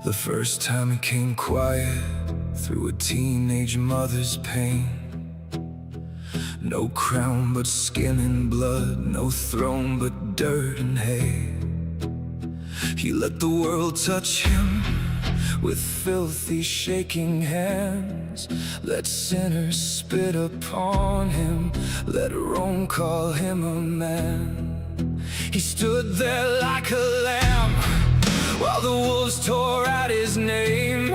The first time it came quiet through a teenage mother's pain. No crown but skin and blood, no throne but dirt and hay. He let the world touch him with filthy shaking hands. Let sinners spit upon him, let Rome call him a man. He stood there like a lamb while the wolves tore at his name.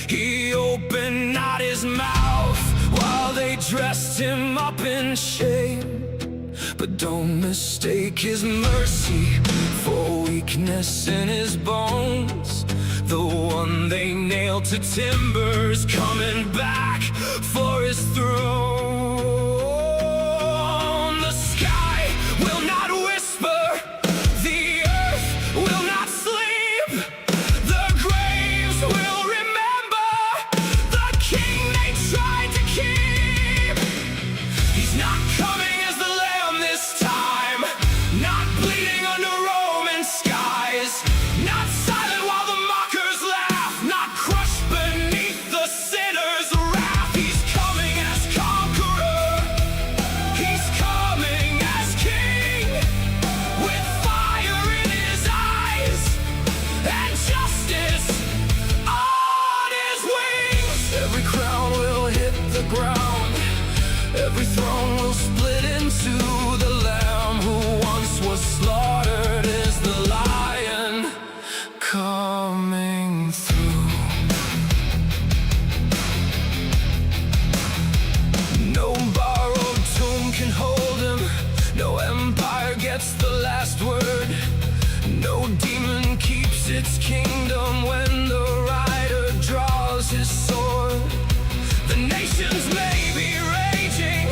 He opened not his mouth while they dressed him up in shame. But don't mistake his mercy for weakness in his bones. The one they nailed to timber's coming back for his throne. The sky will not whisper, the earth will not sleep. The graves will remember the king they tried to keep. He's not coming as the lamb this time, not bleeding under Roman skies, not silent while the mockers laugh, not crushed beneath the sinner's wrath. He's coming as conqueror, he's coming as king, with fire in his eyes and justice on his wings. Every crown will hit the ground, every throne will split into the lamb who once was slaughtered is the lion coming through. No borrowed tomb can hold him, no empire gets the last word. No demon keeps its kingdom when the rider draws his sword. The nations may be raging,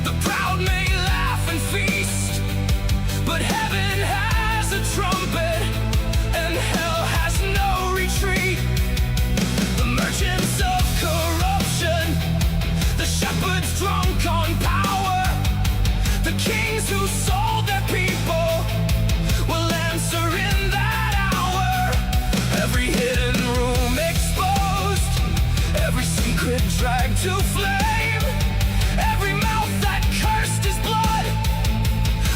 the proud may laugh and feast, but heaven has a trumpet and hell has no retreat. The merchants of corruption, the shepherds drunk on power, the kings who sold their people will answer in that hour. Every hidden room exposed, every secret dragged to flame, every mouth that cursed his blood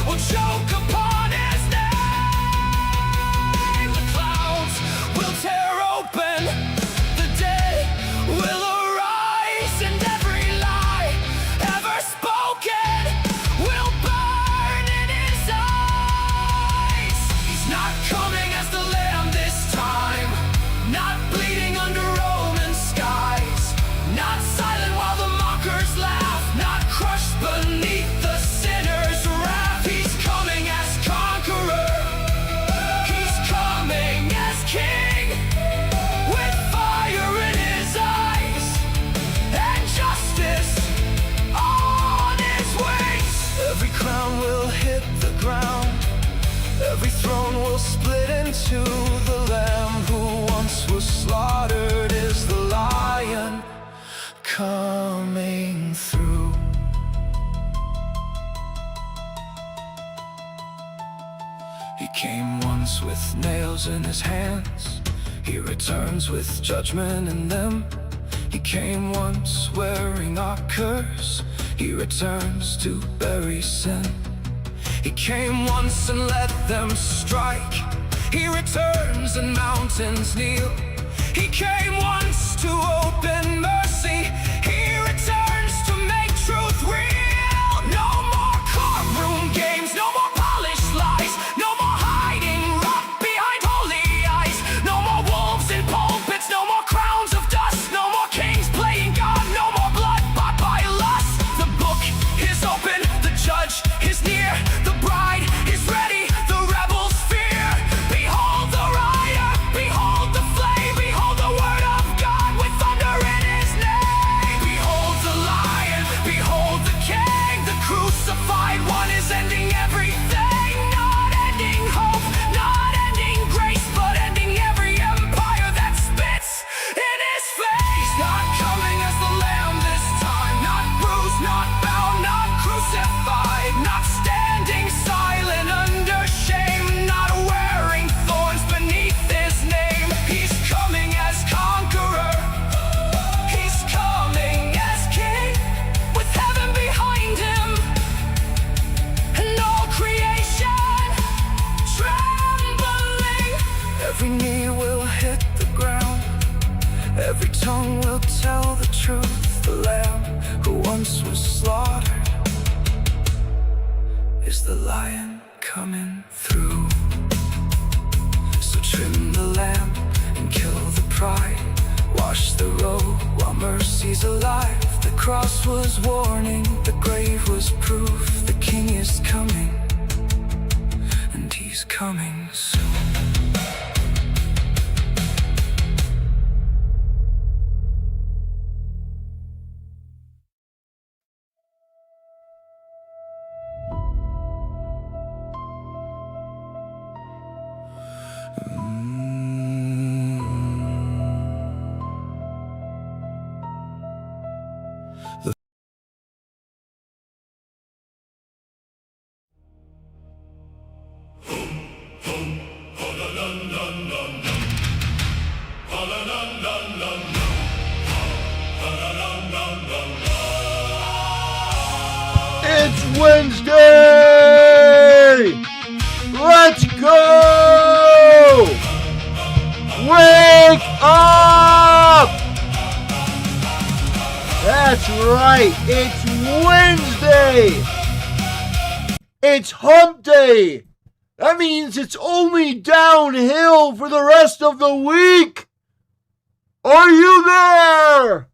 will choke upon his name. The clouds will tear open, the dead will arise, and every lie ever spoken will burn in his eyes. He's not coming as the lamb this time, not bleeding under Roman skies, not silent while the mockers laugh, not crushed beneath the sinner's wrath. He's coming as conqueror, he's coming as king, with fire in his eyes and justice on his wings. Every crown will hit the ground, every throne will split into the lamb who once was slaughtered is the lion coming through. He came once with nails in his hands, he returns with judgment in them. He came once wearing our curse, he returns to bury sin. He came once and let them strike, he returns and mountains kneel. He came once to open mercy, he returns to make truth real. No more courtroom games, no more polished lies, no more hiding rock behind holy eyes, no more wolves in pulpits, no more crowns of dust, no more kings playing God, no more blood bought by lust. The book is open, the judge is near, the bride is ready, the rebels fear. Behold the rider, behold the flame, behold the word of God with will tell the truth. The lamb who once was slaughtered is the lion coming through. So trim the lamp and kill the pride. Wash the road while mercy's alive. The cross was warning, the grave was proof. The king is coming, and he's coming soon. It's Wednesday! Let's go! Wake up! That's right, it's Wednesday! It's hump day! That means it's only downhill for the rest of the week! Are you there?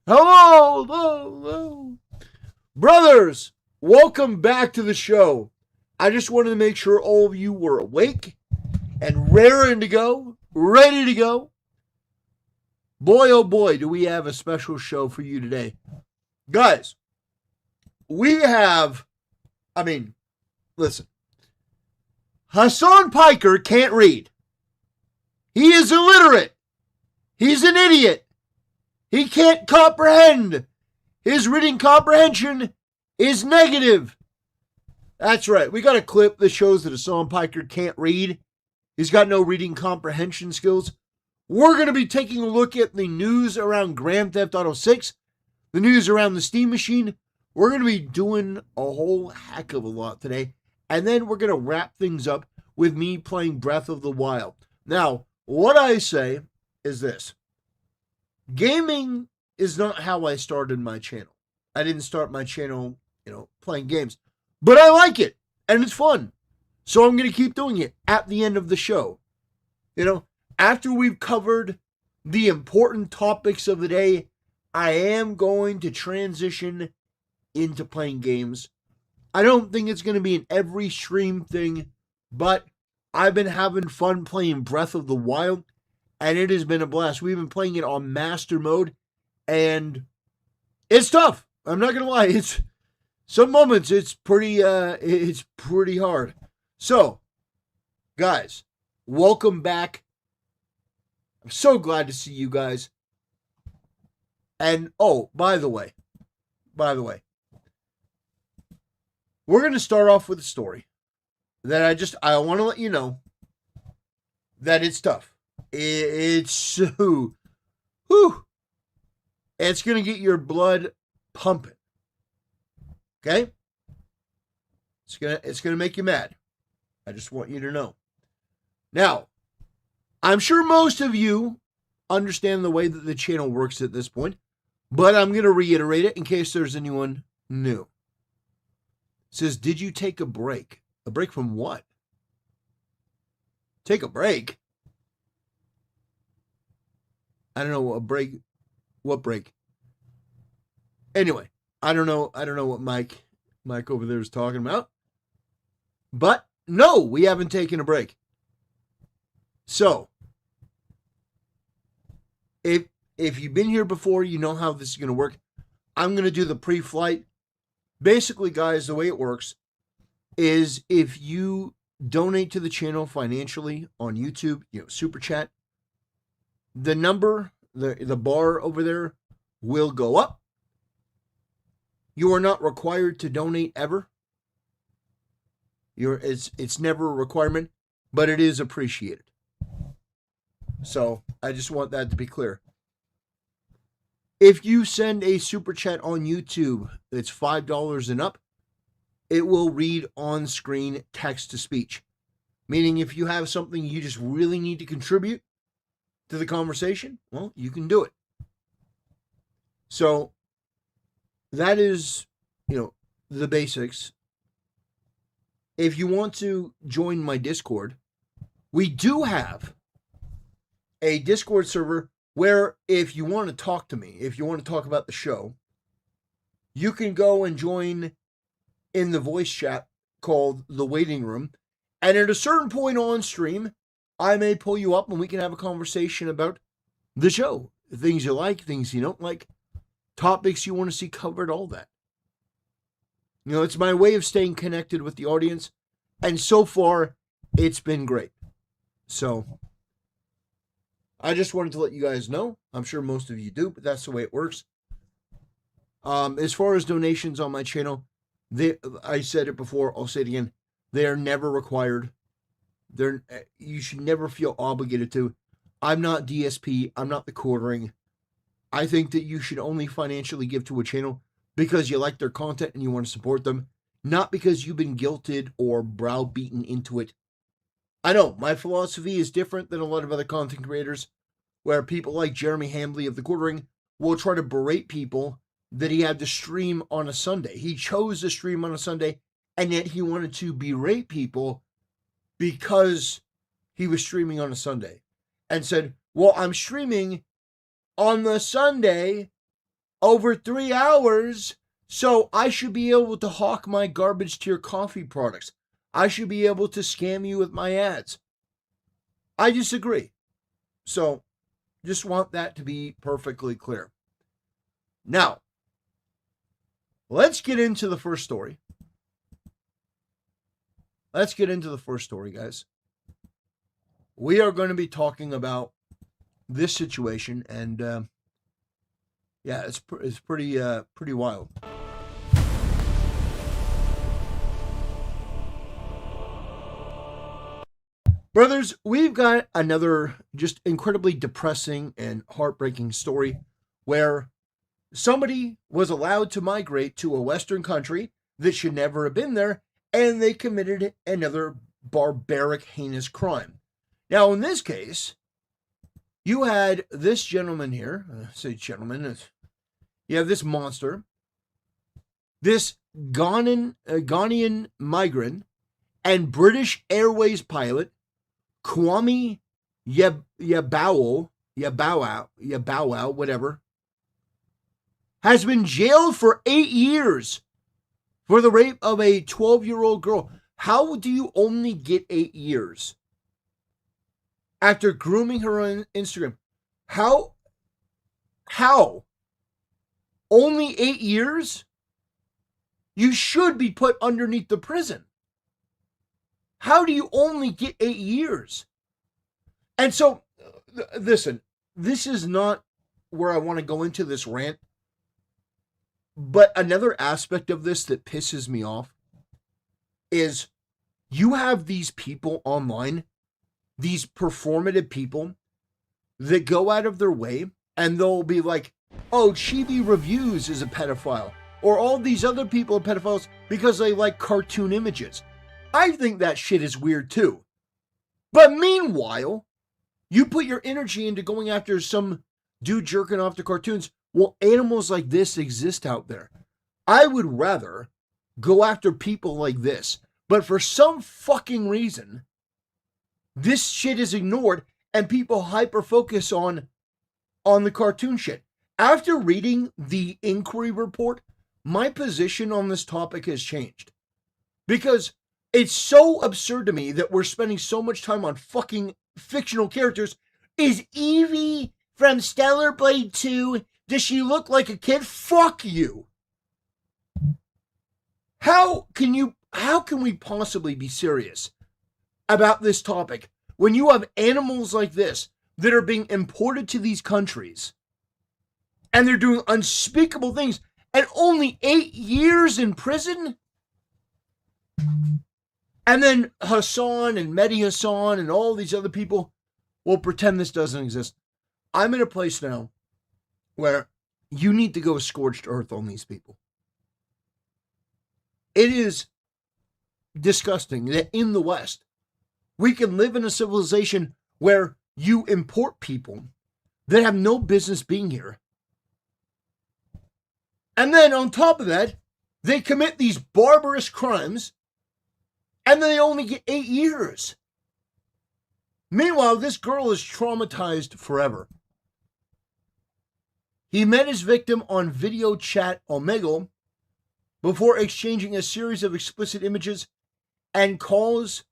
Hello, hello, hello. Brothers, welcome back to the show. I just wanted to make sure all of you were awake and raring to go, ready to go. Boy, oh boy, do we have a special show for you today. Guys, listen. Hasan Piker can't read. He is illiterate. He's an idiot. He can't comprehend. His reading comprehension is negative. That's right. We got a clip that shows that Hasan Piker can't read. He's got no reading comprehension skills. We're going to be taking a look at the news around Grand Theft Auto 6, the news around the Steam Machine. We're going to be doing a whole heck of a lot today. And then we're going to wrap things up with me playing Breath of the Wild. Now, what I say is this. Gaming is not how I started my channel. I didn't start my channel, playing games. But I like it, and it's fun. So I'm going to keep doing it at the end of the show. After we've covered the important topics of the day, I am going to transition into playing games. I don't think it's going to be an every stream thing, but I've been having fun playing Breath of the Wild, and it has been a blast. We've been playing it on Master Mode, and it's tough. I'm not going to lie. Some moments it's pretty hard. So, guys, welcome back. I'm so glad to see you guys. And, by the way, we're going to start off with a story that I want to let you know that it's tough. It's so, it's going to get your blood pumping. Okay? It's going to make you mad. I just want you to know. Now, I'm sure most of you understand the way that the channel works at this point, but I'm going to reiterate it in case there's anyone new. It says, did you take a break? A break from what? Take a break? I don't know, a break. What break? Anyway, I don't know what Mike over there is talking about. But no, we haven't taken a break. So, if you've been here before, you know how this is going to work. I'm going to do the pre-flight. Basically, guys, the way it works is if you donate to the channel financially on YouTube, super chat, the number, the bar over there will go up. You are not required to donate ever. It's never a requirement, but it is appreciated. So I just want that to be clear. If you send a super chat on YouTube, it's $5 and up, it will read on screen text to speech. Meaning if you have something you just really need to contribute to the conversation, well, you can do it. So that is, the basics. If you want to join my Discord, we do have a Discord server where if you want to talk to me, if you want to talk about the show, you can go and join in the voice chat called The Waiting Room. And at a certain point on stream, I may pull you up and we can have a conversation about the show. Things you like, things you don't like, topics you want to see covered, all that. It's my way of staying connected with the audience. And so far, it's been great. So, I just wanted to let you guys know. I'm sure most of you do, but that's the way it works. As far as donations on my channel, I said it before, I'll say it again. They are never required. You should never feel obligated to. I'm not DSP. I'm not the quartering. I think that you should only financially give to a channel because you like their content and you want to support them, not because you've been guilted or browbeaten into it. I know my philosophy is different than a lot of other content creators, where people like Jeremy Hambley of the Quartering will try to berate people that he had to stream on a Sunday. He chose to stream on a Sunday, and yet he wanted to berate people because he was streaming on a Sunday, and said, well, I'm streaming on the Sunday over 3 hours, so I should be able to hawk my garbage tier coffee products. I should be able to scam you with my ads. I disagree. So, just want that to be perfectly clear. Now, let's get into the first story. Guys. We are going to be talking about this situation, and it's pretty wild. Brothers, we've got another just incredibly depressing and heartbreaking story where somebody was allowed to migrate to a Western country that should never have been there, and they committed another barbaric, heinous crime. Now, in this case, you had this gentleman here, you have this monster, this Ghanaian migrant and British Airways pilot, Kwame Yabowo, whatever, has been jailed for 8 years for the rape of a 12-year-old girl. How do you only get 8 years after grooming her on Instagram? How? Only 8 years? You should be put underneath the prison. How do you only get 8 years? And so, listen, this is not where I want to go into this rant, but another aspect of this that pisses me off is you have these people online, these performative people that go out of their way and they'll be like, oh, Chibi Reviews is a pedophile, or all these other people are pedophiles because they like cartoon images. I think that shit is weird too. But meanwhile, you put your energy into going after some dude jerking off to cartoons. Well, animals like this exist out there. I would rather go after people like this. But for some fucking reason, this shit is ignored and people hyper-focus on the cartoon shit. After reading the inquiry report, my position on this topic has changed. Because it's so absurd to me that we're spending so much time on fucking fictional characters. Is Evie from Stellar Blade 2, does she look like a kid? Fuck you. How can we possibly be serious about this topic when you have animals like this that are being imported to these countries and they're doing unspeakable things and only 8 years in prison? And then Hasan and Mehdi Hasan and all these other people will pretend this doesn't exist. I'm in a place now where you need to go scorched earth on these people. It is disgusting that in the West, we can live in a civilization where you import people that have no business being here. And then on top of that, they commit these barbarous crimes, and then they only get 8 years. Meanwhile, this girl is traumatized forever. He met his victim on video chat Omegle before exchanging a series of explicit images and calls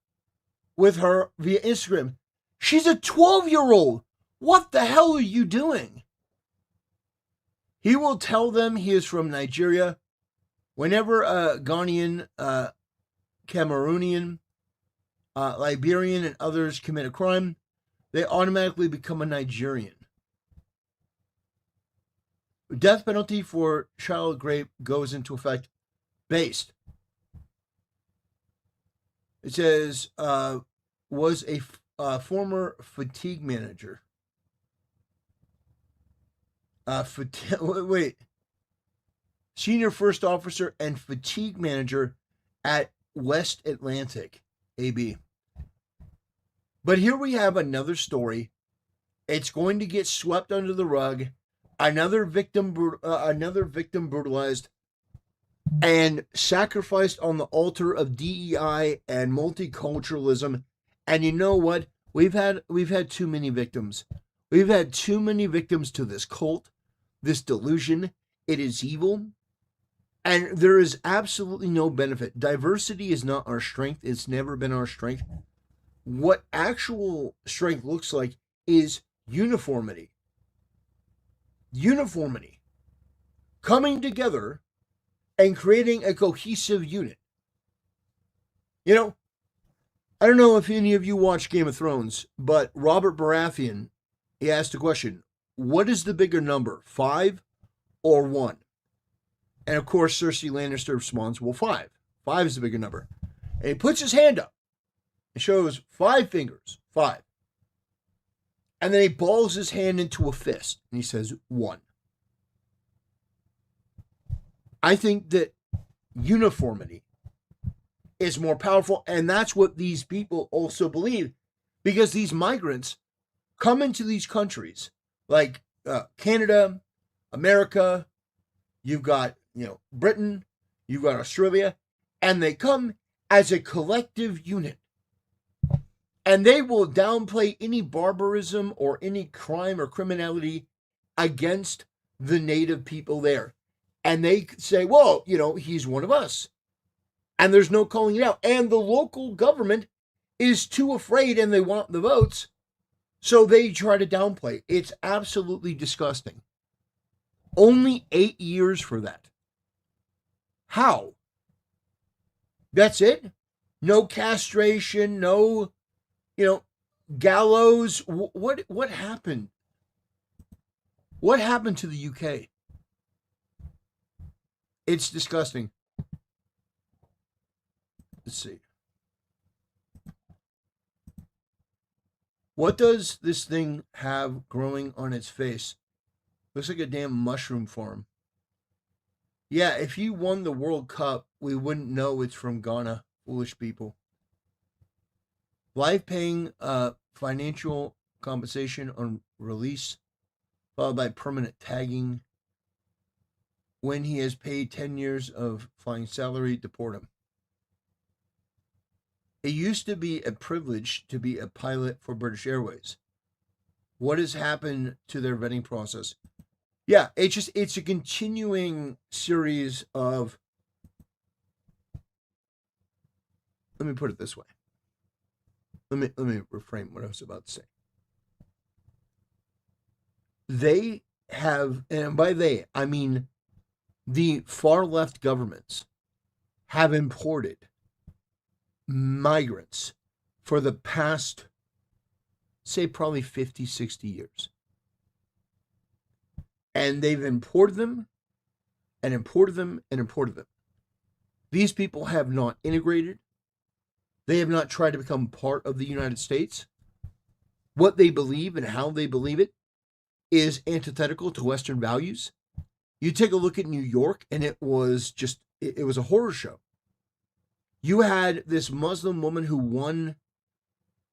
with her via Instagram. She's a 12-year-old. What the hell are you doing? He will tell them he is from Nigeria. Whenever a Ghanaian, Cameroonian, Liberian, and others commit a crime, they automatically become a Nigerian. Death penalty for child rape goes into effect based. It says, was a former fatigue manager. Senior first officer and fatigue manager at West Atlantic, AB. But here we have another story. It's going to get swept under the rug. Another victim brutalized and sacrificed on the altar of DEI and multiculturalism. And you know what? We've had too many victims. We've had too many victims to this cult, this delusion. It is evil. And there is absolutely no benefit. Diversity is not our strength. It's never been our strength. What actual strength looks like is uniformity. Uniformity. Coming together and creating a cohesive unit. You know, I don't know if any of you watch Game of Thrones, but Robert Baratheon, he asked a question, what is the bigger number, 5 or 1? And of course, Cersei Lannister responds, well, 5. 5 is the bigger number. And he puts his hand up and shows 5 fingers, 5. And then he balls his hand into a fist and he says 1. I think that uniformity is more powerful, and that's what these people also believe, because these migrants come into these countries like Canada, America, you've got Britain, you've got Australia, and they come as a collective unit. And they will downplay any barbarism or any crime or criminality against the native people there. And they say, well, he's one of us. And there's no calling it out. And the local government is too afraid and they want the votes. So they try to downplay. It's absolutely disgusting. Only 8 years for that. How? That's it? No castration, no, gallows. What happened? What happened to the UK? It's disgusting. Let's see. What does this thing have growing on its face? Looks like a damn mushroom farm. Yeah, if you won the World Cup, we wouldn't know it's from Ghana. Foolish people. Life paying financial compensation on release, followed by permanent tagging. When he has paid 10 years of flying salary, deport him. It used to be a privilege to be a pilot for British Airways. What has happened to their vetting process? Yeah, it's a continuing series of, let me put it this way. Let me reframe what I was about to say. They have, and by they, I mean the far left governments have imported migrants for the past, say, probably 50, 60 years. And they've imported them and imported them and imported them. These people have not integrated. They have not tried to become part of the United States. What they believe and how they believe it is antithetical to Western values. You take a look at New York, and it was a horror show. You had this Muslim woman who won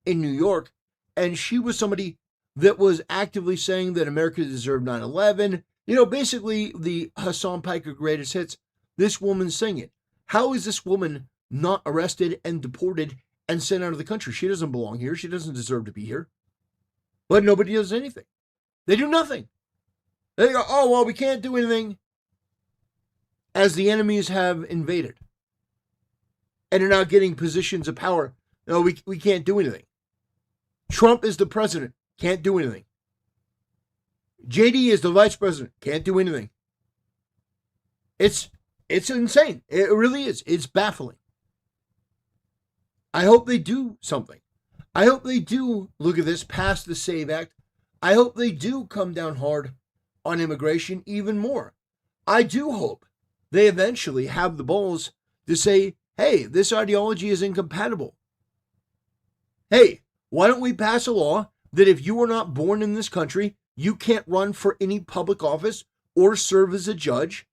in New York, and she was somebody that was actively saying that America deserved 9/11, Basically the Hasan Piker greatest hits, this woman singing. How is this woman not arrested and deported and sent out of the country? She doesn't belong here. She doesn't deserve to be here. But nobody does anything. They do nothing. They go, oh, well, we can't do anything, as the enemies have invaded. And are now getting positions of power. No, we can't do anything. Trump is the president. Can't do anything. JD is the vice president. Can't do anything. It's insane. It really is. It's baffling. I hope they do something. I hope they do look at this, pass the SAVE Act. I hope they do come down hard on immigration even more. I do hope they eventually have the balls to say, hey, this ideology is incompatible. Hey, why don't we pass a law that if you were not born in this country, you can't run for any public office or serve as a judge?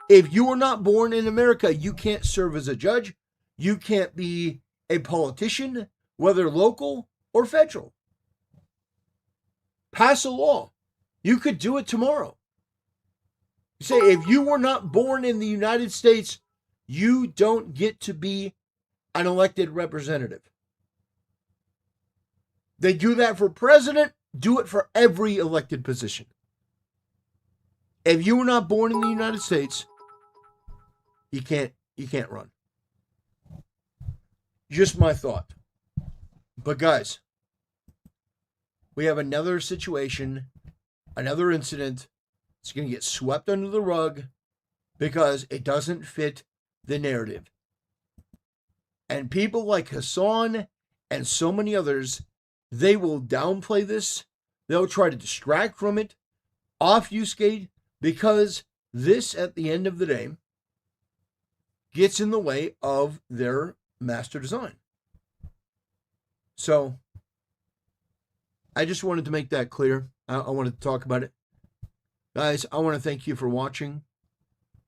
If you were not born in America, you can't serve as a judge. You can't be a politician, whether local or federal. Pass a law. You could do it tomorrow. Say, if you were not born in the United States, you don't get to be an elected representative. They do that for president, do it for every elected position. If you were not born in the United States, you can't run. Just my thought. But guys, we have another situation, another incident. It's going to get swept under the rug because it doesn't fit the narrative. And people like Hasan and so many others, they will downplay this. They'll try to distract from it, obfuscate, because this, at the end of the day, gets in the way of their master design. So, I just wanted to make that clear. I wanted to talk about it. Guys, I want to thank you for watching.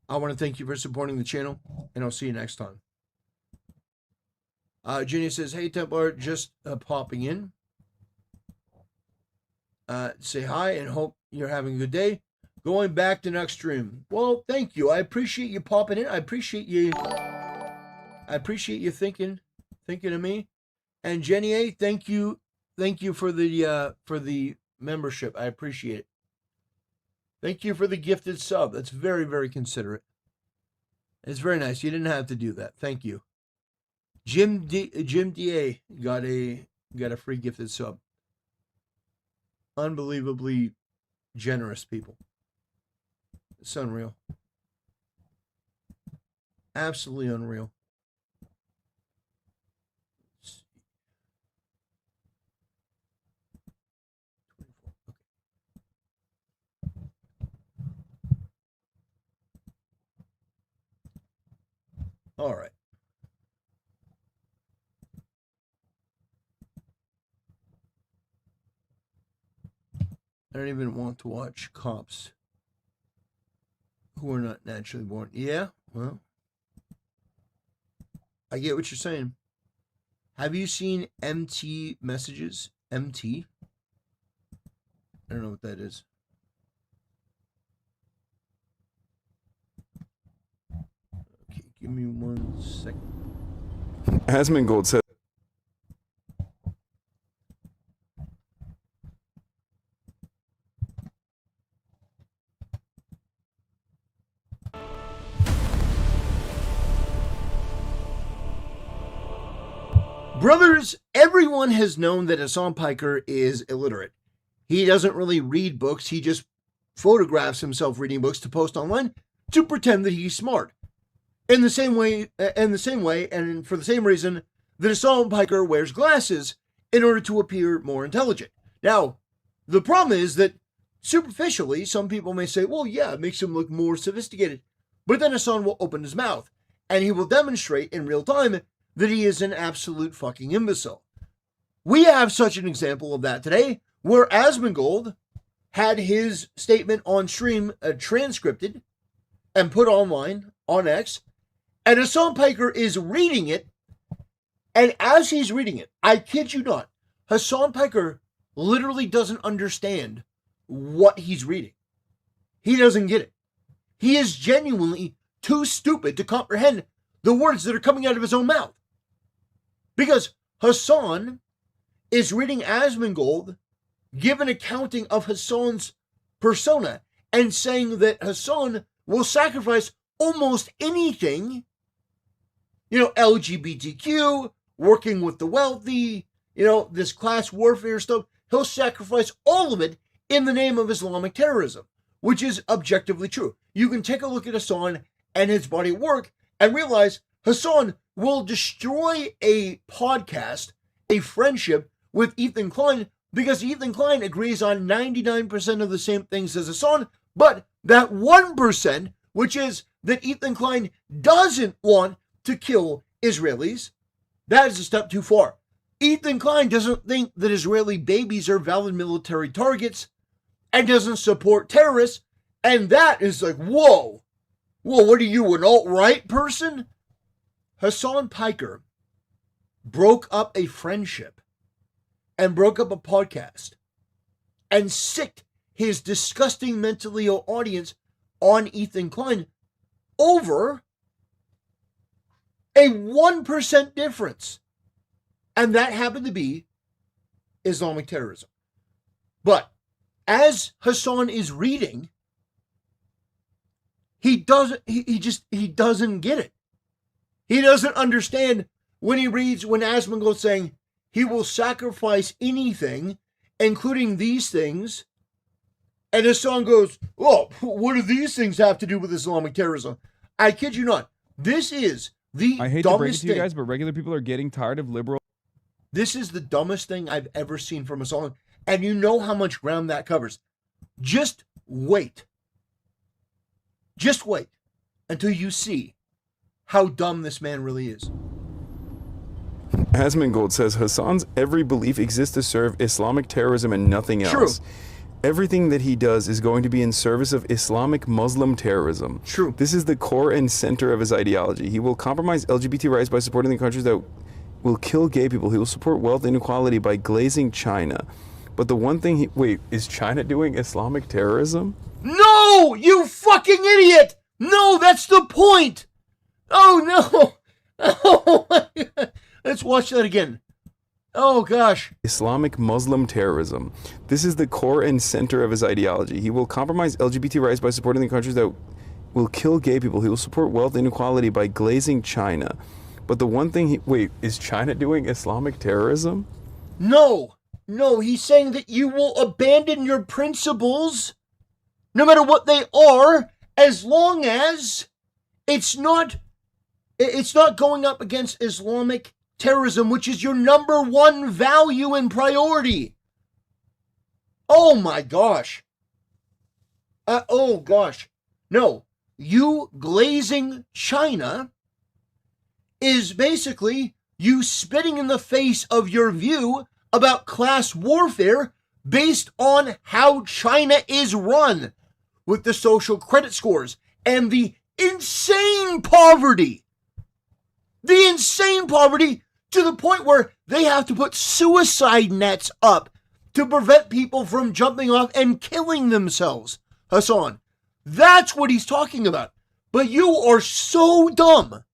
I want to thank you for supporting the channel, and I'll see you next time. Jenny says, hey, Templar, just popping in. Say hi and hope you're having a good day. Going back to next stream. Well, thank you. I appreciate you popping in. I appreciate you thinking of me. And Jenny A, thank you for the membership. I appreciate it. Thank you for the gifted sub. That's very, very considerate. It's very nice. You didn't have to do that. Thank you. Jim DA got a free gifted sub. Unbelievably generous people. It's unreal. Absolutely unreal. All right. I don't even want to watch cops who are not naturally born. Yeah, well, I get what you're saying. Have you seen MT messages? MT? I don't know what that is. Okay, give me 1 second. Asmongold said, brothers, everyone has known that Hasan Piker is illiterate. He doesn't really read books. He just photographs himself reading books to post online to pretend that he's smart. In the same way, and for the same reason that Hasan Piker wears glasses in order to appear more intelligent. Now, the problem is that superficially, some people may say, well, yeah, it makes him look more sophisticated. But then Hasan will open his mouth and he will demonstrate in real time that he is an absolute fucking imbecile. We have such an example of that today, where Asmongold had his statement on stream transcripted and put online on X, and Hasan Piker is reading it, and as he's reading it, I kid you not, Hasan Piker literally doesn't understand what he's reading. He doesn't get it. He is genuinely too stupid to comprehend the words that are coming out of his own mouth. Because Hasan is reading Asmongold give an accounting of Hasan's persona and saying that Hasan will sacrifice almost anything, LGBTQ, working with the wealthy, this class warfare stuff. He'll sacrifice all of it in the name of Islamic terrorism, which is objectively true. You can take a look at Hasan and his body of work and realize Hasan will destroy a podcast, a friendship with Ethan Klein, because Ethan Klein agrees on 99% of the same things as Hasan, but that 1%, which is that Ethan Klein doesn't want to kill Israelis, that is a step too far. Ethan Klein doesn't think that Israeli babies are valid military targets and doesn't support terrorists, and that is like, whoa, what are you, an alt-right person? Hasan Piker broke up a friendship and broke up a podcast and sicked his disgusting mentally ill audience on Ethan Klein over a 1% difference. And that happened to be Islamic terrorism. But as Hasan is reading, he doesn't get it. He doesn't understand when he reads, when Asmongold is saying he will sacrifice anything, including these things. And Hasan goes, oh, what do these things have to do with Islamic terrorism? I kid you not. This is the I hate to break it to you guys, but regular people are getting tired of liberal. This is the dumbest thing I've ever seen from Hasan. And you know how much ground that covers. Just wait. Just wait until you see how dumb this man really is. Asmongold says Hasan's every belief exists to serve Islamic terrorism and nothing else. True. Everything that he does is going to be in service of Islamic Muslim terrorism. True. This is the core and center of his ideology. He will compromise LGBT rights by supporting the countries that will kill gay people. He will support wealth inequality by glazing China. But the one thing wait, is China doing Islamic terrorism? No, you fucking idiot! No, that's the point! Oh, no! Oh, my God. Let's watch that again. Oh, gosh. Islamic Muslim terrorism. This is the core and center of his ideology. He will compromise LGBT rights by supporting the countries that will kill gay people. He will support wealth inequality by glazing China. But the one thing wait, is China doing Islamic terrorism? No, he's saying that you will abandon your principles, no matter what they are, as long as it's not going up against Islamic terrorism, which is your number one value and priority. Oh my gosh. Oh gosh. No, you glazing China is basically you spitting in the face of your view about class warfare based on how China is run, with the social credit scores and the insane poverty. The insane poverty to the point where they have to put suicide nets up to prevent people from jumping off and killing themselves. Hasan, that's what he's talking about. But you are so dumb.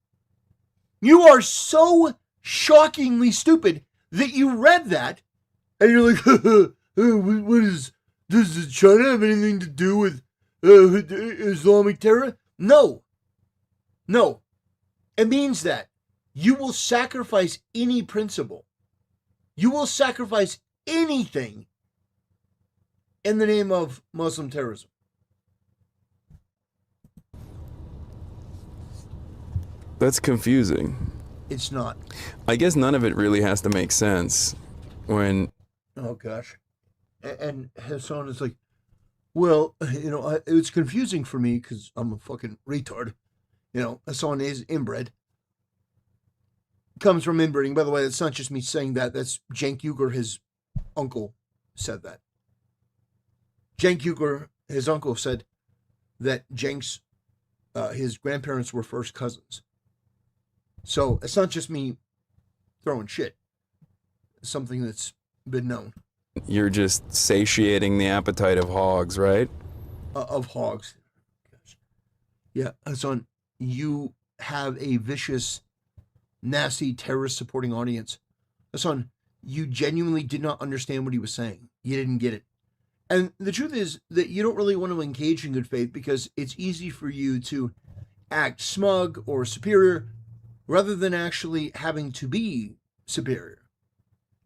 You are so shockingly stupid that you read that and you're like, does China have anything to do with Islamic terror? No. It means that you will sacrifice any principle. You will sacrifice anything in the name of Muslim terrorism. That's confusing. It's not. I guess none of it really has to make sense when... Oh, gosh. And Hasan is like, well, it's confusing for me because I'm a fucking retard. Hasan is inbred. Comes from inbreeding. By the way, that's not just me saying that. That's Cenk Uygur, his uncle, said that. Cenk Uygur, his uncle, said that Cenk's, his grandparents were first cousins. So it's not just me throwing shit. It's something that's been known. You're just satiating the appetite of hogs, right? of hogs. Yeah, Hasan, you have a vicious, nasty, terrorist-supporting audience. Hasan, you genuinely did not understand what he was saying. You didn't get it. And the truth is that you don't really want to engage in good faith because it's easy for you to act smug or superior rather than actually having to be superior.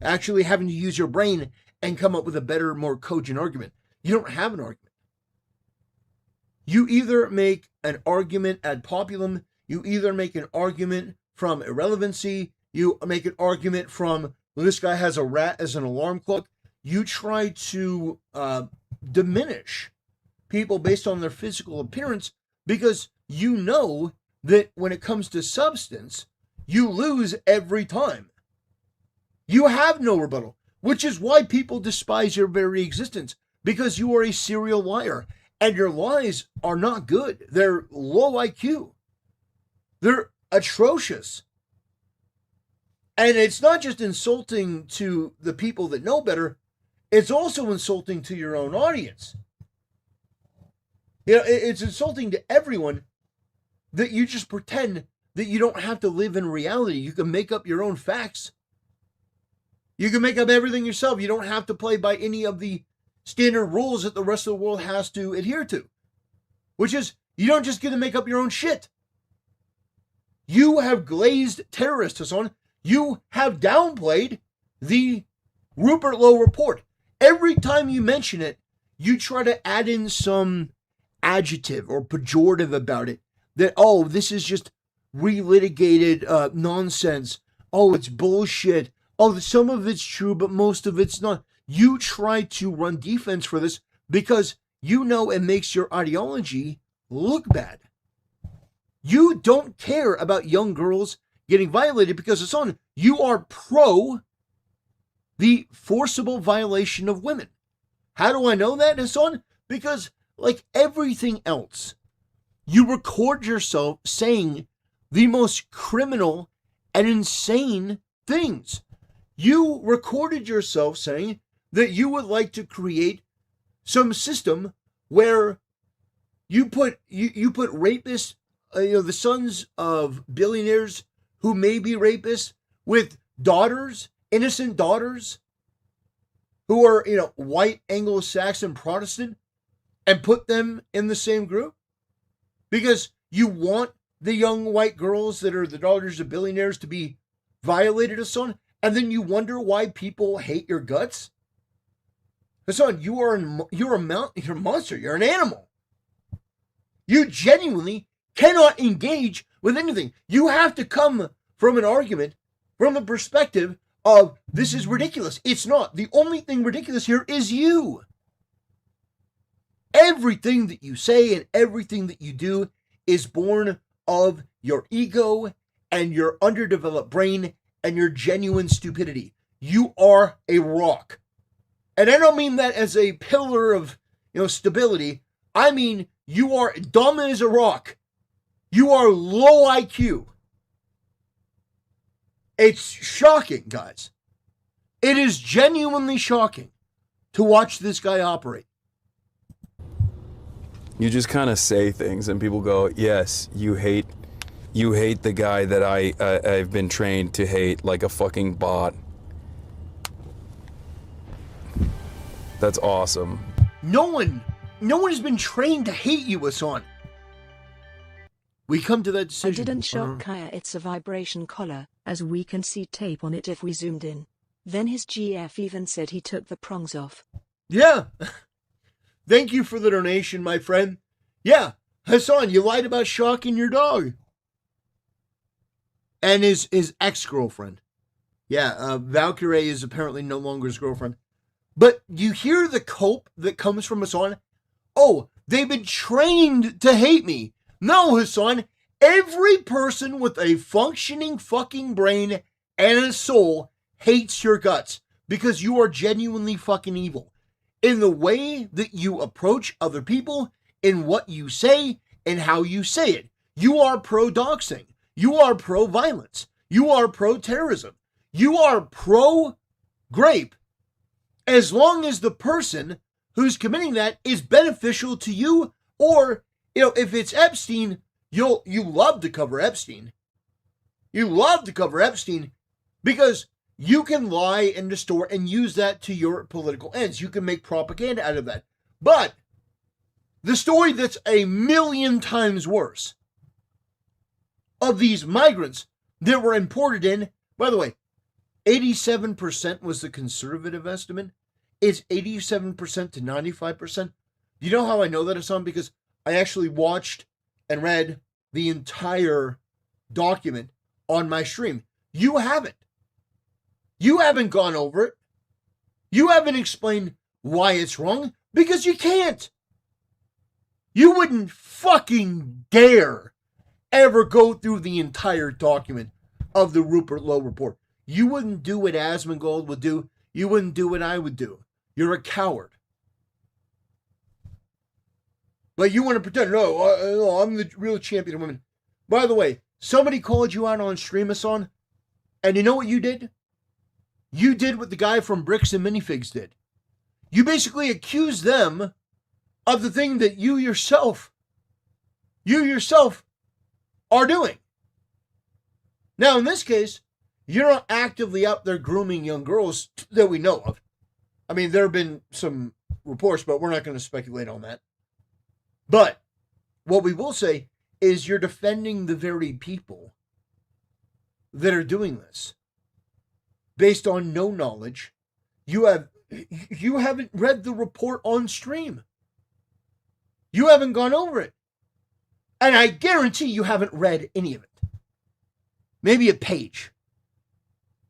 Actually having to use your brain and come up with a better, more cogent argument. You don't have an argument. You either make an argument ad populum, you either make an argument from irrelevancy, you make an argument from, well, this guy has a rat as an alarm clock. You try to diminish people based on their physical appearance because you know that when it comes to substance, you lose every time. You have no rebuttal, which is why people despise your very existence, because you are a serial liar. And your lies are not good. They're low IQ. They're atrocious. And it's not just insulting to the people that know better, it's also insulting to your own audience. You know, it's insulting to everyone that you just pretend that you don't have to live in reality. You can make up your own facts. You can make up everything yourself. You don't have to play by any of the standard rules that the rest of the world has to adhere to. Which is, you don't just get to make up your own shit. You have glazed terrorists, Hasan. You have downplayed the Rupert Lowe report. Every time you mention it, you try to add in some adjective or pejorative about it. That, oh, this is just relitigated nonsense. Oh, it's bullshit. Oh, some of it's true, but most of it's not. You try to run defense for this because you know it makes your ideology look bad. You don't care about young girls getting violated because, Hasan, you are pro the forcible violation of women. How do I know that, Hasan? Because, like everything else, you record yourself saying the most criminal and insane things. You recorded yourself saying that you would like to create some system where you put rapists, the sons of billionaires who may be rapists, with daughters, innocent daughters, who are, white Anglo-Saxon Protestant, and put them in the same group? Because you want the young white girls that are the daughters of billionaires to be violated, Hasan, and then you wonder why people hate your guts? Hasan, you're a monster. You're an animal. You genuinely cannot engage with anything. You have to come from an argument from the perspective of, this is ridiculous. It's not. The only thing ridiculous here is you. Everything that you say and everything that you do is born of your ego and your underdeveloped brain and your genuine stupidity. You are a rock. And I don't mean that as a pillar of, stability. I mean, you are dumb as a rock. You are low IQ. It's shocking, guys. It is genuinely shocking to watch this guy operate. You just kind of say things and people go, yes, you hate the guy that I've been trained to hate like a fucking bot. That's awesome. No one has been trained to hate you, Hasan. We come to that decision. I didn't shock Kaya, it's a vibration collar, as we can see tape on it if we zoomed in. Then his GF even said he took the prongs off. Yeah. Thank you for the donation, my friend. Yeah, Hasan, you lied about shocking your dog. And his ex-girlfriend. Yeah, Valkyrie is apparently no longer his girlfriend. But you hear the cope that comes from Hasan? Oh, they've been trained to hate me. No, Hasan, every person with a functioning fucking brain and a soul hates your guts because you are genuinely fucking evil. In the way that you approach other people, in what you say, and how you say it. You are pro-doxing. You are pro-violence. You are pro-terrorism. You are pro-grape. As long as the person who's committing that is beneficial to you, or, if it's Epstein, you love to cover Epstein. You love to cover Epstein because you can lie and distort and use that to your political ends. You can make propaganda out of that. But the story that's a million times worse of these migrants that were imported in, by the way, 87% was the conservative estimate. It's 87% to 95%. Do you know how I know that, Hasan? Because I actually watched and read the entire document on my stream. You haven't. You haven't gone over it. You haven't explained why it's wrong because you can't. You wouldn't fucking dare ever go through the entire document of the Rupert Lowe report. You wouldn't do what Asmongold would do. You wouldn't do what I would do. You're a coward. But you want to pretend, no, I'm the real champion of women. By the way, somebody called you out on stream, Hasan, and you know what you did? You did what the guy from Bricks and Minifigs did. You basically accused them of the thing that you yourself are doing. Now, in this case, you're not actively out there grooming young girls that we know of. I mean, there have been some reports, but we're not going to speculate on that. But what we will say is you're defending the very people that are doing this based on no knowledge. You haven't read the report on stream. You haven't gone over it. And I guarantee you haven't read any of it. Maybe a page.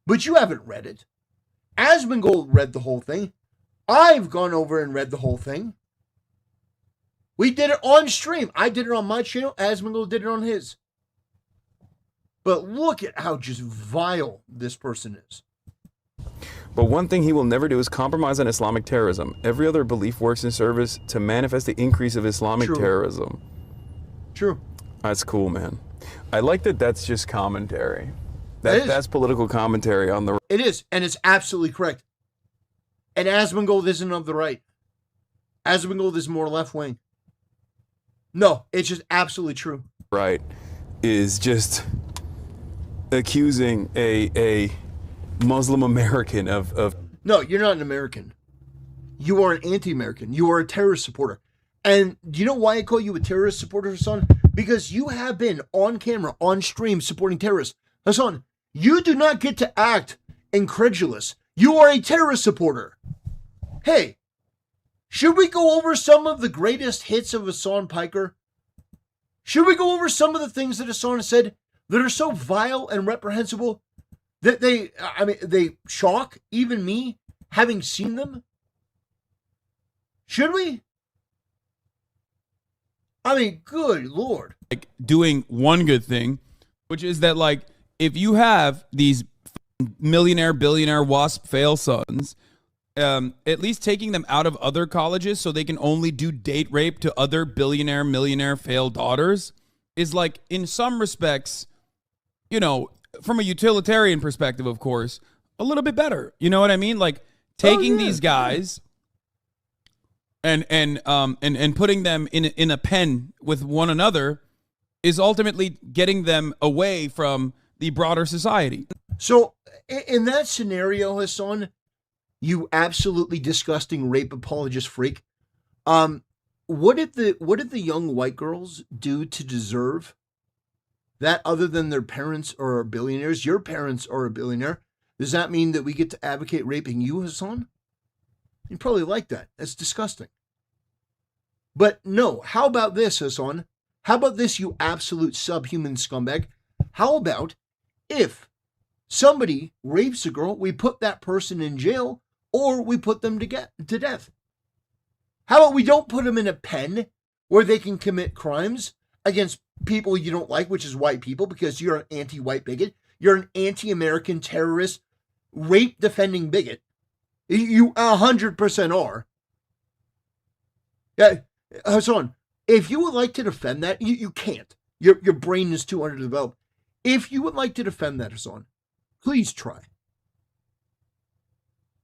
But you haven't read it. Asmongold read the whole thing. I've gone over and read the whole thing. We did it on stream. I did it on my channel. Asmongold did it on his. But look at how just vile this person is. But one thing he will never do is compromise on Islamic terrorism. Every other belief works in service to manifest the increase of Islamic terrorism. True. That's cool, man. I like that that's just commentary. That's political commentary on the... It is, and it's absolutely correct. And Asmongold isn't of the right. Asmongold is more left-wing. No, it's just absolutely true. Right. Is just accusing a Muslim American of... No, you're not an American. You are an anti-American. You are a terrorist supporter. And do you know why I call you a terrorist supporter, Hasan? Because you have been on camera, on stream, supporting terrorists. Hasan, you do not get to act incredulous. You are a terrorist supporter. Hey, should we go over some of the greatest hits of Hasan Piker? Should we go over some of the things that Hasan has said that are so vile and reprehensible that they shock even me, having seen them? Should we? I mean, good Lord. Like doing one good thing, which is that, like, if you have these millionaire, billionaire, WASP fail sons, at least taking them out of other colleges so they can only do date rape to other billionaire, millionaire failed daughters is, like, in some respects, from a utilitarian perspective, of course, a little bit better. You know what I mean? Like, taking these guys and putting them in a pen with one another is ultimately getting them away from the broader society. So in that scenario, Hasan, you absolutely disgusting rape apologist freak, what did the young white girls do to deserve that, other than their parents are billionaires? Your parents are a billionaire. Does that mean that we get to advocate raping you, Hasan? You probably like that. That's disgusting. But no, how about this, Hasan? How about this, you absolute subhuman scumbag? How about if somebody rapes a girl, we put that person in jail, or we put them to death? How about we don't put them in a pen where they can commit crimes against people you don't like, which is white people, because you're an anti-white bigot. You're an anti-American terrorist, rape-defending bigot. You 100% are. Yeah, Hasan, if you would like to defend that, you can't. Your brain is too underdeveloped. If you would like to defend that, Hasan, please try.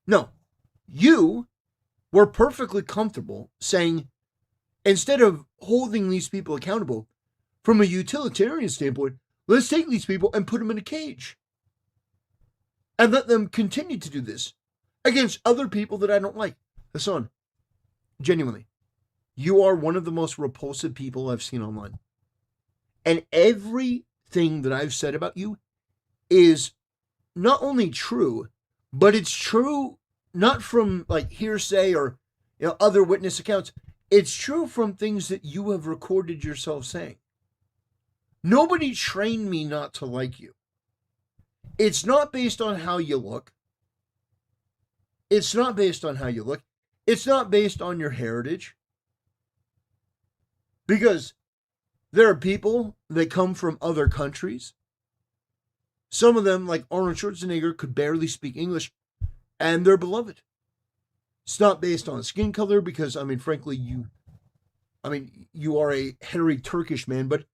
No, you we're perfectly comfortable saying, instead of holding these people accountable from a utilitarian standpoint, let's take these people and put them in a cage and let them continue to do this against other people that I don't like. Hasan, genuinely, you are one of the most repulsive people I've seen online. And everything that I've said about you is not only true, but it's true not from like hearsay or other witness accounts. It's true from things that you have recorded yourself saying. Nobody trained me not to like you. It's not based on how you look. It's not based on how you look. It's not based on your heritage. Because there are people that come from other countries. Some of them, like Arnold Schwarzenegger, could barely speak English, and they're beloved. It's not based on skin color because, frankly, you are a hairy Turkish man, but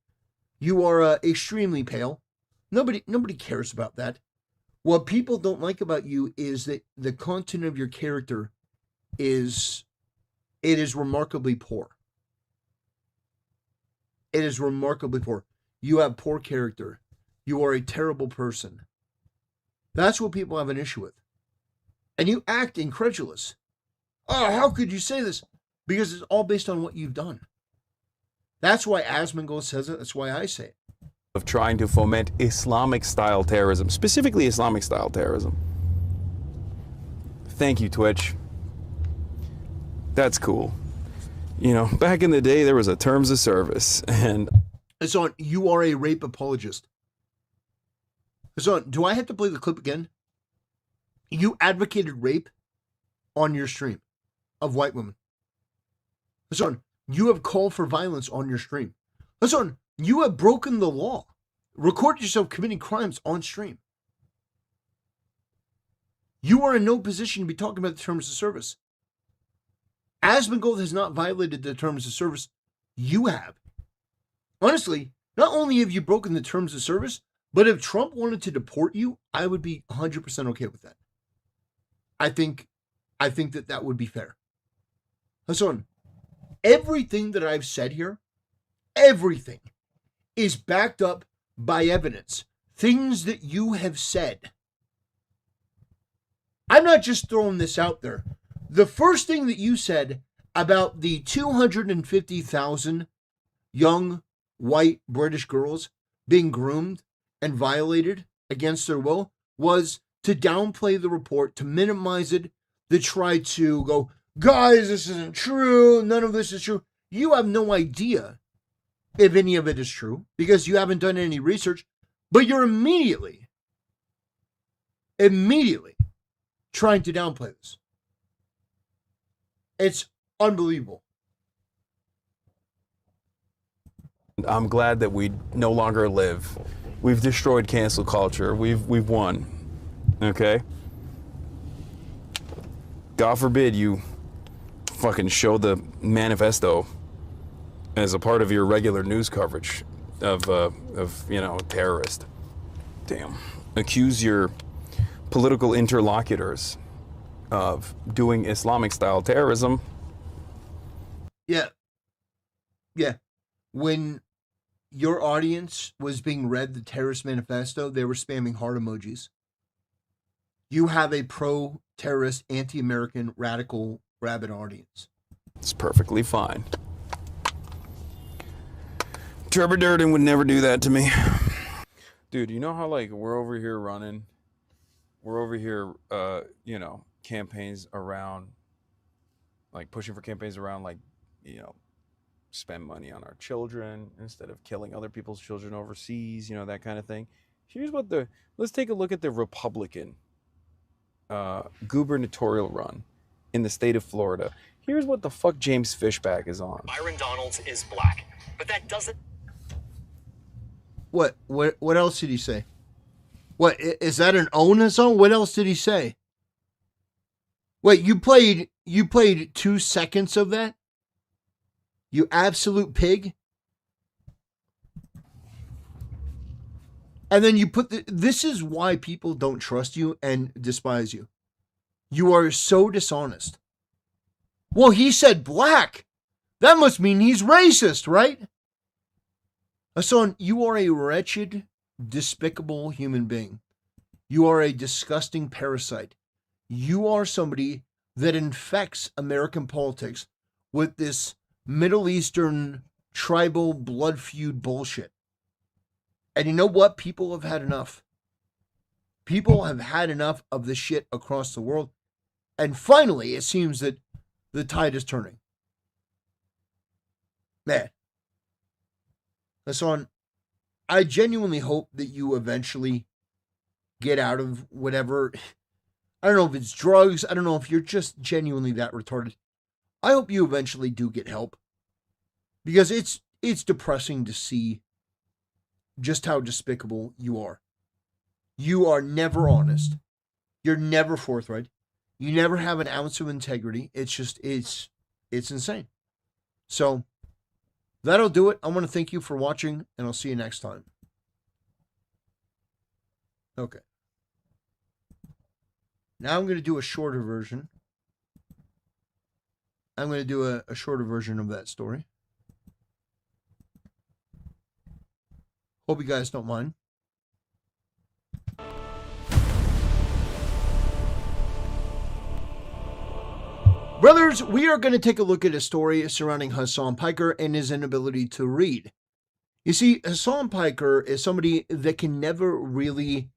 you are extremely pale. Nobody cares about that. What people don't like about you is that the content of your character is remarkably poor. It is remarkably poor. You have poor character. You are a terrible person. That's what people have an issue with. And you act incredulous. Oh, how could you say this? Because it's all based on what you've done. That's why Asmongold says it. That's why I say it. Of trying to foment Islamic-style terrorism, specifically Islamic-style terrorism. Thank you, Twitch. That's cool. Back in the day, there was a terms of service, and... Hasan, you are a rape apologist. Hasan, do I have to play the clip again? You advocated rape on your stream of white women. Hasan, you have called for violence on your stream. Hasan, you have broken the law. Record yourself committing crimes on stream. You are in no position to be talking about the terms of service. Asmongold has not violated the terms of service. You have. Honestly, not only have you broken the terms of service, but if Trump wanted to deport you, I would be 100% okay with that. I think that would be fair. Hasan, everything that I've said here, everything is backed up by evidence. Things that you have said. I'm not just throwing this out there. The first thing that you said about the 250,000 young white British girls being groomed and violated against their will was to downplay the report, to minimize it, to try to go, guys, this isn't true. None of this is true. You have no idea if any of it is true because you haven't done any research, but you're immediately trying to downplay this. It's unbelievable. I'm glad that we no longer live. We've destroyed cancel culture. We've won. Okay? God forbid you fucking show the manifesto as a part of your regular news coverage of a terrorist. Damn. Accuse your political interlocutors of doing Islamic-style terrorism. Yeah. When your audience was being read the terrorist manifesto, they were spamming heart emojis. You have a pro-terrorist, anti-American, radical, rabid audience. It's perfectly fine. Trevor Durden would never do that to me. Dude, you know how we're over here running? We're over here, campaigns around, pushing for campaigns around, spend money on our children instead of killing other people's children overseas, that kind of thing. Let's take a look at the Republican gubernatorial run in the state of Florida. Here's what the fuck James Fishback is on. Byron Donalds is black, but that doesn't... What else did he say? What, is that an onus on? What else did he say? Wait, you played 2 seconds of that? You absolute pig? And then you put this is why people don't trust you and despise you. You are so dishonest. Well, he said black. That must mean he's racist, right? Hasan, you are a wretched, despicable human being. You are a disgusting parasite. You are somebody that infects American politics with this Middle Eastern tribal blood feud bullshit. And you know what? People have had enough. People have had enough of this shit across the world. And finally, it seems that the tide is turning. Man. Hasan, I genuinely hope that you eventually get out of whatever. I don't know if it's drugs. I don't know if you're just genuinely that retarded. I hope you eventually do get help. Because it's depressing to see just how despicable you are. You are never honest. You're never forthright. You never have an ounce of integrity. It's insane. So, that'll do it. I want to thank you for watching, and I'll see you next time. Okay. Now I'm going to do a shorter version. I'm going to do a shorter version of that story. Hope you guys don't mind. Brothers, we are going to take a look at a story surrounding Hasan Piker and his inability to read. You see, Hasan Piker is somebody that can never really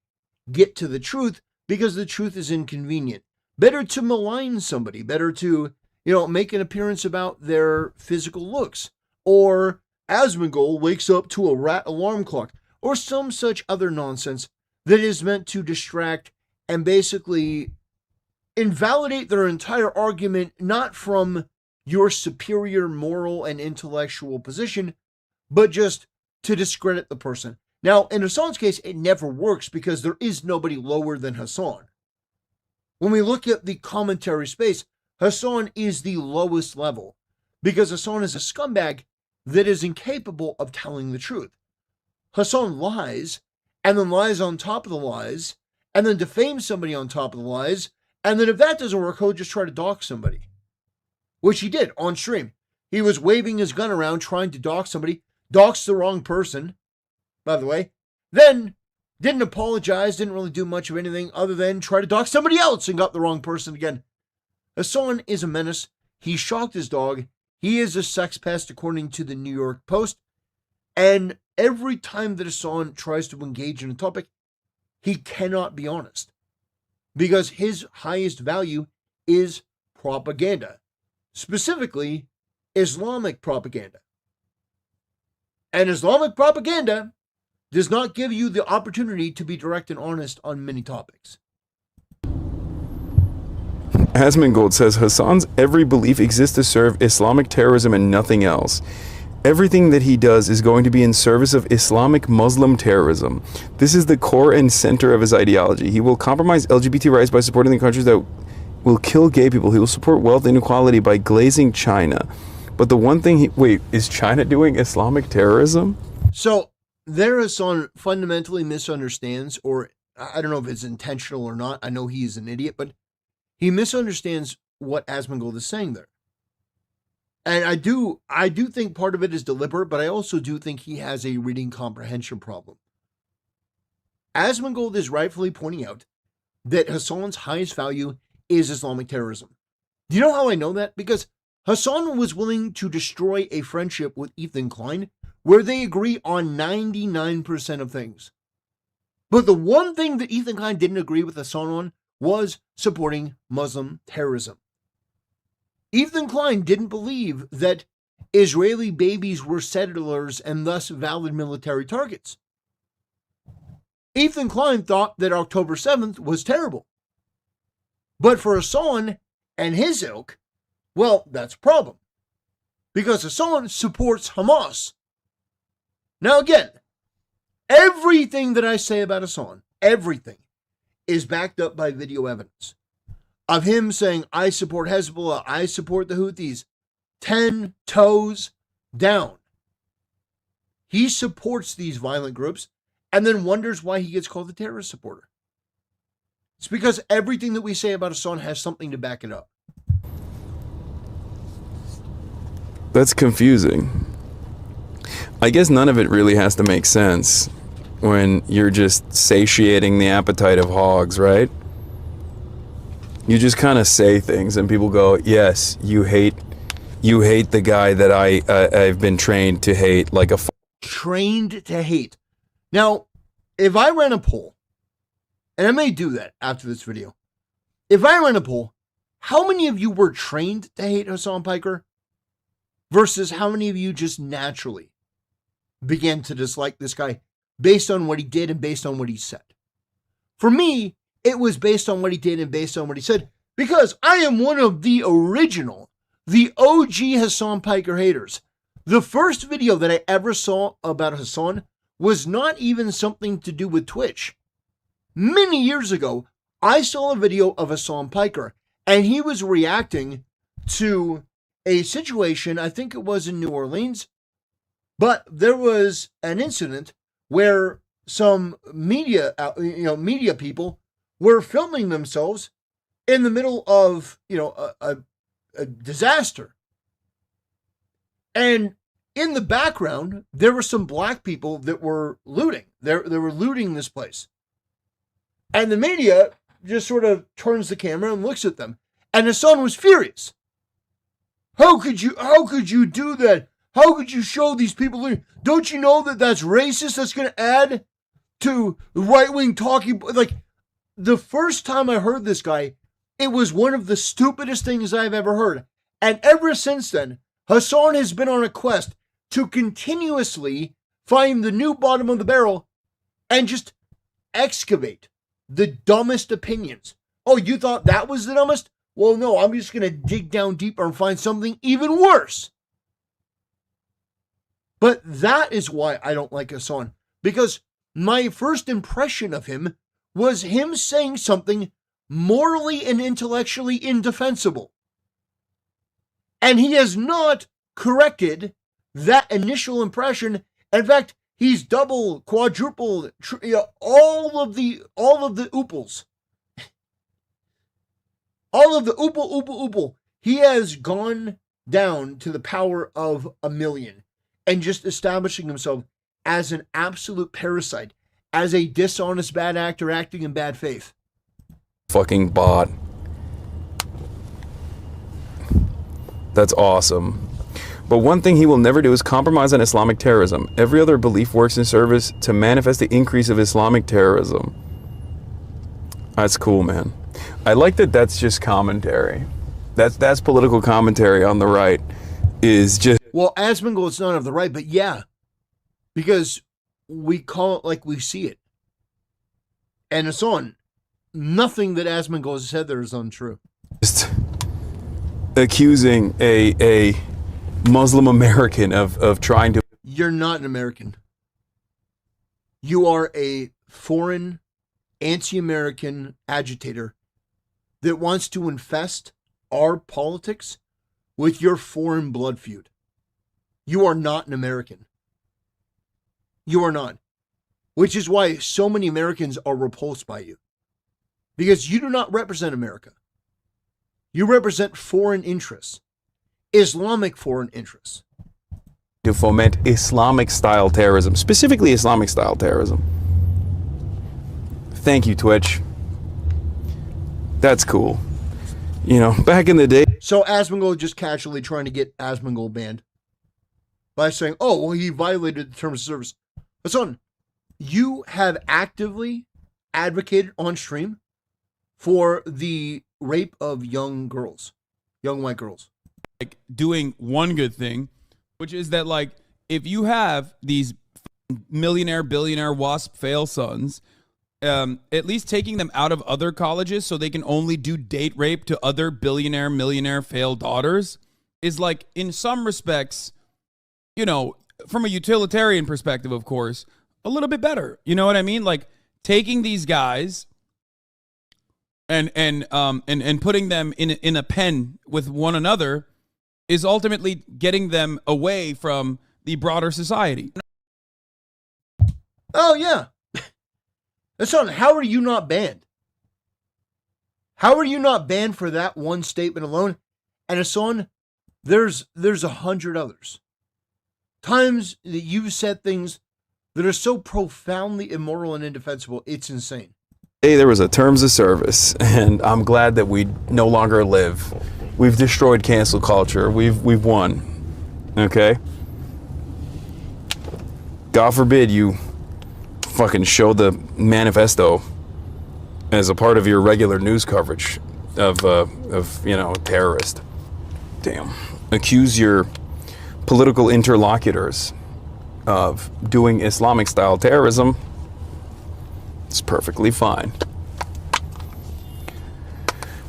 get to the truth because the truth is inconvenient. Better to malign somebody, better to, make an appearance about their physical looks, or Asmongold wakes up to a rat alarm clock, or some such other nonsense that is meant to distract and basically invalidate their entire argument, not from your superior moral and intellectual position, but just to discredit the person. Now, in Hasan's case, it never works because there is nobody lower than Hasan. When we look at the commentary space, Hasan is the lowest level because Hasan is a scumbag that is incapable of telling the truth. Hasan lies, and then lies on top of the lies, and then defames somebody on top of the lies, and then if that doesn't work, he'll just try to dox somebody. Which he did on stream. He was waving his gun around trying to dox somebody, doxed the wrong person, by the way, then didn't apologize, didn't really do much of anything other than try to dox somebody else and got the wrong person again. Hasan is a menace. He shocked his dog. He is a sex pest, according to the New York Post. And every time that Hasan tries to engage in a topic, he cannot be honest. Because his highest value is propaganda. Specifically, Islamic propaganda. And Islamic propaganda does not give you the opportunity to be direct and honest on many topics. Asmongold says Hasan's every belief exists to serve Islamic terrorism and nothing else. Everything that he does is going to be in service of Islamic Muslim terrorism. This is the core and center of his ideology. He will compromise LGBT rights by supporting the countries that will kill gay people. He will support wealth inequality by glazing China. But the one thing wait, is China doing Islamic terrorism? So, there Hasan fundamentally misunderstands, or I don't know if it's intentional or not. I know he's an idiot, but he misunderstands what Asmongold is saying there. And I do think part of it is deliberate, but I also do think he has a reading comprehension problem. Asmongold is rightfully pointing out that Hasan's highest value is Islamic terrorism. Do you know how I know that? Because Hasan was willing to destroy a friendship with Ethan Klein where they agree on 99% of things. But the one thing that Ethan Klein didn't agree with Hasan on was supporting Muslim terrorism. Ethan Klein didn't believe that Israeli babies were settlers and thus valid military targets. Ethan Klein thought that October 7th was terrible. But for Hasan and his ilk, well, that's a problem. Because Hasan supports Hamas. Now again, everything that I say about Hasan, everything, is backed up by video evidence of him saying, I support Hezbollah, I support the Houthis, 10 toes down. He supports these violent groups and then wonders why he gets called a terrorist supporter. It's because everything that we say about Hasan has something to back it up. That's confusing. I guess none of it really has to make sense when you're just satiating the appetite of hogs, right? You just kind of say things and people go, yes, you hate the guy that I've been trained to hate like a Trained to hate. Now, if I ran a poll, and I may do that after this video, if I ran a poll, how many of you were trained to hate Hasan Piker versus how many of you just naturally began to dislike this guy based on what he did and based on what he said? For me, it was based on what he did and based on what he said, because I am one of the original, the OG Hasan Piker haters. The first video that I ever saw about Hasan was not even something to do with Twitch. Many years ago, I saw a video of Hasan Piker, and he was reacting to a situation, I think it was in New Orleans, but there was an incident where some media people were filming themselves in the middle of, a disaster. And in the background, there were some black people that were looting. They were looting this place. And the media just sort of turns the camera and looks at them. And Hasan was furious. How could you do that? How could you show these people looting? Don't you know that that's racist? That's going to add to right-wing talking. Like, the first time I heard this guy, it was one of the stupidest things I've ever heard. And ever since then, Hasan has been on a quest to continuously find the new bottom of the barrel and just excavate the dumbest opinions. Oh, you thought that was the dumbest? Well, no, I'm just going to dig down deeper and find something even worse. But that is why I don't like Hasan, because my first impression of him was him saying something morally and intellectually indefensible. And he has not corrected that initial impression. In fact, he's double, quadruple, all of the ooples. All of the oople. He has gone down to the power of 1 million and just establishing himself as an absolute parasite, as a dishonest bad actor acting in bad faith. fucking bot. That's awesome. But one thing he will never do is compromise on Islamic terrorism. Every other belief works in service to manifest the increase of Islamic terrorism. That's cool, man. I like that that's just commentary. That's political commentary on the right. Is just... Well, Asmongold is not of the right, but yeah. Because we call it like we see it. And it's on. Nothing that Asmongold has said there is untrue. Just accusing a Muslim American of trying to... You're not an American. You are a foreign, anti-American agitator that wants to infest our politics with your foreign blood feud. You are not an American. You are not. Which is why so many Americans are repulsed by you. Because you do not represent America. You represent foreign interests. Islamic foreign interests. To foment Islamic-style terrorism. Specifically Islamic-style terrorism. Thank you, Twitch. That's cool. You know, back in the day... So Asmongold just casually trying to get Asmongold banned. By saying, oh, well, he violated the terms of service. Hasan, you have actively advocated on stream for the rape of young girls. Young white girls. Like, doing one good thing, which is that, like, if you have these millionaire, billionaire, WASP fail sons... at least taking them out of other colleges so they can only do date rape to other billionaire, millionaire failed daughters is, like, in some respects, you know, from a utilitarian perspective, of course, a little bit better. You know what I mean? Like, taking these guys and putting them in a pen with one another is ultimately getting them away from the broader society. Oh, yeah. Hasan, how are you not banned? How are you not banned for that one statement alone? And Hasan, There's 100 others. Times that you've said things that are so profoundly immoral and indefensible, it's insane. Hey, there was a terms of service, and I'm glad that we no longer live. We've destroyed cancel culture. We've won. Okay? God forbid you fucking show the manifesto as a part of your regular news coverage of terrorist. Damn. Accuse your political interlocutors of doing Islamic style terrorism. It's perfectly fine.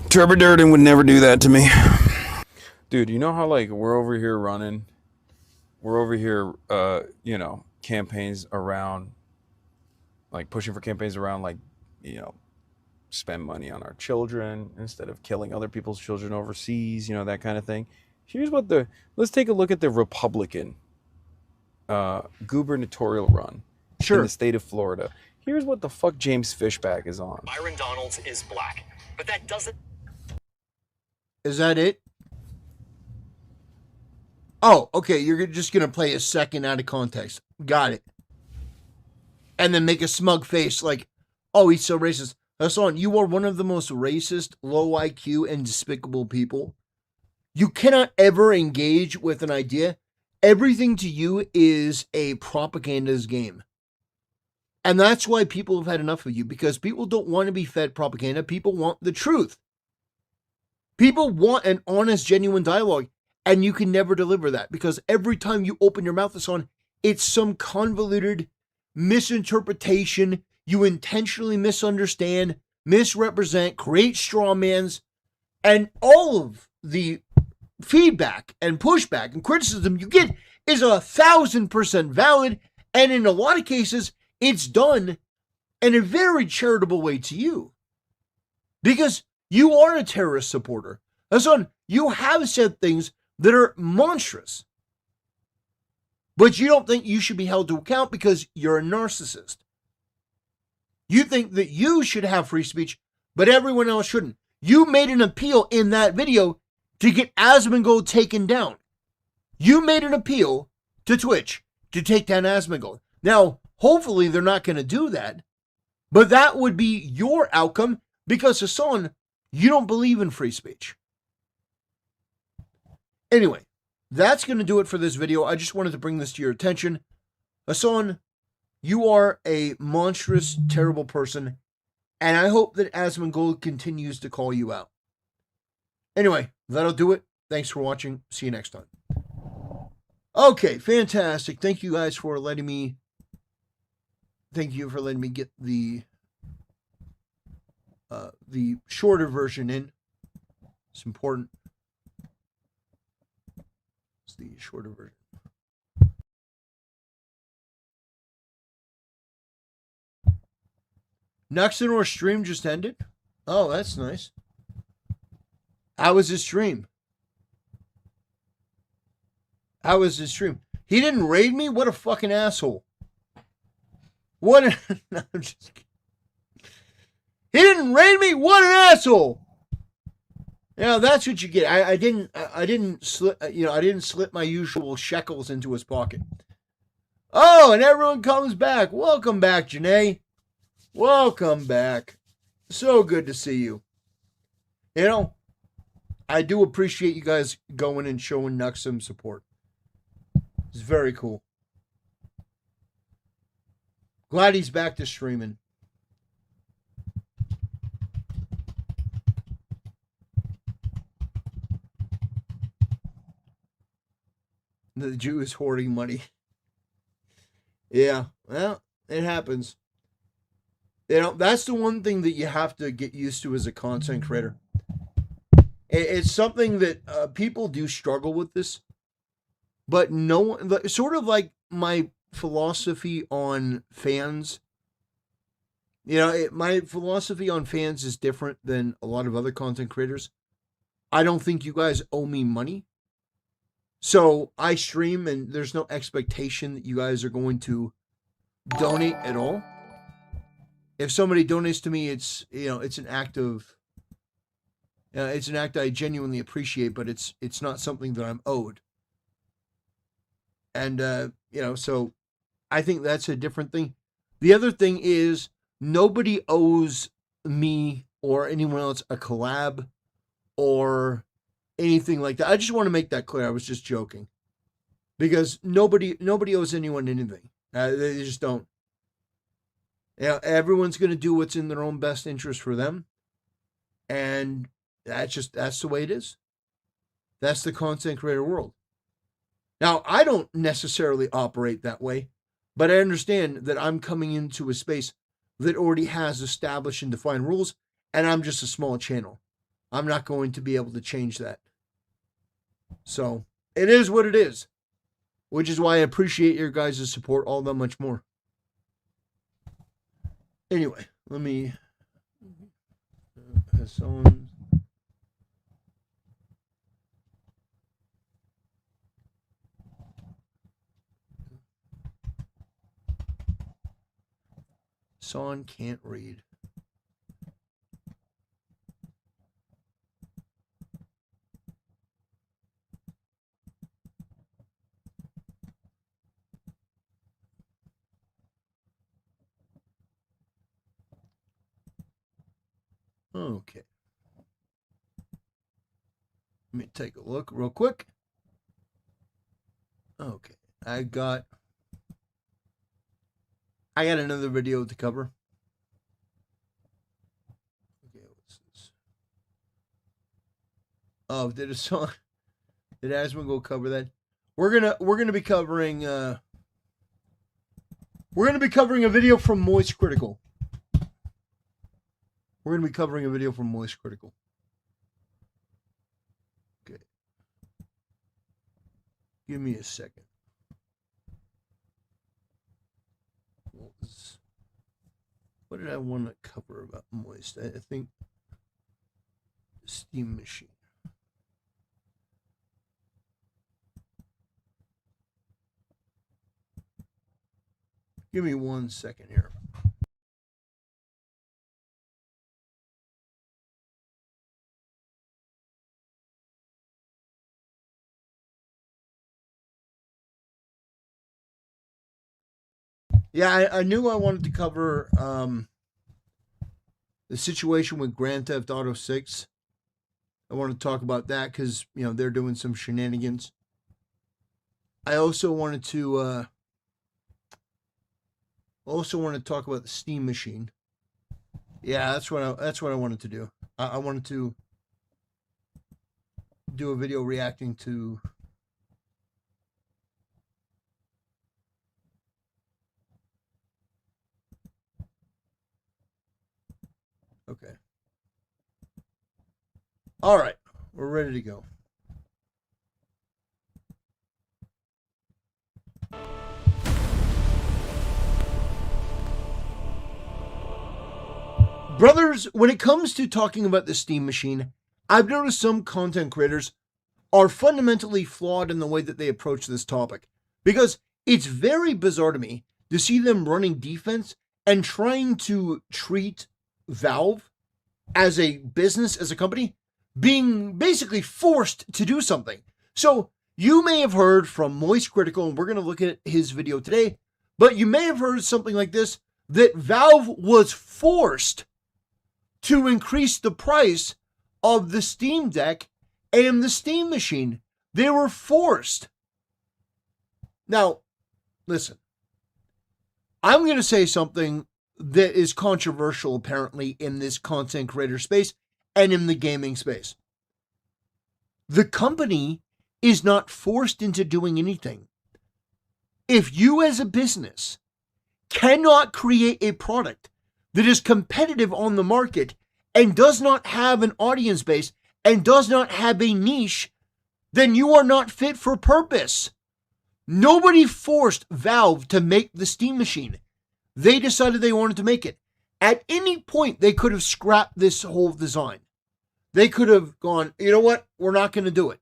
Trevor Durden would never do that to me. Dude, you know how like we're over here running, campaigns around, like pushing for campaigns around, like, spend money on our children instead of killing other people's children overseas, that kind of thing. Let's take a look at the Republican gubernatorial run in the state of Florida. Here's what the fuck James Fishback is on. Byron Donalds is black, but that doesn't... Is that it? Oh, okay, you're just going to play a second out of context. Got it. And then make a smug face like, oh, he's so racist. Hasan, you are one of the most racist, low IQ, and despicable people. You cannot ever engage with an idea. Everything to you is a propagandist game. And that's why people have had enough of you, because people don't want to be fed propaganda. People want the truth. People want an honest, genuine dialogue, and you can never deliver that, because every time you open your mouth, Hasan, it's some convoluted misinterpretation. You intentionally misunderstand, misrepresent, create straw mans, and all of the feedback and pushback and criticism you get is 1,000% valid, and in a lot of cases, it's done in a very charitable way to you. Because you are a terrorist supporter. Hasan, you have said things that are monstrous. But you don't think you should be held to account because you're a narcissist. You think that you should have free speech, but everyone else shouldn't. You made an appeal in that video to get Asmongold taken down. You made an appeal to Twitch to take down Asmongold. Now, hopefully they're not going to do that, but that would be your outcome because, Hasan, you don't believe in free speech. Anyway, that's going to do it for this video. I just wanted to bring this to your attention. Hasan, you are a monstrous, terrible person, and I hope that Asmongold continues to call you out. Anyway, that'll do it. Thanks for watching. See you next time. Okay, fantastic. Thank you guys for letting me get the shorter version in. It's important. It's the shorter version. Nuxenor's stream just ended. Oh, that's nice. How was his stream? How was his stream? He didn't raid me? What a fucking asshole. What a... No, I'm just kidding. He didn't raid me? What an asshole. Yeah, that's what you get. I didn't slip my usual shekels into his pocket. Oh, and everyone comes back. Welcome back, Janae. Welcome back. So good to see you. I do appreciate you guys going and showing Nux some support. It's very cool. Glad he's back to streaming. The Jew is hoarding money. Yeah, well, it happens. That's the one thing that you have to get used to as a content creator. It's something that people do struggle with this, but no one, sort of like my philosophy on fans. My philosophy on fans is different than a lot of other content creators. I don't think you guys owe me money. So I stream and there's no expectation that you guys are going to donate at all. If somebody donates to me, it's an act of It's an act I genuinely appreciate, but it's not something that I'm owed. And, so I think that's a different thing. The other thing is nobody owes me or anyone else a collab or anything like that. I just want to make that clear. I was just joking. Because nobody owes anyone anything. They just don't. Everyone's going to do what's in their own best interest for them. And that's the way it is. That's the content creator world. Now, I don't necessarily operate that way, but I understand that I'm coming into a space that already has established and defined rules, and I'm just a small channel. I'm not going to be able to change that. So, it is what it is, which is why I appreciate your guys' support all that much more. Anyway, let me... Hasan... Hasan can't read. Okay. Let me take a look real quick. Okay. I got another video to cover. Okay, what's this? Oh, did Asman go cover that? We're gonna be covering a video from Moist Critical. We're gonna be covering a video from Moist Critical. Okay. Give me a second. What did I want to cover about Moist? I think Steam Machine. Give me 1 second here. Yeah, I knew I wanted to cover the situation with Grand Theft Auto 6. I want to talk about that because, they're doing some shenanigans. I also wanted to talk about the Steam Machine. Yeah, that's what I wanted to do. I wanted to do a video reacting to Okay. All right. We're ready to go. Brothers, when it comes to talking about the Steam Machine, I've noticed some content creators are fundamentally flawed in the way that they approach this topic. Because it's very bizarre to me to see them running defense and trying to treat Valve as a business, as a company, being basically forced to do something. So you may have heard from Moist Critical, and we're going to look at his video today, but you may have heard something like this, that Valve was forced to increase the price of the Steam Deck and the Steam Machine. They were forced. Now, listen, I'm going to say something that is controversial apparently in this content creator space and in the gaming space. The company is not forced into doing anything. If you as a business cannot create a product that is competitive on the market and does not have an audience base and does not have a niche, then you are not fit for purpose. Nobody forced Valve to make the Steam Machine. They decided they wanted to make it. At any point, they could have scrapped this whole design. They could have gone, you know what? We're not going to do it.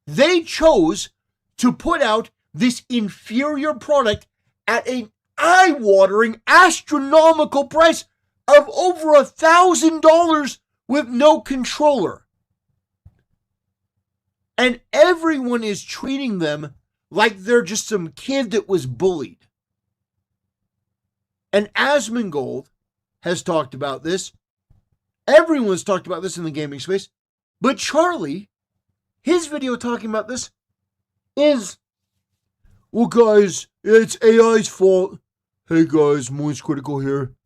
They chose to put out this inferior product at an eye-watering, astronomical price of over $1,000, with no controller. And everyone is treating them like they're just some kid that was bullied. And Asmongold has talked about this. Everyone's talked about this in the gaming space. But Charlie, his video talking about this is, well, guys, it's AI's fault. Hey, guys, Moist Critical here.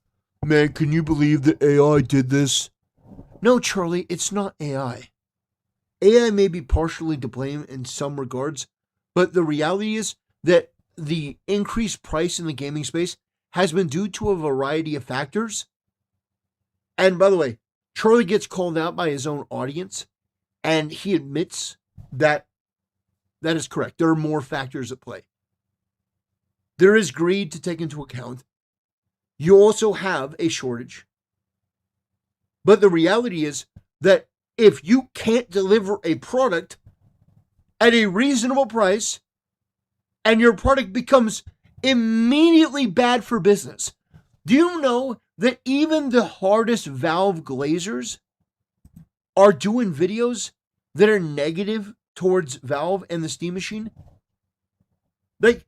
Man, can you believe that AI did this? No, Charlie, it's not AI. AI may be partially to blame in some regards, but the reality is that the increased price in the gaming space has been due to a variety of factors. And by the way, Charlie gets called out by his own audience, and he admits that that is correct. There are more factors at play. There is greed to take into account. You also have a shortage. But the reality is that if you can't deliver a product at a reasonable price, and your product becomes immediately bad for business, do you know that even the hardest Valve glazers are doing videos that are negative towards Valve and the Steam machine? Like,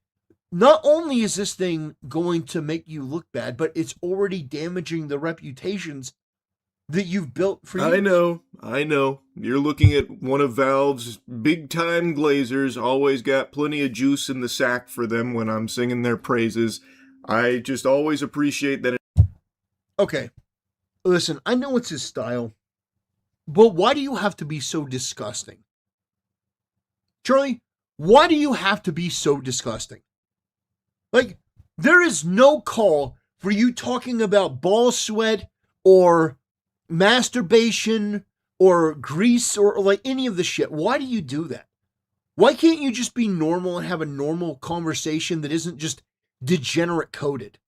not only is this thing going to make you look bad, but it's already damaging the reputations that you've built for years. I know. You're looking at one of Valve's big-time glazers, always got plenty of juice in the sack for them when I'm singing their praises. I just always appreciate that. Okay, listen, I know it's his style, but why do you have to be so disgusting? Charlie, why do you have to be so disgusting? Like, there is no call for you talking about ball sweat or masturbation or grease or like any of the shit. Why do you do that? Why can't you just be normal and have a normal conversation that isn't just degenerate coded?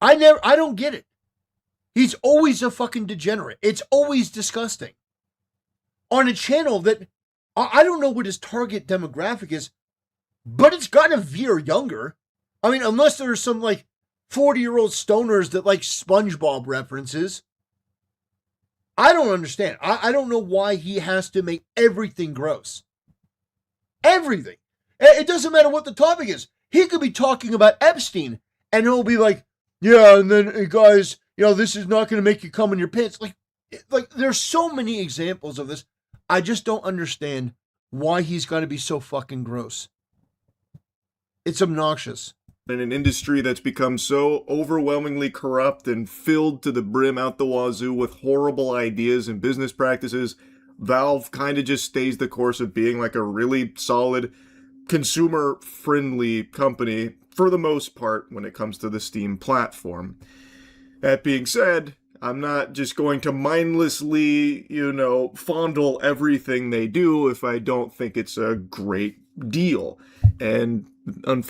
I don't get it. He's always a fucking degenerate. It's always disgusting. On a channel that, I don't know what his target demographic is, but it's got to veer younger. I mean, unless there are some like 40-year-old stoners that like SpongeBob references. I don't understand. I don't know why he has to make everything gross. Everything. It doesn't matter what the topic is. He could be talking about Epstein and he'll be like, yeah, and then, hey guys, you know, this is not going to make you cum in your pants. Like there's so many examples of this. I just don't understand why he's got to be so fucking gross. It's obnoxious. In an industry that's become so overwhelmingly corrupt and filled to the brim out the wazoo with horrible ideas and business practices, Valve kind of just stays the course of being like a really solid, consumer-friendly company for the most part when it comes to the Steam platform. That being said, I'm not just going to mindlessly, fondle everything they do if I don't think it's a great deal. And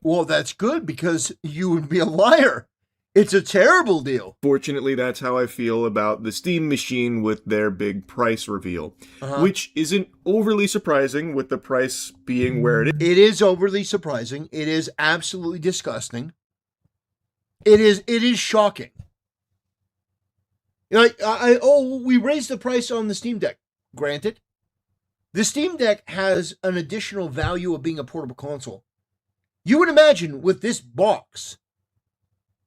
well, that's good because you would be a liar. It's a terrible deal. Fortunately, that's how I feel about the Steam machine with their big price reveal, which isn't overly surprising with the price being where it is. It is overly surprising. It is absolutely disgusting. It is shocking. Like, we raised the price on the Steam Deck. Granted, the Steam Deck has an additional value of being a portable console. You would imagine with this box,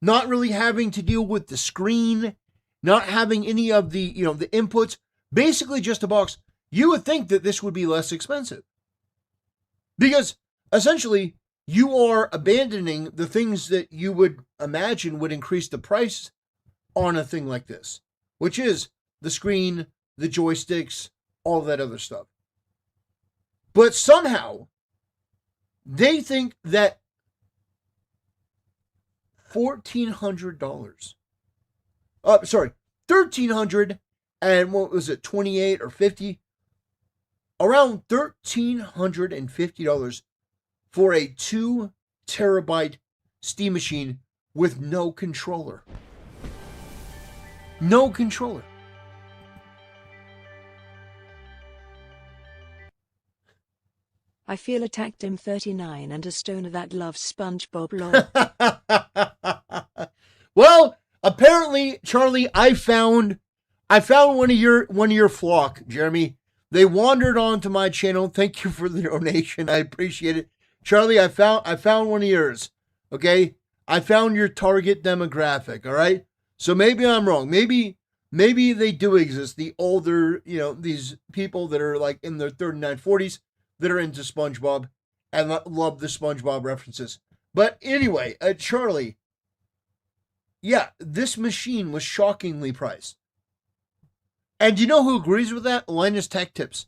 not really having to deal with the screen, not having any of the, the inputs, basically just a box, you would think that this would be less expensive. Because essentially, you are abandoning the things that you would imagine would increase the price on a thing like this, which is the screen, the joysticks, all that other stuff. But somehow, they think that $1,300. $1,300 and what was it, 28 or 50? Around $1,350 for a 2 terabyte Steam machine with no controller. No controller. I feel attacked. I'm 39 and a stoner that loves SpongeBob lol. Well, apparently, Charlie, I found I found one of your flock, Jeremy. They wandered onto my channel. Thank you for the donation. I appreciate it. Charlie, I found one of yours. Okay? I found your target demographic, all right? So maybe I'm wrong. Maybe they do exist. The older, these people that are like in their 39, 40s that are into SpongeBob and love the SpongeBob references. But anyway, Charlie, yeah, this machine was shockingly priced. And you know who agrees with that? Linus Tech Tips.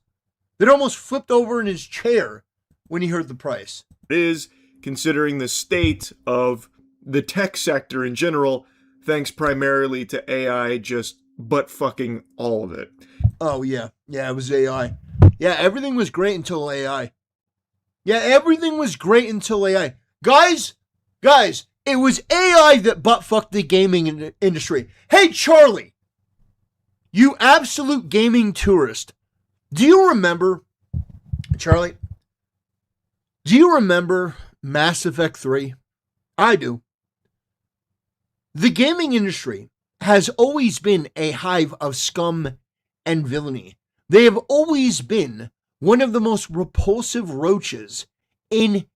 That almost flipped over in his chair when he heard the price. It is, considering the state of the tech sector in general, thanks primarily to AI just butt fucking all of it. Oh, yeah. Yeah, it was AI. Yeah, everything was great until AI. Yeah, everything was great until AI. Guys, it was AI that butt fucked the gaming industry. Hey, Charlie, you absolute gaming tourist. Do you remember, Charlie, do you remember Mass Effect 3? I do. The gaming industry has always been a hive of scum and villainy. They have always been one of the most repulsive roaches in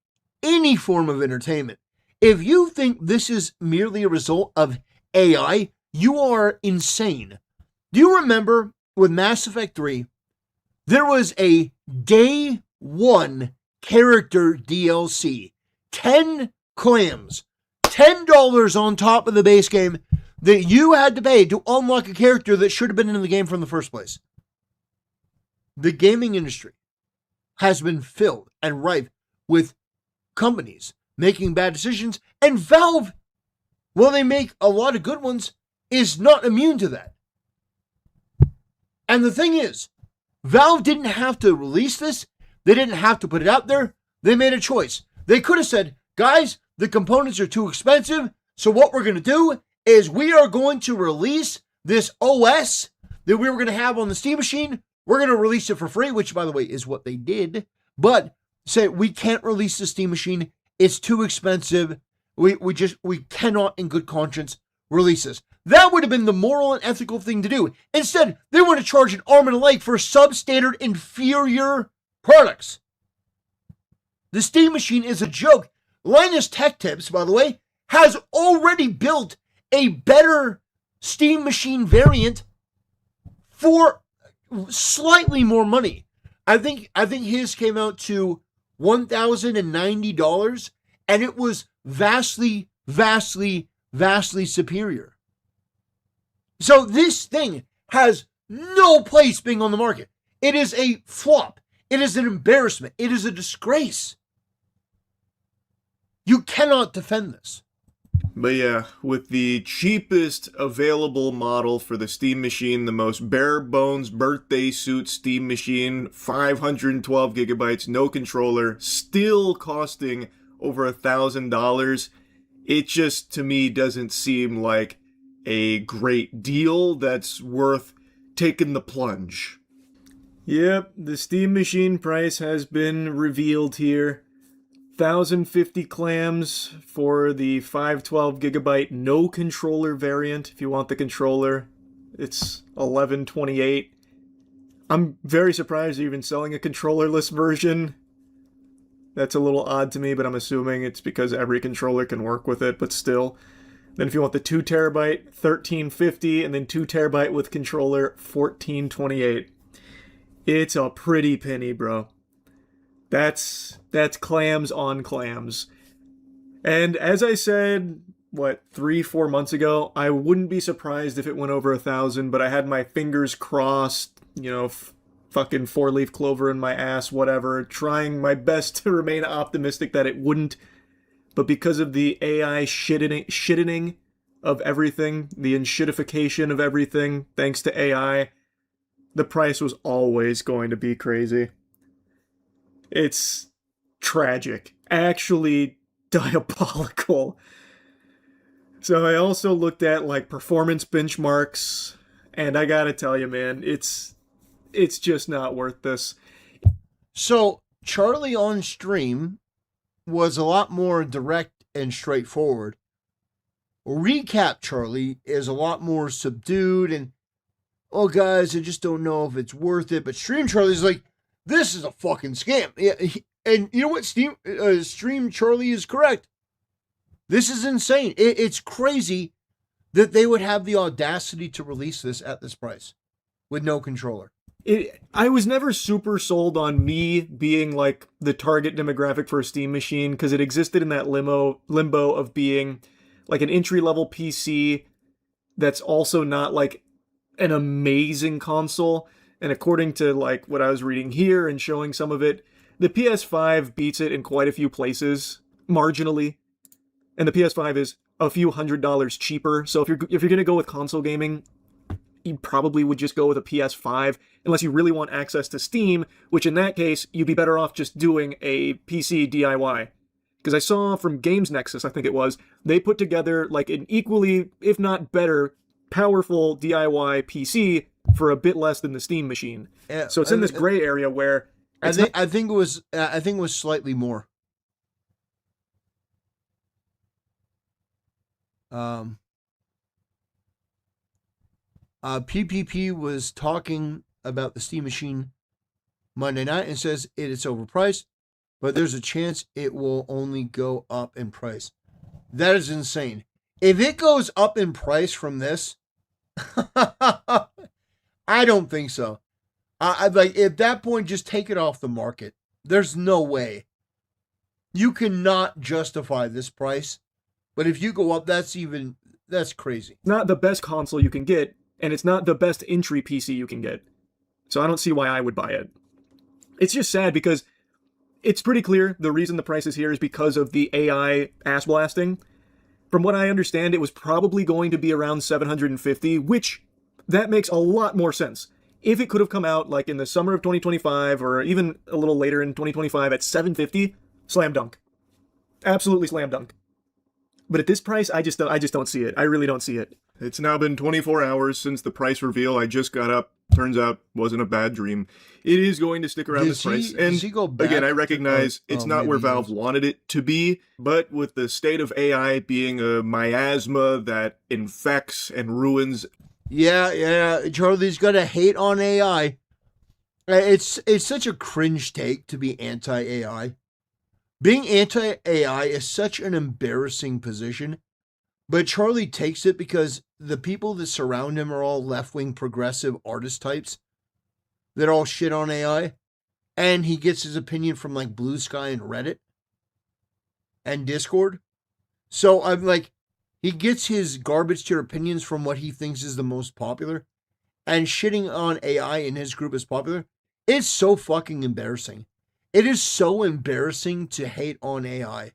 any form of entertainment. If you think this is merely a result of AI, you are insane. Do you remember with Mass Effect 3, there was a day one character DLC, 10 clams, $10 on top of the base game that you had to pay to unlock a character that should have been in the game from the first place. The gaming industry has been filled and rife with companies making bad decisions, and Valve, while they make a lot of good ones, is not immune to that. And the thing is, Valve didn't have to release this. They didn't have to put it out there. They made a choice. They could have said, guys, the components are too expensive, so what we're going to do is we are going to release this OS that we were going to have on the Steam machine. We're going to release it for free, which, by the way, is what they did. But say, we can't release the Steam machine. It's too expensive. We cannot, in good conscience, release this. That would have been the moral and ethical thing to do. Instead, they want to charge an arm and a leg for substandard, inferior products. The Steam machine is a joke. Linus Tech Tips, by the way, has already built a better Steam machine variant for slightly more money. I think his came out to $1,090, and it was vastly superior. So this thing has no place being on the market. It is a flop. It is an embarrassment. It is a disgrace. You cannot defend this. But yeah, with the cheapest available model for the Steam machine, the most bare bones birthday suit Steam machine, 512 gigabytes, no controller, still costing over $1,000, it just, to me, doesn't seem like a great deal that's worth taking the plunge. Yep, the Steam machine price has been revealed here. 1,050 clams for the 512 gigabyte no controller variant. If you want the controller, it's $1,128. I'm very surprised they're even selling a controllerless version. That's a little odd to me, but I'm assuming it's because every controller can work with it, but still. Then if you want the 2 terabyte, $1,350, and then 2 terabyte with controller, $1,428. It's a pretty penny, bro. That's clams on clams. And as I said, 3-4 months ago, I wouldn't be surprised if it went over 1,000, but I had my fingers crossed, fucking 4-leaf clover in my ass, whatever, trying my best to remain optimistic that it wouldn't. But because of the AI shitting of everything, the enshittification of everything, thanks to AI, the price was always going to be crazy. It's tragic. Actually diabolical. So I also looked at performance benchmarks, and I gotta tell you, man, it's just not worth this. So Charlie on stream was a lot more direct and straightforward. Recap Charlie is a lot more subdued, and oh guys, I just don't know if it's worth it. But Stream Charlie's like, this is a fucking scam. Yeah, and you know what? Stream Charlie is correct. This is insane. It's crazy that they would have the audacity to release this at this price with no controller. I was never super sold on me being like the target demographic for a Steam machine because it existed in that limbo of being like an entry-level PC that's also not like an amazing console. And according to like what I was reading here and showing some of it, the PS5 beats it in quite a few places, marginally. And the PS5 is a few $100s cheaper. So if you're gonna go with console gaming, you probably would just go with a PS5 unless you really want access to Steam, which in that case, you'd be better off just doing a PC DIY. Because I saw from Games Nexus, I think it was, they put together like an equally, if not better, powerful DIY PC for a bit less than the Steam machine. So it's in this gray area where I think it was slightly more. PPP was talking about the Steam machine Monday night and says it's overpriced, but there's a chance it will only go up in price. That is insane. If it goes up in price from this, I don't think so. I'd like at that point just take it off the market. There's no way. You cannot justify this price, but if you go up, that's crazy. Not the best console you can get, and it's not the best entry PC you can get. So I don't see why I would buy it. It's just sad because it's pretty clear the reason the price is here is because of the AI ass blasting. From what I understand, it was probably going to be around $750, which that makes a lot more sense. If it could have come out like in the summer of 2025 or even a little later in 2025 at $750, slam dunk. Absolutely slam dunk. But at this price, I just don't see it. I really don't see it. It's now been 24 hours since the price reveal. I just got up. Turns out, wasn't a bad dream. It is going to stick around this price. And again, I recognize it's not where Valve wanted it to be, but with the state of AI being a miasma that infects and ruins. Yeah, Charlie's got to hate on AI. It's such a cringe take to be anti-AI. Being anti-AI is such an embarrassing position. But Charlie takes it because the people that surround him are all left-wing progressive artist types that all shit on AI. And he gets his opinion from like Blue Sky and Reddit and Discord. So I'm like, he gets his garbage tier opinions from what he thinks is the most popular. And shitting on AI in his group is popular. It's so fucking embarrassing. It is so embarrassing to hate on AI.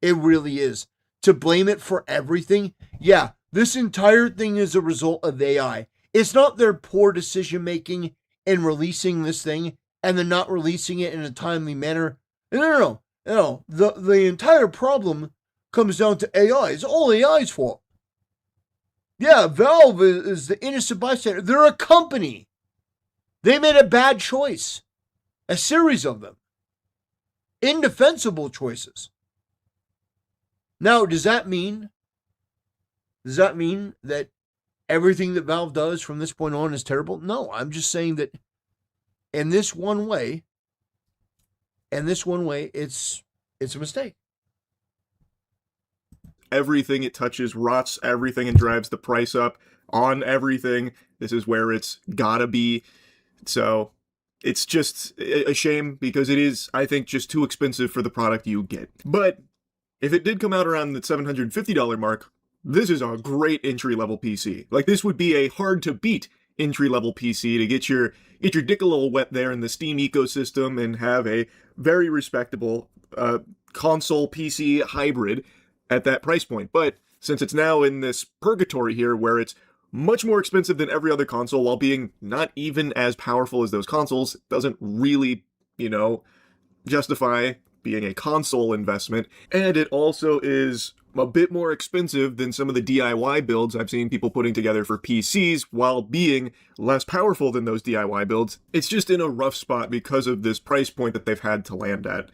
It really is. To blame it for everything. Yeah, this entire thing is a result of AI. It's not their poor decision making in releasing this thing and then not releasing it in a timely manner. No. The entire problem comes down to AI. It's all AI's fault. Yeah, Valve is the innocent bystander. They're a company. They made a bad choice. A series of them. Indefensible choices. Now, does that mean that everything that Valve does from this point on is terrible? No, I'm just saying that in this one way, it's a mistake. Everything it touches rots everything and drives the price up on everything. This is where it's gotta be. So it's just a shame because it is, I think, just too expensive for the product you get. But if it did come out around the $750 mark, this is a great entry-level PC. Like, this would be a hard-to-beat entry-level PC to get your dick a little wet there in the Steam ecosystem and have a very respectable console PC hybrid at that price point. But since it's now in this purgatory here where it's much more expensive than every other console while being not even as powerful as those consoles, doesn't really, justify being a console investment, and it also is a bit more expensive than some of the DIY builds I've seen people putting together for PCs while being less powerful than those DIY builds. It's just in a rough spot because of this price point that they've had to land at.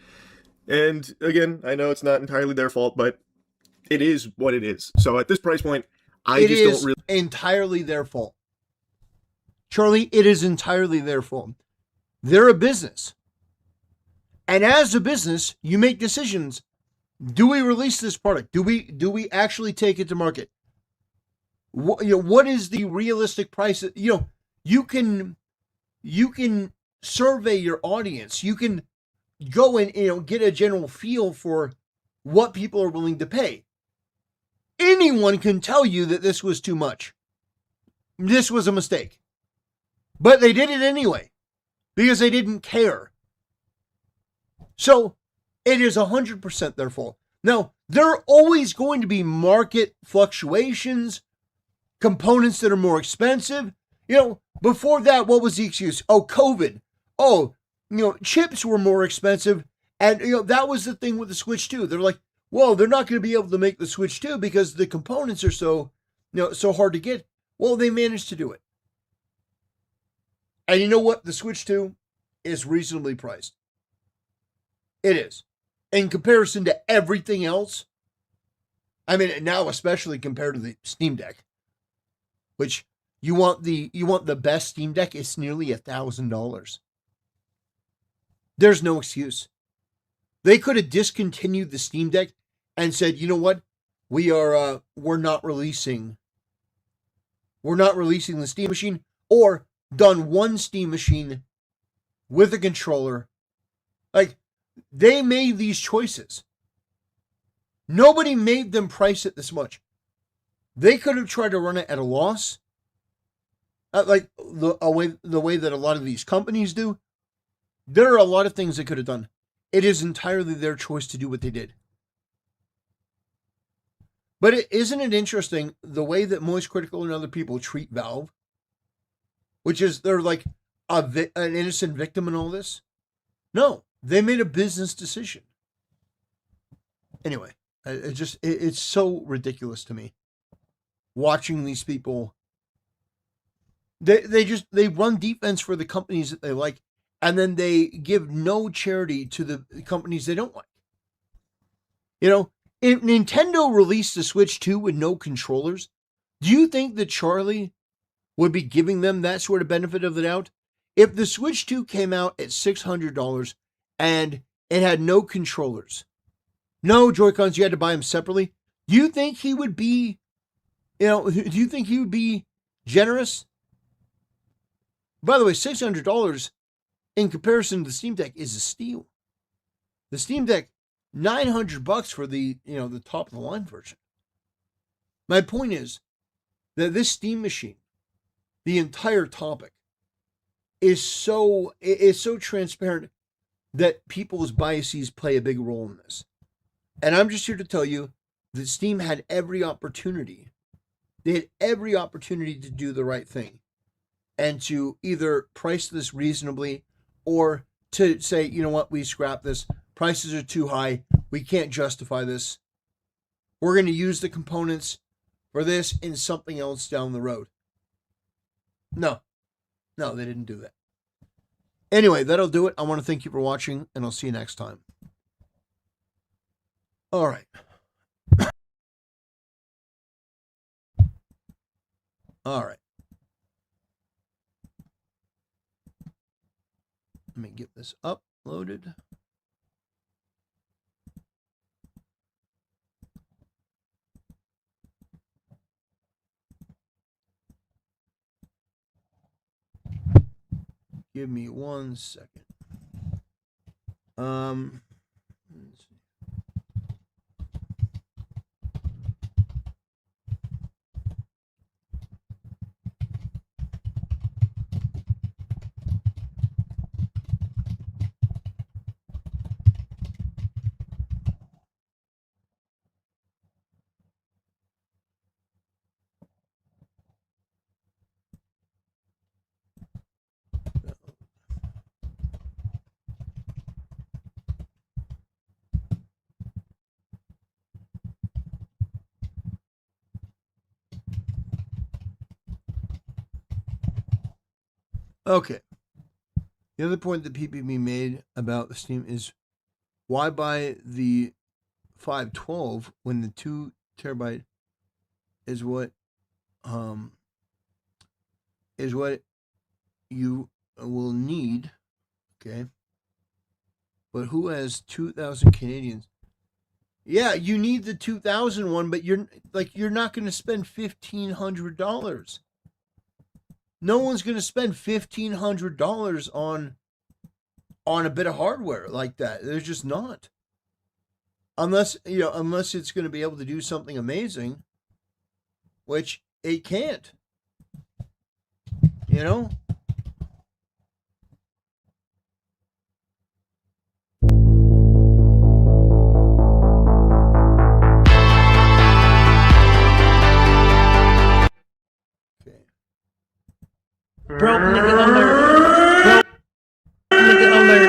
And again, I know it's not entirely their fault, but it is what it is. So at this price point, I just don't really... entirely their fault. Charlie, it is entirely their fault. They're a business. And as a business, you make decisions. Do we release this product? Do we actually take it to market? What is the realistic price? You can survey your audience. You can go and get a general feel for what people are willing to pay. Anyone can tell you that this was too much. This was a mistake. But they did it anyway because they didn't care. So it is 100% their fault. Now, there are always going to be market fluctuations, components that are more expensive. Before that, what was the excuse? Oh, COVID. Oh, chips were more expensive. And, that was the thing with the Switch 2. They're like, well, they're not going to be able to make the Switch 2 because the components are so hard to get. Well, they managed to do it. And you know what? The Switch 2 is reasonably priced. It is. In comparison to everything else. I mean, now especially compared to the Steam Deck. Which, you want the best Steam Deck, it's nearly $1,000. There's no excuse. They could have discontinued the Steam Deck and said, you know what? We're not releasing the Steam Machine, or done one Steam Machine with a controller. Like, they made these choices. Nobody made them price it this much. They could have tried to run it at a loss, like the way that a lot of these companies do. There are a lot of things they could have done. It is entirely their choice to do what they did. But isn't it interesting the way that Moist Critical and other people treat Valve? Which is they're like an innocent victim in all this? No, they made a business decision. Anyway, it's so ridiculous to me. Watching these people, they run defense for the companies that they like, and then they give no charity to the companies they don't like. If Nintendo released the Switch 2 with no controllers, do you think that Charlie would be giving them that sort of benefit of the doubt? If the Switch 2 came out at $600 and it had no controllers, no Joy-Cons, you had to buy them separately, do you think he would be, do you think he would be generous? By the way, $600 in comparison to the Steam Deck is a steal. The Steam Deck, $900 for the top of the line version. My point is that this Steam machine, the entire topic, is so transparent that people's biases play a big role in this. And I'm just here to tell you that Steam had every opportunity. They had every opportunity to do the right thing and to either price this reasonably or to say, you know what, we scrap this. Prices are too high. We can't justify this. We're going to use the components for this in something else down the road. No, they didn't do that. Anyway, that'll do it. I want to thank you for watching, and I'll see you next time. All right. All right. Let me get this uploaded. Give me 1 second. Let's see. Okay. The other point that PPB made about the Steam is why buy the 512 when the 2 terabyte is what you will need, okay, but who has 2,000 Canadians? Yeah, you need the 2,000 one, but you're not going to spend $1,500. No one's going to spend $1,500 on a bit of hardware like that. There's just not. Unless it's going to be able to do something amazing, which it can't. You know? Broke nigga alert. Broke nigga alert.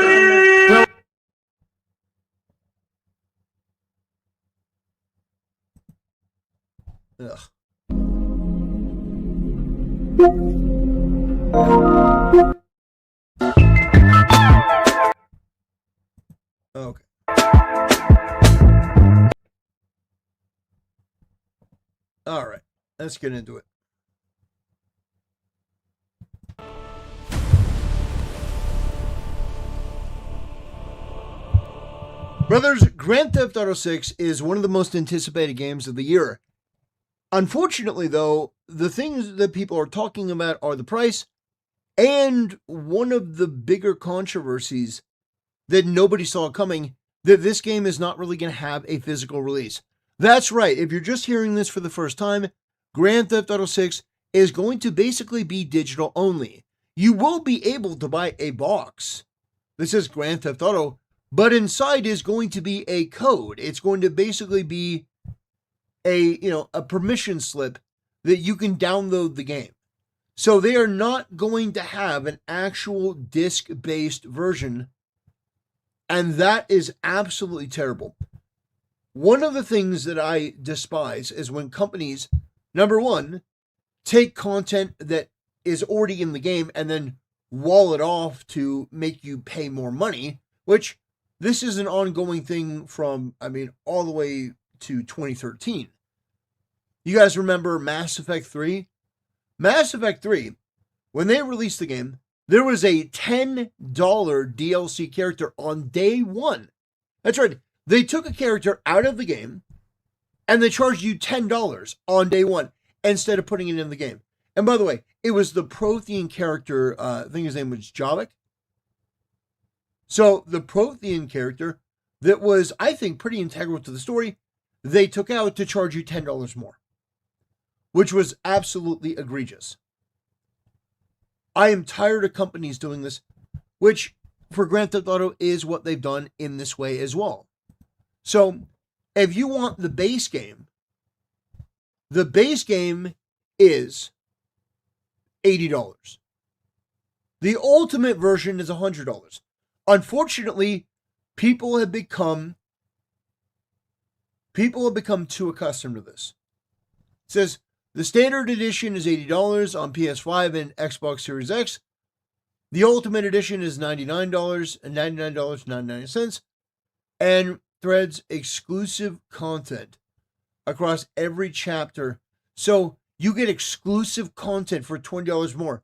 Ugh. Okay. All right. Let's get into it. Brothers, Grand Theft Auto 6 is one of the most anticipated games of the year. Unfortunately, though, the things that people are talking about are the price and one of the bigger controversies that nobody saw coming, that this game is not really going to have a physical release. That's right. If you're just hearing this for the first time, Grand Theft Auto 6 is going to basically be digital only. You will be able to buy a box that says Grand Theft Auto, but inside is going to be a code. It's going to basically be a permission slip that you can download the game. So they are not going to have an actual disc-based version, and that is absolutely terrible. One of the things that I despise is when companies, number one, take content that is already in the game and then wall it off to make you pay more money, which this is an ongoing thing from, all the way to 2013. You guys remember Mass Effect 3? Mass Effect 3, when they released the game, there was a $10 DLC character on day one. That's right. They took a character out of the game and they charged you $10 on day one instead of putting it in the game. And by the way, it was the Prothean character, I think his name was Javik. So the Prothean character that was, I think, pretty integral to the story, they took out to charge you $10 more, which was absolutely egregious. I am tired of companies doing this, which for Grand Theft Auto is what they've done in this way as well. So if you want the base game is $80. The ultimate version is $100. Unfortunately, people have become too accustomed to this. It says the standard edition is $80 on PS5 and Xbox Series X. The ultimate edition is $99 and $99.99, and Threads exclusive content across every chapter. So you get exclusive content for $20 more.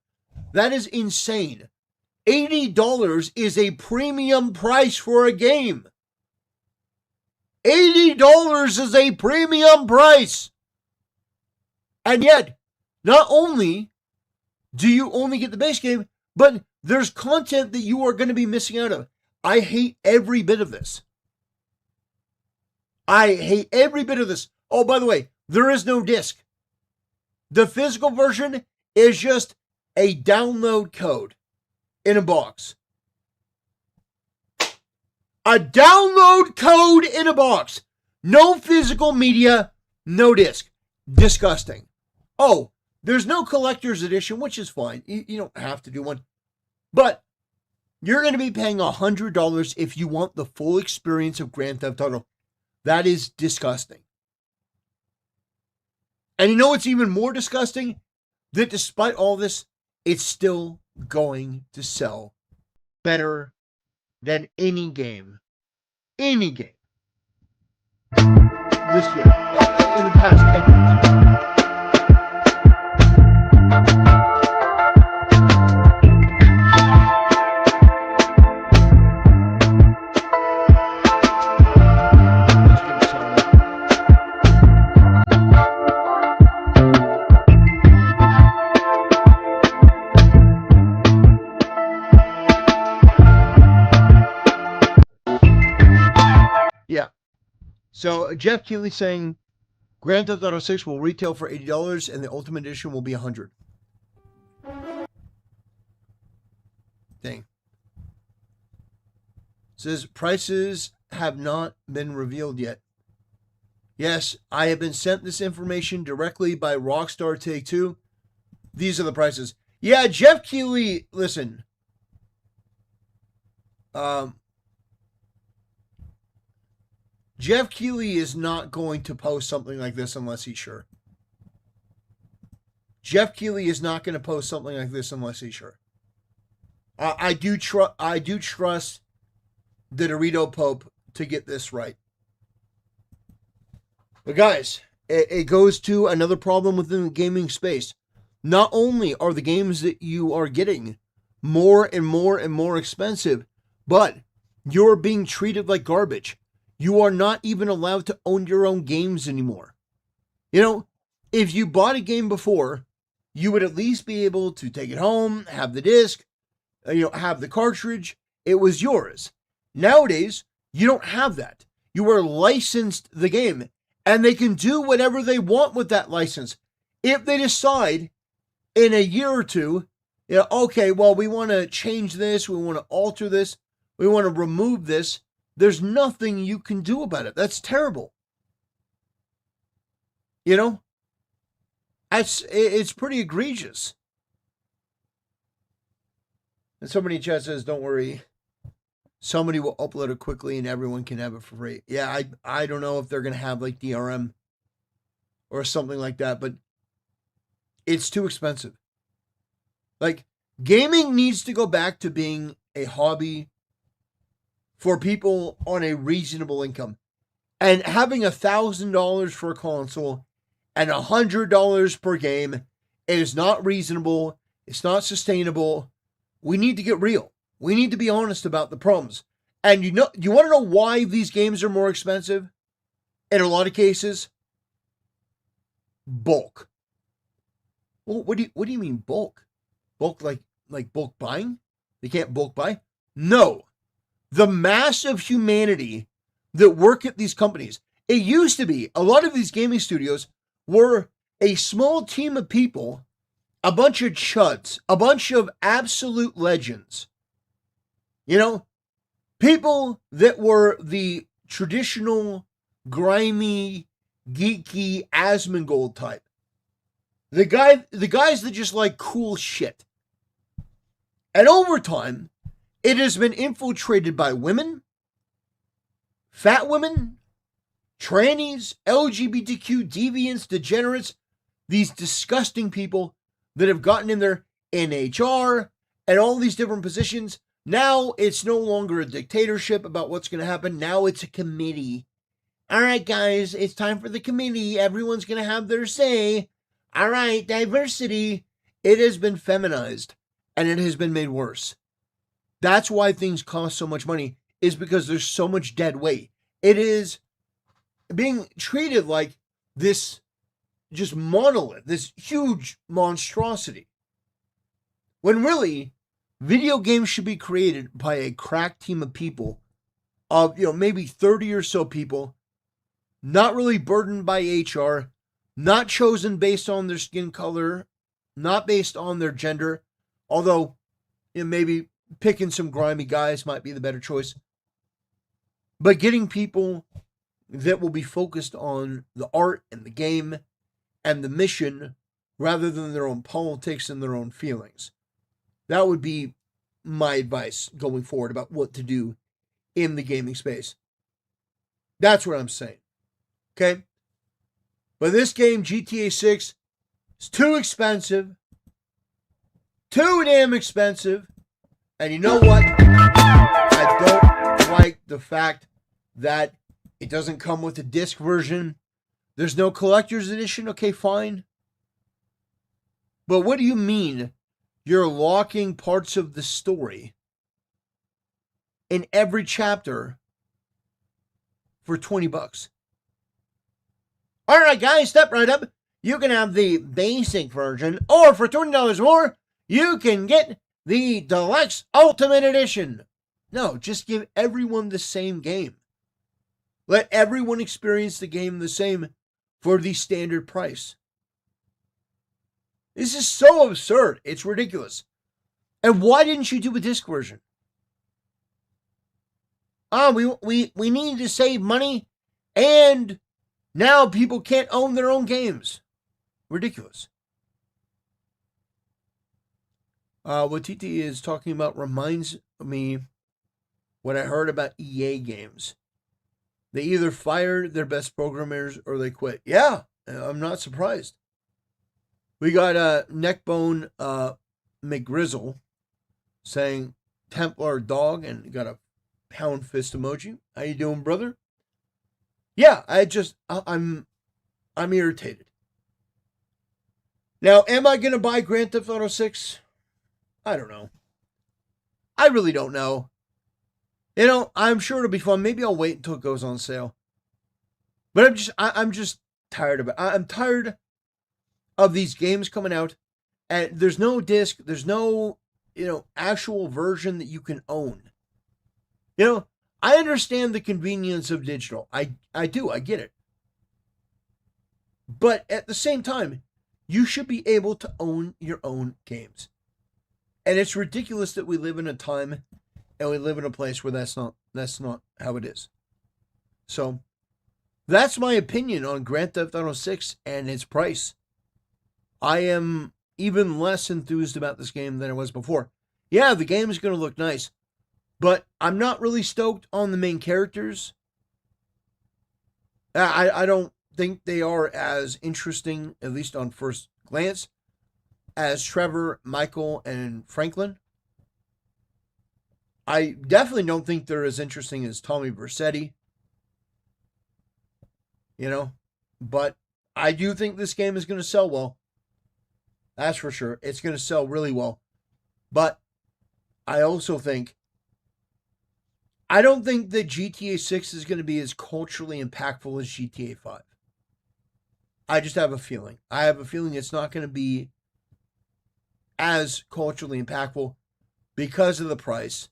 That is insane. $80 is a premium price for a game. $80 is a premium price. And yet, not only do you only get the base game, but there's content that you are going to be missing out of. I hate every bit of this. I hate every bit of this. Oh, by the way, there is no disc. The physical version is just a download code in a box. A download code in a box. No physical media, no disc. Disgusting. Oh, there's no collector's edition, which is fine. You don't have to do one. But you're going to be paying $100 if you want the full experience of Grand Theft Auto. That is disgusting. And you know what's even more disgusting? That despite all this, it's still going to sell better than any game. Any game. This year. In the past 10 years. So Jeff Keighley saying Grand Theft Auto 6 will retail for $80 and the Ultimate Edition will be $100. Dang. Says prices have not been revealed yet. Yes, I have been sent this information directly by Rockstar Take-Two. These are the prices. Yeah, Jeff Keighley, listen. Jeff Keighley is not going to post something like this unless he's sure. Jeff Keighley is not going to post something like this unless he's sure. I do trust the Dorito Pope to get this right. But guys, it goes to another problem within the gaming space. Not only are the games that you are getting more and more and more expensive, but you're being treated like garbage. You are not even allowed to own your own games anymore. You know, if you bought a game before, you would at least be able to take it home, have the disc, have the cartridge. It was yours. Nowadays, you don't have that. You are licensed the game, and they can do whatever they want with that license. If they decide in a year or two, okay, well, we want to change this, we want to alter this, we want to remove this, there's nothing you can do about it. That's terrible. It's pretty egregious. And somebody in chat says, don't worry, somebody will upload it quickly and everyone can have it for free. Yeah, I don't know if they're going to have like DRM or something like that, but it's too expensive. Like, gaming needs to go back to being a hobby for people on a reasonable income. And having $1,000 for a console and $100 per game is not reasonable. It's not sustainable. We need to get real. We need to be honest about the problems. And you want to know why these games are more expensive? In a lot of cases, bulk. Well, what do you mean bulk? Bulk like bulk buying? They can't bulk buy? No. The mass of humanity that work at these companies. It used to be a lot of these gaming studios were a small team of people, a bunch of chuds, a bunch of absolute legends. People that were the traditional, grimy, geeky Asmongold type. The guys that just like cool shit. And over time, it has been infiltrated by women, fat women, trannies, LGBTQ deviants, degenerates, these disgusting people that have gotten in there in HR and all these different positions. Now it's no longer a dictatorship about what's going to happen. Now it's a committee. All right, guys, it's time for the committee. Everyone's going to have their say. All right, diversity. It has been feminized and it has been made worse. That's why things cost so much money, is because there's so much dead weight. It is being treated like this just monolith, this huge monstrosity. When really, video games should be created by a crack team of people, of maybe 30 or so people, not really burdened by HR, not chosen based on their skin color, not based on their gender, although maybe picking some grimy guys might be the better choice. But getting people that will be focused on the art and the game and the mission rather than their own politics and their own feelings. That would be my advice going forward about what to do in the gaming space. That's what I'm saying. Okay? But this game, GTA 6, is too expensive. Too damn expensive. And you know what? I don't like the fact that it doesn't come with a disc version. There's no collector's edition. Okay, fine. But what do you mean you're locking parts of the story in every chapter for $20? All right, guys, step right up. You can have the basic version, or for $20 more, you can get the Deluxe Ultimate Edition. No, just give everyone the same game. Let everyone experience the game the same for the standard price. This is so absurd. It's ridiculous. And why didn't you do a disc version? We need to save money, and now people can't own their own games. Ridiculous. What TT is talking about reminds me what I heard about EA games. They either fired their best programmers or they quit. Yeah, I'm not surprised. We got Neckbone McGrizzle saying Templar dog and got a pound fist emoji. How you doing, brother? Yeah, I'm irritated. Now, am I gonna buy Grand Theft Auto 6? I don't know. I really don't know. You know, I'm sure it'll be fun. Maybe I'll wait until it goes on sale. But I'm just tired of it. I'm tired of these games coming out, and there's no disc, there's no, actual version that you can own. I understand the convenience of digital. I do, I get it. But at the same time, you should be able to own your own games. And it's ridiculous that we live in a time and we live in a place where that's not how it is. So, that's my opinion on Grand Theft Auto 6 and its price. I am even less enthused about this game than I was before. Yeah, the game is going to look nice, but I'm not really stoked on the main characters. I don't think they are as interesting, at least on first glance, as Trevor, Michael, and Franklin. I definitely don't think they're as interesting as Tommy Vercetti. But I do think this game is going to sell well. That's for sure. It's going to sell really well. But I also think, I don't think that GTA 6 is going to be as culturally impactful as GTA 5. I just have a feeling. I have a feeling it's not going to be as culturally impactful because of the price.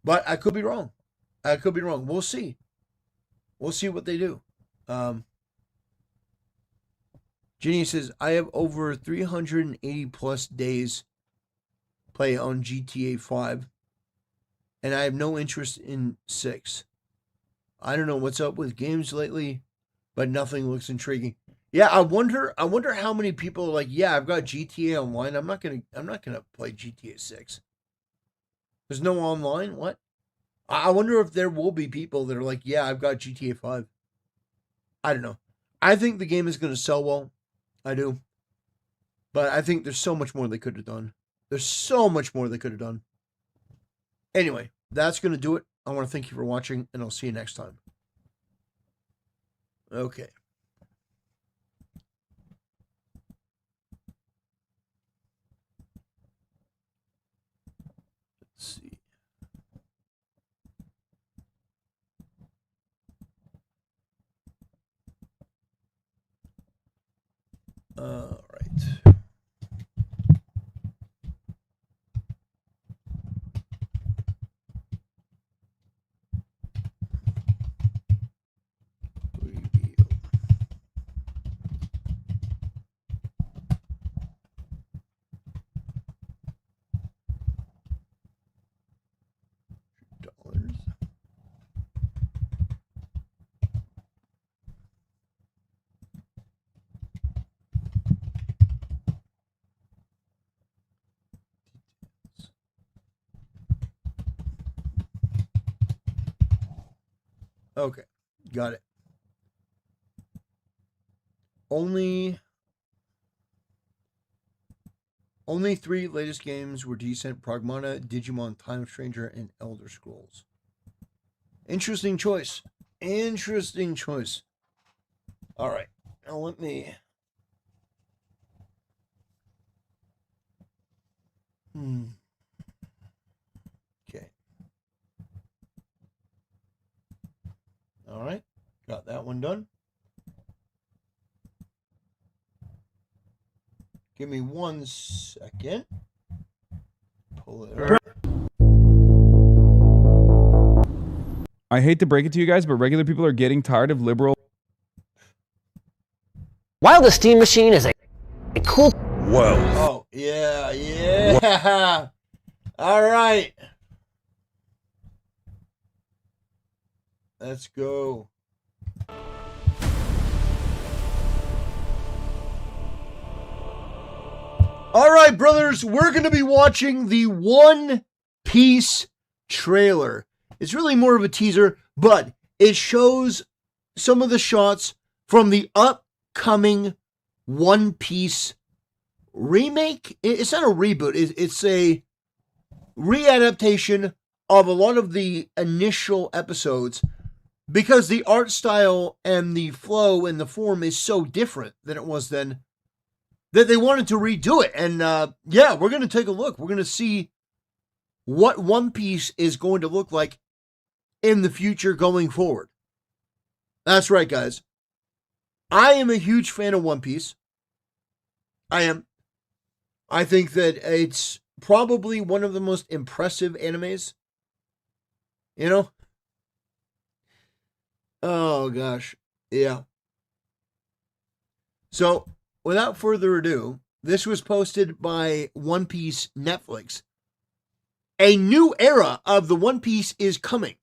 But I could be wrong. We'll see. We'll see what they do. Ginny says, I have over 380 plus days play on GTA 5, and I have no interest in 6. I don't know what's up with games lately, but nothing looks intriguing. Yeah, I wonder how many people are like, yeah, I've got GTA Online. I'm not gonna play GTA 6. There's no online? What? I wonder if there will be people that are like, yeah, I've got GTA 5. I don't know. I think the game is going to sell well. I do. But I think there's so much more they could have done. Anyway, that's going to do it. I want to thank you for watching, and I'll see you next time. Okay. Let's see. All right. Reveal. $2. Okay, got it. Only 3 latest games were decent: Pragmata, Digimon, Time Stranger, and Elder Scrolls. Interesting choice. All right, now let me... Okay. All right, got that one done. Give me 1 second. Pull it up. I hate to break it to you guys, but regular people are getting tired of liberal. While the steam machine is a cool... Oh, yeah. All right. Let's go. All right, brothers, we're going to be watching the One Piece trailer. It's really more of a teaser, but it shows some of the shots from the upcoming One Piece remake. It's not a reboot. It's a readaptation of a lot of the initial episodes because the art style and the flow and the form is so different than it was then that they wanted to redo it. And yeah, we're going to take a look. We're going to see what One Piece is going to look like in the future going forward. That's right, guys. I am a huge fan of One Piece. I am. I think that it's probably one of the most impressive animes. You know? Oh, gosh. Yeah. So, without further ado, this was posted by One Piece Netflix. A new era of the One Piece is coming.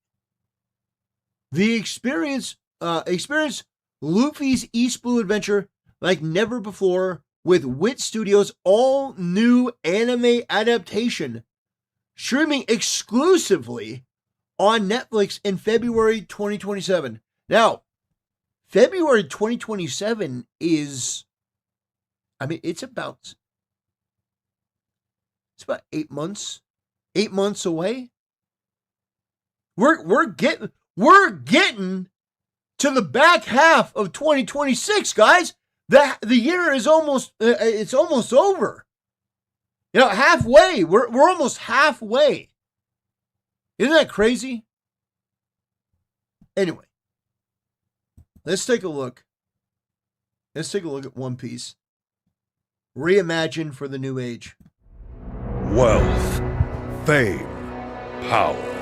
The experience Luffy's East Blue adventure like never before with Wit Studios' all-new anime adaptation, streaming exclusively on Netflix in February 2027. Now, February 2027 is, it's about 8 months. 8 months away. We're getting to the back half of 2026, guys. The year is almost it's almost over. You know, halfway. We're almost halfway. Isn't that crazy? Anyway, let's take a look. Let's take a look at One Piece. Reimagined for the new age. Wealth, fame, power.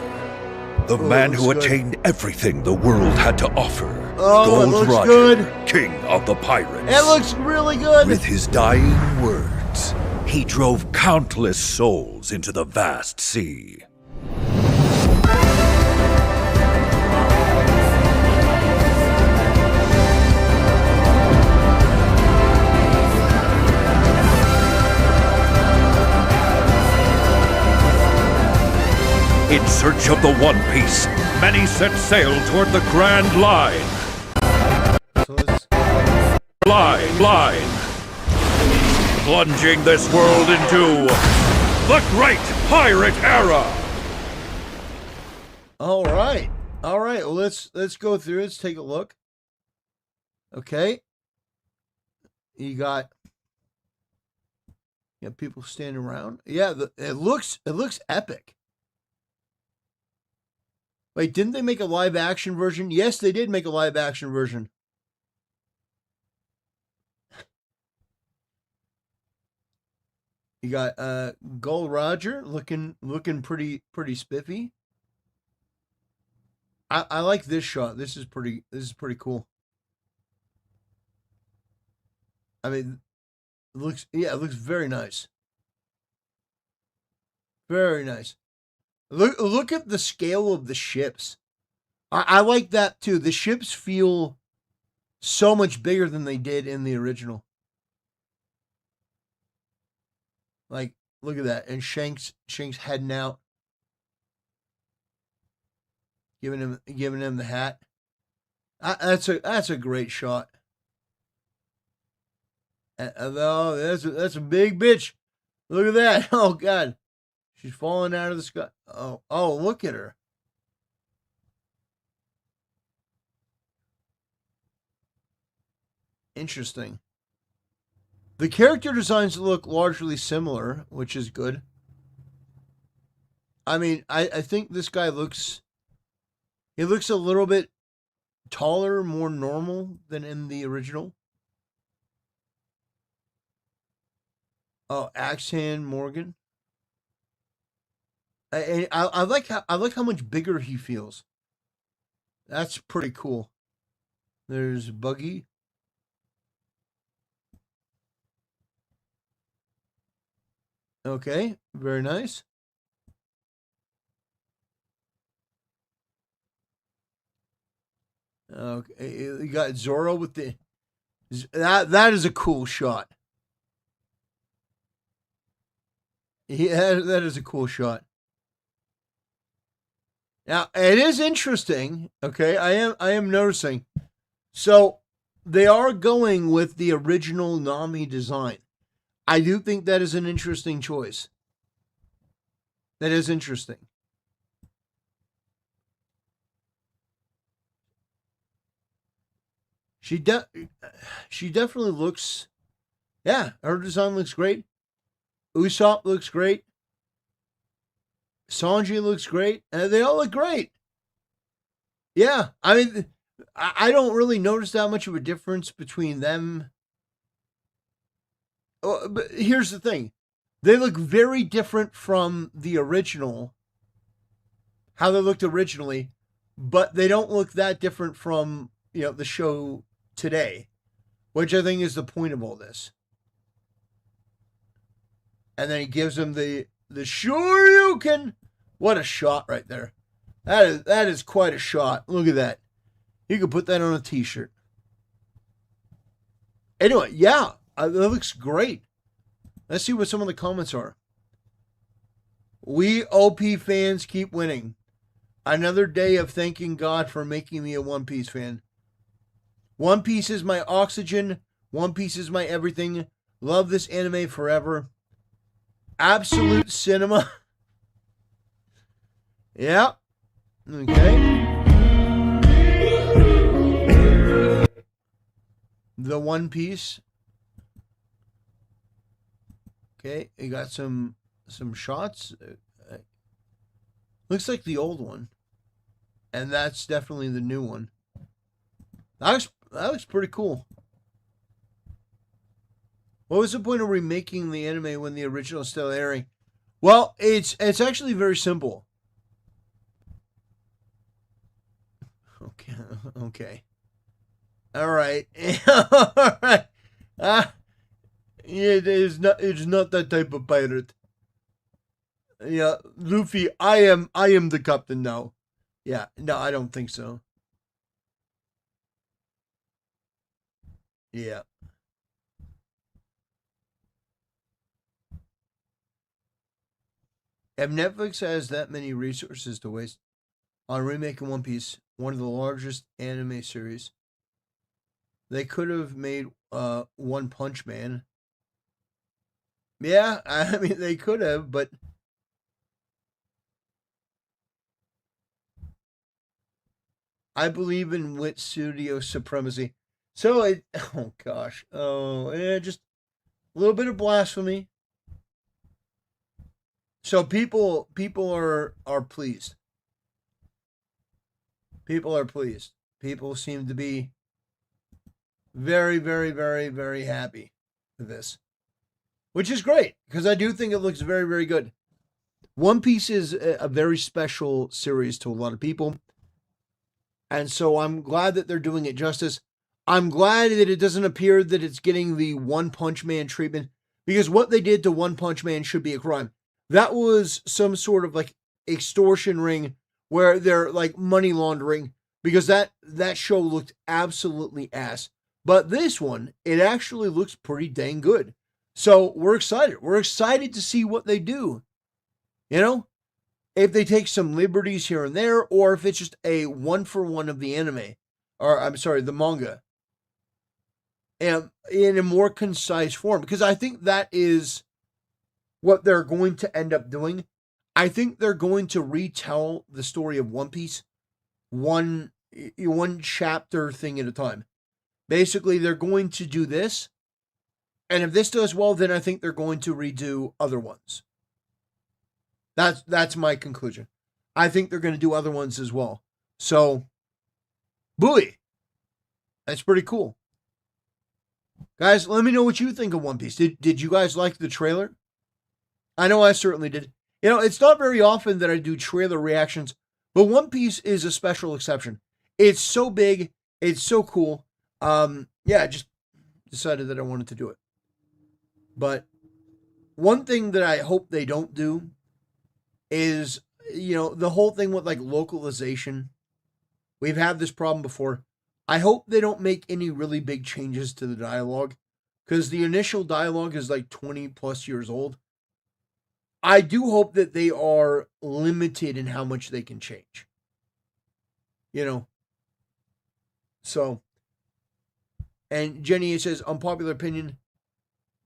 The man who attained everything the world had to offer. Oh, Gold Roger, good. king of the pirates. It looks really good. With his dying words, he drove countless souls into the vast sea. In search of the One Piece, many set sail toward the Grand Line. Line. Plunging this world into the Great Pirate Era. All right. Well, let's go through. Let's take a look. Okay. You got people standing around. Yeah, it looks epic. Wait, didn't they make a live action version? Yes, they did make a live action version. You got Gold Roger looking pretty spiffy. I like this shot. This is pretty cool. I mean, it looks very nice. Very nice. Look at the scale of the ships. I like that too. The ships feel so much bigger than they did in the original. Like, look at that. And Shanks heading out. Giving him the hat. That's a great shot. Oh, that's a big bitch. Look at that. Oh God. She's falling out of the sky. Oh, look at her. Interesting. The character designs look largely similar, which is good. I mean, I think this guy looks a little bit taller, more normal than in the original. Oh, Axe Hand Morgan. I like how much bigger he feels. That's pretty cool. There's Buggy. Okay, very nice. Okay, you got Zoro with the that is a cool shot. Yeah, that is a cool shot. Now it is interesting. Okay, I am noticing. So they are going with the original Nami design. I do think that is an interesting choice. That is interesting. She definitely looks. Yeah, her design looks great. Usopp looks great. Sanji looks great. They all look great. Yeah, I mean, I don't really notice that much of a difference between them. But here's the thing. They look very different from the original, how they looked originally, but they don't look that different from, the show today, which I think is the point of all this. And then he gives him the Shoryuken. What a shot right there. That is quite a shot. Look at that. You could put that on a t-shirt. Anyway, yeah, that looks great. Let's see what some of the comments are. We OP fans keep winning. Another day of thanking God for making me a One Piece fan. One Piece is my oxygen. One Piece is my everything. Love this anime forever. Absolute cinema. Yeah. Okay. The One Piece. Okay, you got some shots. Looks like the old one. And that's definitely the new one. That looks pretty cool. What was the point of remaking the anime when the original is still airing? Well, it's actually very simple. Okay. All right. All right. It's not that type of pirate. Yeah, Luffy, I am the captain now. Yeah, no, I don't think so. Yeah. If Netflix has that many resources to waste on remaking One Piece, one of the largest anime series, they could have made One Punch Man. Yeah, I mean, they could have, but I believe in Wit Studio supremacy. So oh gosh, just a little bit of blasphemy. So people are pleased. People are pleased. People seem to be very, very, very, very happy with this, which is great because I do think it looks very, very good. One Piece is a very special series to a lot of people. And so I'm glad that they're doing it justice. I'm glad that it doesn't appear that it's getting the One Punch Man treatment, because what they did to One Punch Man should be a crime. That was some sort of like extortion ring where they're like money laundering, because that show looked absolutely ass. But this one, it actually looks pretty dang good. So we're excited. We're excited to see what they do. If they take some liberties here and there, or if it's just a 1-for-1 of the anime, or I'm sorry, the manga, and in a more concise form, because I think that is what they're going to end up doing. I think they're going to retell the story of One Piece one chapter thing at a time. Basically, they're going to do this, and if this does well, then I think they're going to redo other ones. That's my conclusion. I think they're going to do other ones as well. So, buoy. That's pretty cool. Guys, let me know what you think of One Piece. Did you guys like the trailer? I know I certainly did. It's not very often that I do trailer reactions, but One Piece is a special exception. It's so big. It's so cool. Yeah, I just decided that I wanted to do it. But one thing that I hope they don't do is, the whole thing with like localization. We've had this problem before. I hope they don't make any really big changes to the dialogue, because the initial dialogue is like 20 plus years old. I do hope that they are limited in how much they can change. So, and Jenny says, unpopular opinion,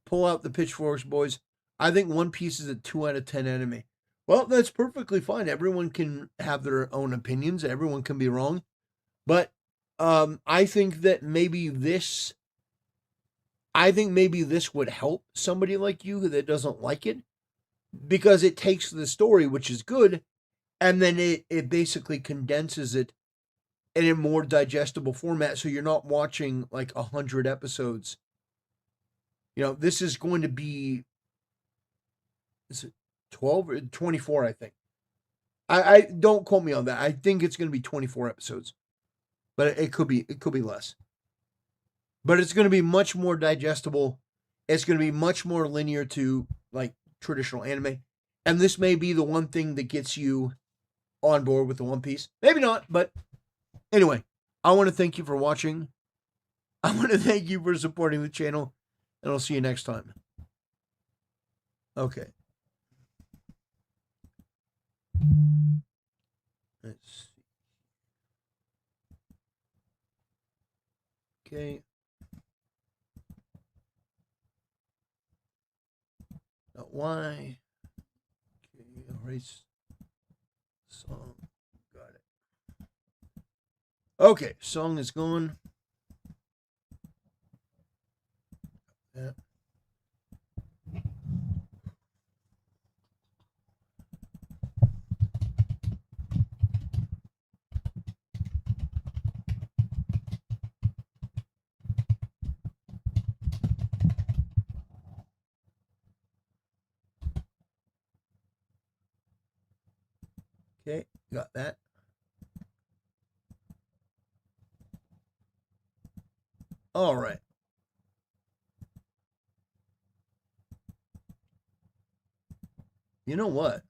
pull out the pitchforks, boys. I think One Piece is a 2 out of 10 anime. Well, that's perfectly fine. Everyone can have their own opinions. Everyone can be wrong. But I think that maybe this would help somebody like you that doesn't like it, because it takes the story, which is good, and then it basically condenses it in a more digestible format, so you're not watching like 100 episodes. This is going to be, is it 12 or 24, I think. I don't quote me on that. I think it's going to be 24 episodes. But it could be less. But it's going to be much more digestible. It's going to be much more linear to like traditional anime. And this may be the one thing that gets you on board with the One Piece. Maybe not, but anyway, I want to thank you for watching. I want to thank you for supporting the channel. And I'll see you next time. Okay. Let's see. Okay. Why? Okay, erase song. Got it. Okay, song is gone. Yeah. Okay, got that. All right. You know what?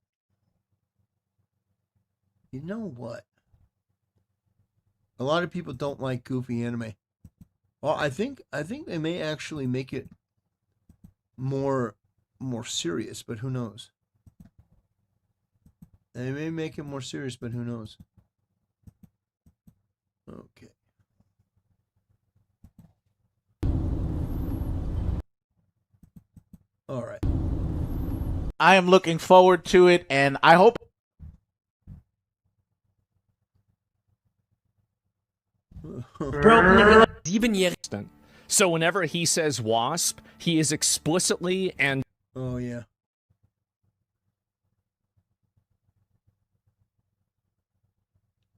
A lot of people don't like goofy anime. Well, I think they may actually make it more serious, but who knows? They may make it more serious, but who knows? Okay. All right. I am looking forward to it, and I hope. So whenever he says wasp, he is explicitly and. Oh, yeah.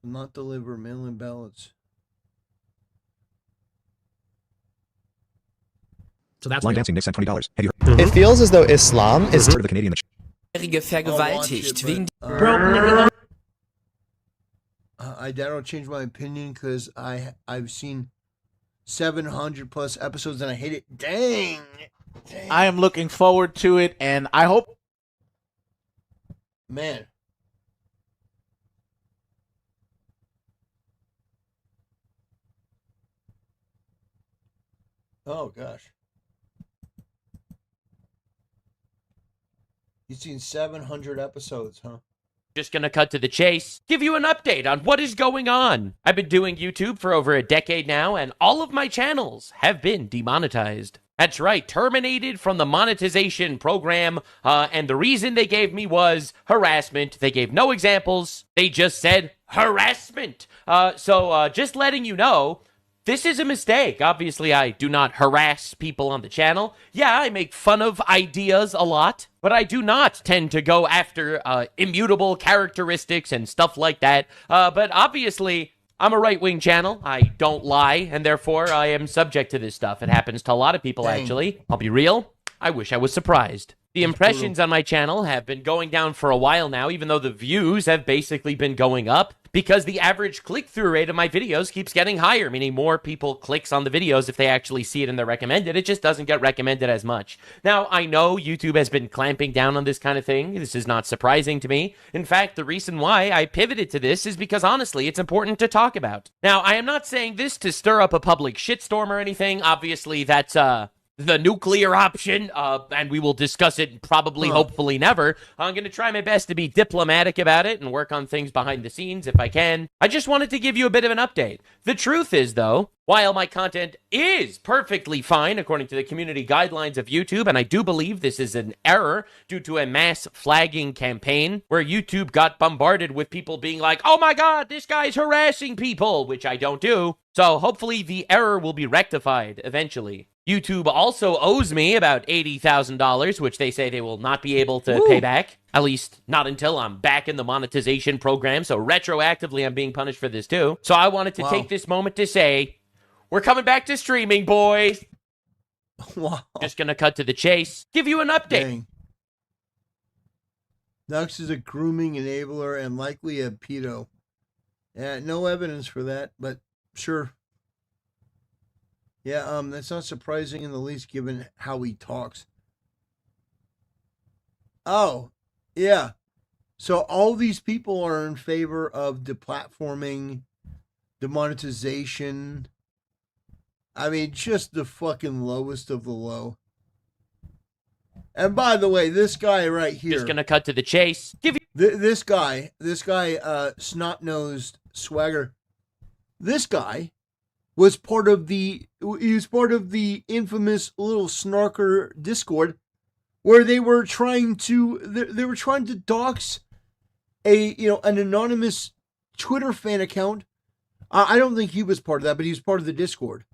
Not deliver mail-in ballots. So that's line dancing. Nick sent $20. Have you It feels as though Islam is heard of the Canadian? Vergewaltigt wegen I don't change my opinion because I've seen 700 plus episodes and I hate it. Dang. I am looking forward to it, and I hope. Man. Oh gosh. You've seen 700 episodes, huh? Just gonna cut to the chase, give you an update on what is going on. I've been doing YouTube for over a decade now, and all of my channels have been demonetized. That's right, terminated from the monetization program, and the reason they gave me was harassment. They gave no examples, they just said harassment. So just letting you know, this is a mistake. Obviously, I do not harass people on the channel. Yeah, I make fun of ideas a lot, but I do not tend to go after immutable characteristics and stuff like that. But obviously, I'm a right-wing channel. I don't lie, and therefore I am subject to this stuff. It happens to a lot of people, actually. I'll be real. I wish I was surprised. The impressions on my channel have been going down for a while now, even though the views have basically been going up. because the average click-through rate of my videos keeps getting higher, meaning more people clicks on the videos if they actually see it and they're recommended. It just doesn't get recommended as much. Now, I know YouTube has been clamping down on this kind of thing. This is not surprising to me. In fact, the reason why I pivoted to this is because, honestly, it's important to talk about. Now, I am not saying this to stir up a public shitstorm or anything. Obviously, that's, the nuclear option, and we will discuss it probably, hopefully never. I'm going to try my best to be diplomatic about it and work on things behind the scenes if I can. I just wanted to give you a bit of an update. The truth is, though, while my content is perfectly fine according to the community guidelines of YouTube, and I do believe this is an error due to a mass flagging campaign where YouTube got bombarded with people being like, oh my god, this guy's harassing people, which I don't do. So hopefully the error will be rectified eventually. YouTube also owes me about $80,000, which they say they will not be able to pay back. At least not until I'm back in the monetization program. So retroactively, I'm being punished for this too. So I wanted to take this moment to say, we're coming back to streaming, boys. Wow. Just gonna cut to the chase. Give you an update. Dang. Nux is a grooming enabler and likely a pedo. No evidence for that, but sure. Yeah, that's not surprising in the least given how he talks. Oh, yeah. So all these people are in favor of deplatforming, demonetization. I mean, just the fucking lowest of the low. And by the way, this guy right here. Just gonna cut to the chase. Give you this guy, snot-nosed swagger. This guy was part of the infamous little snarker Discord where they were trying to dox an anonymous Twitter fan account. I don't think he was part of that, but he was part of the Discord.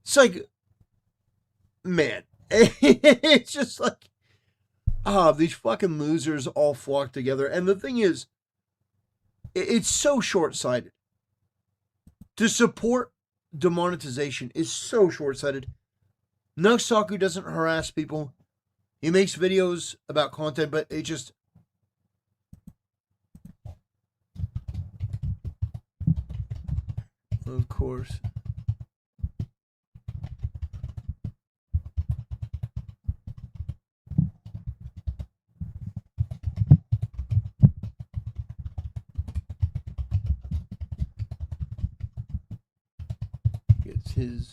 It's like, man, it's just like, these fucking losers all flock together. And the thing is, it's so short-sighted. To support demonetization is so short-sighted. Nuxtaku doesn't harass people. He makes videos about content, but it just... Of course. Gets his...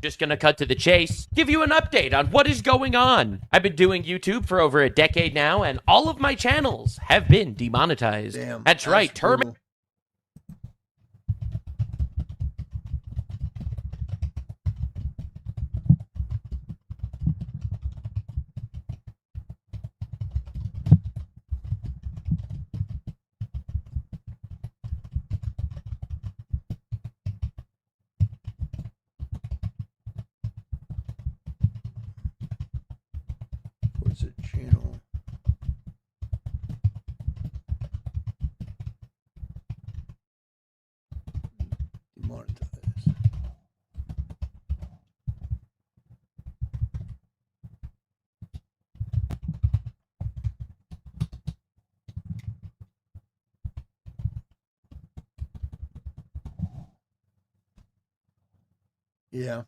Just gonna cut to the chase. Give you an update on what is going on. I've been doing YouTube for over a decade now, and all of my channels have been demonetized. Damn, that's right. brutal. Where's the channel? Demonetize. Yeah.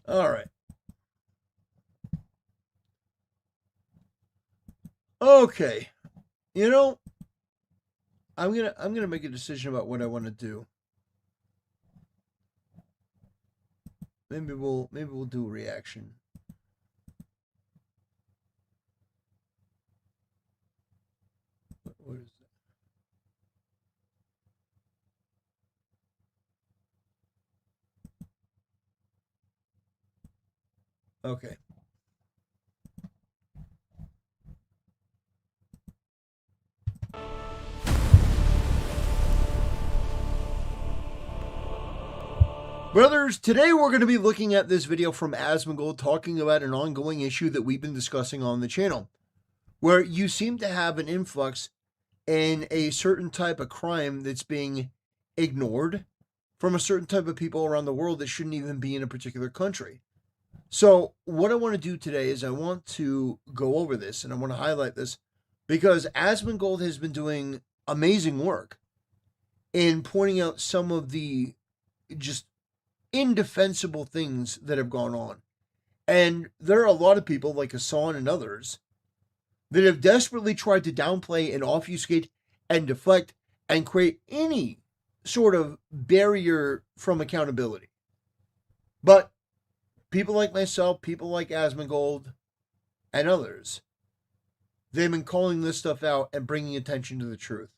All right. Okay. You know, I'm gonna make a decision about what I want to do. Maybe we'll do a reaction. What is that? Okay. Brothers, today we're going to be looking at this video from Asmongold talking about an ongoing issue that we've been discussing on the channel, where you seem to have an influx in a certain type of crime that's being ignored from a certain type of people around the world that shouldn't even be in a particular country. So what I want to do today is I want to go over this and I want to highlight this because Asmongold has been doing amazing work in pointing out some of the just indefensible things that have gone on. And there are a lot of people like Hasan and others that have desperately tried to downplay and obfuscate and deflect and create any sort of barrier from accountability. But people like myself, people like Asmongold, and others, they've been calling this stuff out and bringing attention to the truth.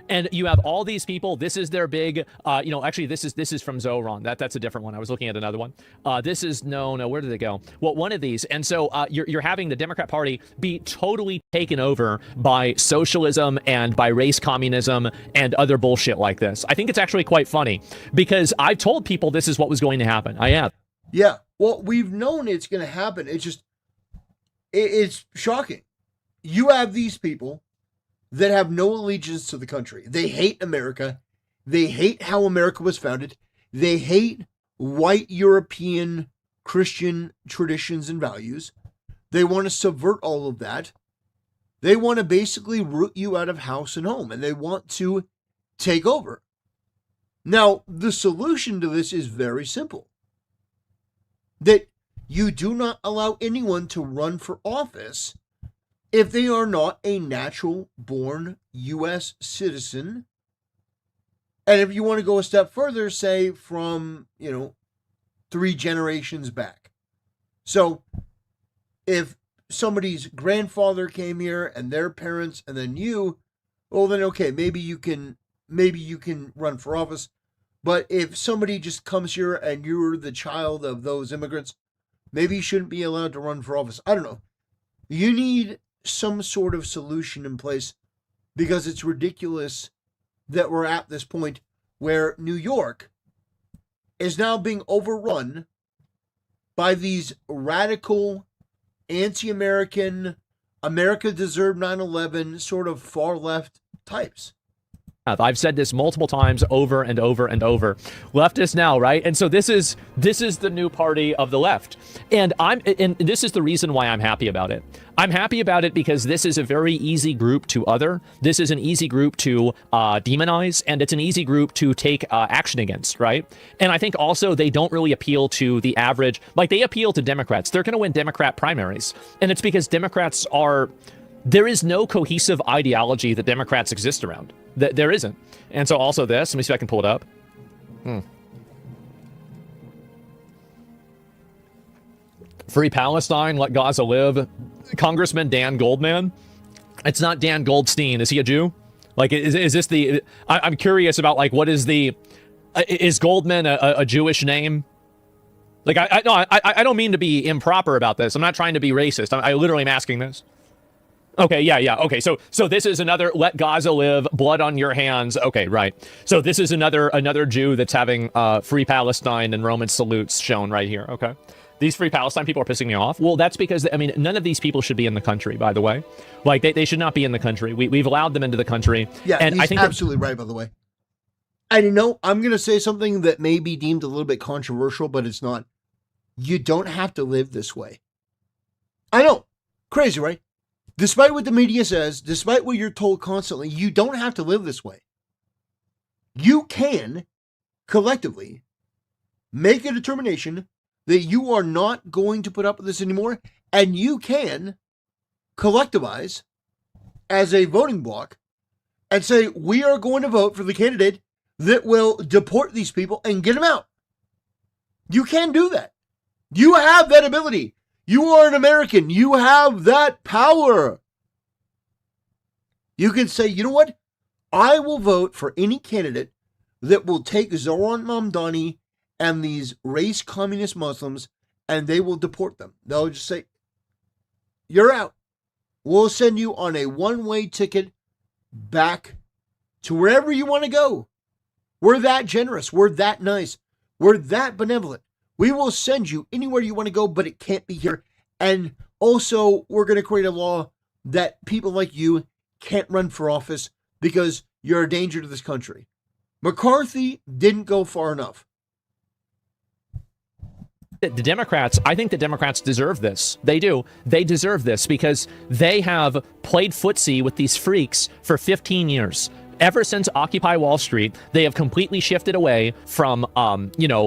And you have all these people. This is their big, actually, this is from Zoran. That's a different one. I was looking at another one. This is, no, where did they go? Well, one of these. And so you're having the Democrat Party be totally taken over by socialism and by race communism and other bullshit like this. I think it's actually quite funny because I've told people this is what was going to happen. I have. Yeah, well, we've known it's going to happen. It's just, it's shocking. You have these people that have no allegiance to the country. They hate America. They hate how America was founded. They hate white European Christian traditions and values. They want to subvert all of that. They want to basically root you out of house and home, and they want to take over. Now, the solution to this is very simple. That you do not allow anyone to run for office if they are not a natural-born U.S. citizen. And if you want to go a step further, say from, 3 generations back. So if somebody's grandfather came here and their parents and then you, well then okay, maybe you can run for office. But if somebody just comes here and you're the child of those immigrants, maybe you shouldn't be allowed to run for office. I don't know. You need some sort of solution in place because it's ridiculous that we're at this point where New York is now being overrun by these radical, anti-American, America deserved 9/11 sort of far left types. I've said this multiple times over and over and over. Leftists now, right? And so this is the new party of the left. And this is the reason why I'm happy about it. I'm happy about it because this is a very easy group to other. This is an easy group to demonize, and it's an easy group to take action against, right? And I think also they don't really appeal to the average, like they appeal to Democrats. They're going to win Democrat primaries. And it's because Democrats are, there is no cohesive ideology that Democrats exist around. There isn't. And so also this, let me see if I can pull it up. Free Palestine, let Gaza live. Congressman Dan Goldman. It's not Dan Goldstein. Is he a Jew? Like, is this the... I'm curious about, like, what is the... Is Goldman a Jewish name? Like, I don't mean to be improper about this. I'm not trying to be racist. I literally am asking this. Okay, yeah. Okay, so this is another let Gaza live, blood on your hands. Okay, right. So this is another Jew that's having Free Palestine and Roman salutes shown right here. Okay. These Free Palestine people are pissing me off. Well, that's because, I mean, none of these people should be in the country, by the way. Like, they should not be in the country. We've allowed them into the country. Yeah, and he's I think absolutely right, by the way. I know I'm going to say something that may be deemed a little bit controversial, but it's not. You don't have to live this way. I know. Crazy, right? Despite what the media says, despite what you're told constantly, you don't have to live this way. You can, collectively, make a determination that you are not going to put up with this anymore, and you can collectivize as a voting bloc and say, we are going to vote for the candidate that will deport these people and get them out. You can do that. You have that ability. You are an American. You have that power. You can say, you know what? I will vote for any candidate that will take Zoran Mamdani and these race communist Muslims and they will deport them. They'll just say, you're out. We'll send you on a one-way ticket back to wherever you want to go. We're that generous. We're that nice. We're that benevolent. We will send you anywhere you want to go, but it can't be here. And also, we're going to create a law that people like you can't run for office because you're a danger to this country. McCarthy didn't go far enough. The Democrats, I think the Democrats deserve this. They do. They deserve this because they have played footsie with these freaks for 15 years. Ever since Occupy Wall Street, they have completely shifted away from,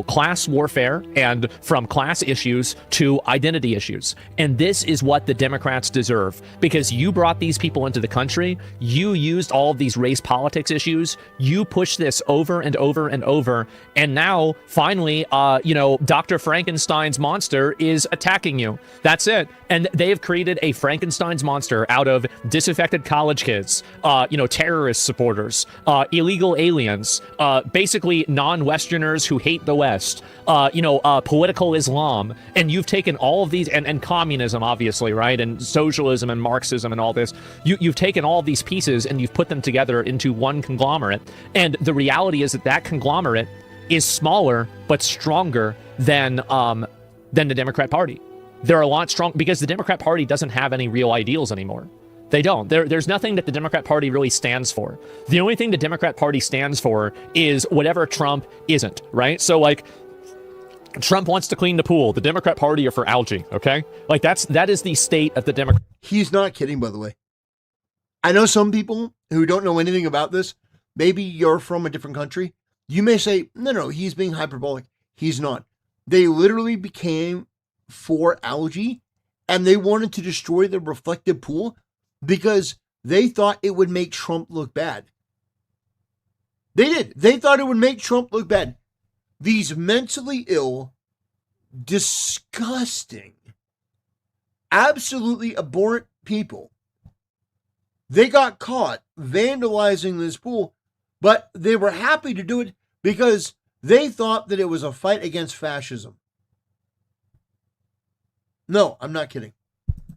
class warfare and from class issues to identity issues. And this is what the Democrats deserve because you brought these people into the country. You used all of these race politics issues. You pushed this over and over and over. And now, finally, Dr. Frankenstein's monster is attacking you. That's it. And they have created a Frankenstein's monster out of disaffected college kids, terrorist supporters, illegal aliens, basically non-Westerners who hate the West, political Islam. And you've taken all of these, and communism, obviously, right? And socialism and Marxism and all this. You've taken all of these pieces and you've put them together into one conglomerate. And the reality is that conglomerate is smaller but stronger than the Democrat Party. They're a lot strong because the Democrat Party doesn't have any real ideals anymore. They don't. There's nothing that the Democrat Party really stands for. The only thing the Democrat Party stands for is whatever Trump isn't, right? So, like, Trump wants to clean the pool. The Democrat Party are for algae, okay? Like, that is the state of the Democrat. He's not kidding, by the way. I know some people who don't know anything about this. Maybe you're from a different country. You may say, no, he's being hyperbolic. He's not. They literally became for algae, and they wanted to destroy the reflective pool because they thought it would make Trump look bad. They did. They thought it would make Trump look bad. These mentally ill, disgusting, absolutely abhorrent people, they got caught vandalizing this pool, but they were happy to do it because they thought that it was a fight against fascism. No, I'm not kidding.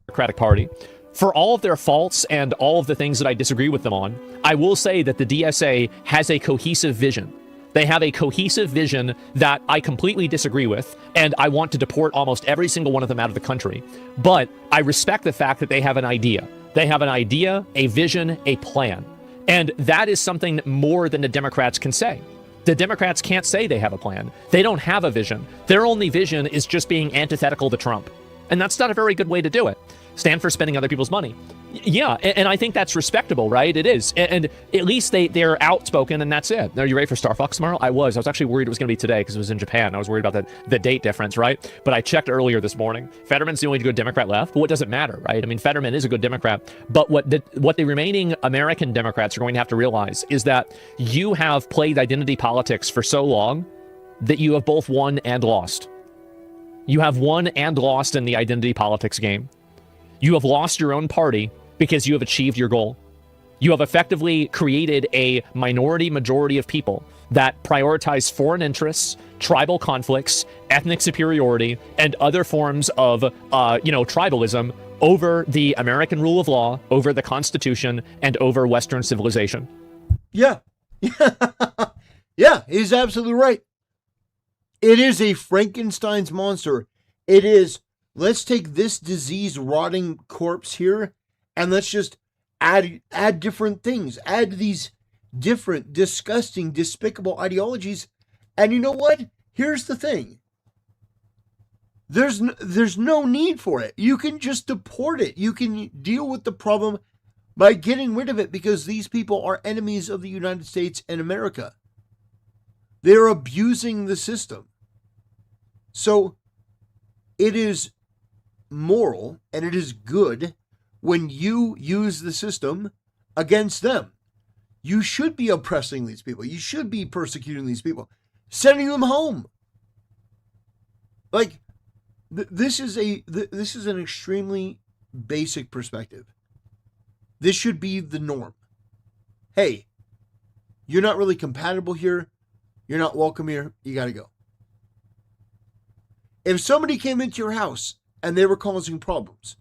Democratic Party. For all of their faults and all of the things that I disagree with them on, I will say that the DSA has a cohesive vision. They have a cohesive vision that I completely disagree with, and I want to deport almost every single one of them out of the country. But I respect the fact that they have an idea. They have an idea, a vision, a plan. And that is something more than the Democrats can say. The Democrats can't say they have a plan. They don't have a vision. Their only vision is just being antithetical to Trump. And that's not a very good way to do it. Stand for spending other people's money. Yeah, and I think that's respectable, right? It is. And at least they're outspoken, and that's it. Are you ready for Star Fox tomorrow? I was actually worried it was going to be today because it was in Japan. I was worried about the date difference, right? But I checked earlier this morning. Fetterman's the only good Democrat left. But what does it matter, right? I mean, Fetterman is a good Democrat. But what the remaining American Democrats are going to have to realize is that you have played identity politics for so long that you have both won and lost. You have won and lost in the identity politics game. You have lost your own party because you have achieved your goal. You have effectively created a minority majority of people that prioritize foreign interests, tribal conflicts, ethnic superiority, and other forms of, tribalism over the American rule of law, over the Constitution, and over Western civilization. Yeah. Yeah, he's absolutely right. It is a Frankenstein's monster. It is, let's take this disease rotting corpse here and let's just add different things. Add these different, disgusting, despicable ideologies. And you know what? Here's the thing. There's no need for it. You can just deport it. You can deal with the problem by getting rid of it because these people are enemies of the United States and America. They're abusing the system. So it is moral and it is good when you use the system against them. You should be oppressing these people. You should be persecuting these people, sending them home. Like, this is an extremely basic perspective. This should be the norm. Hey, you're not really compatible here. You're not welcome here. You got to go. If somebody came into your house and they were causing problems,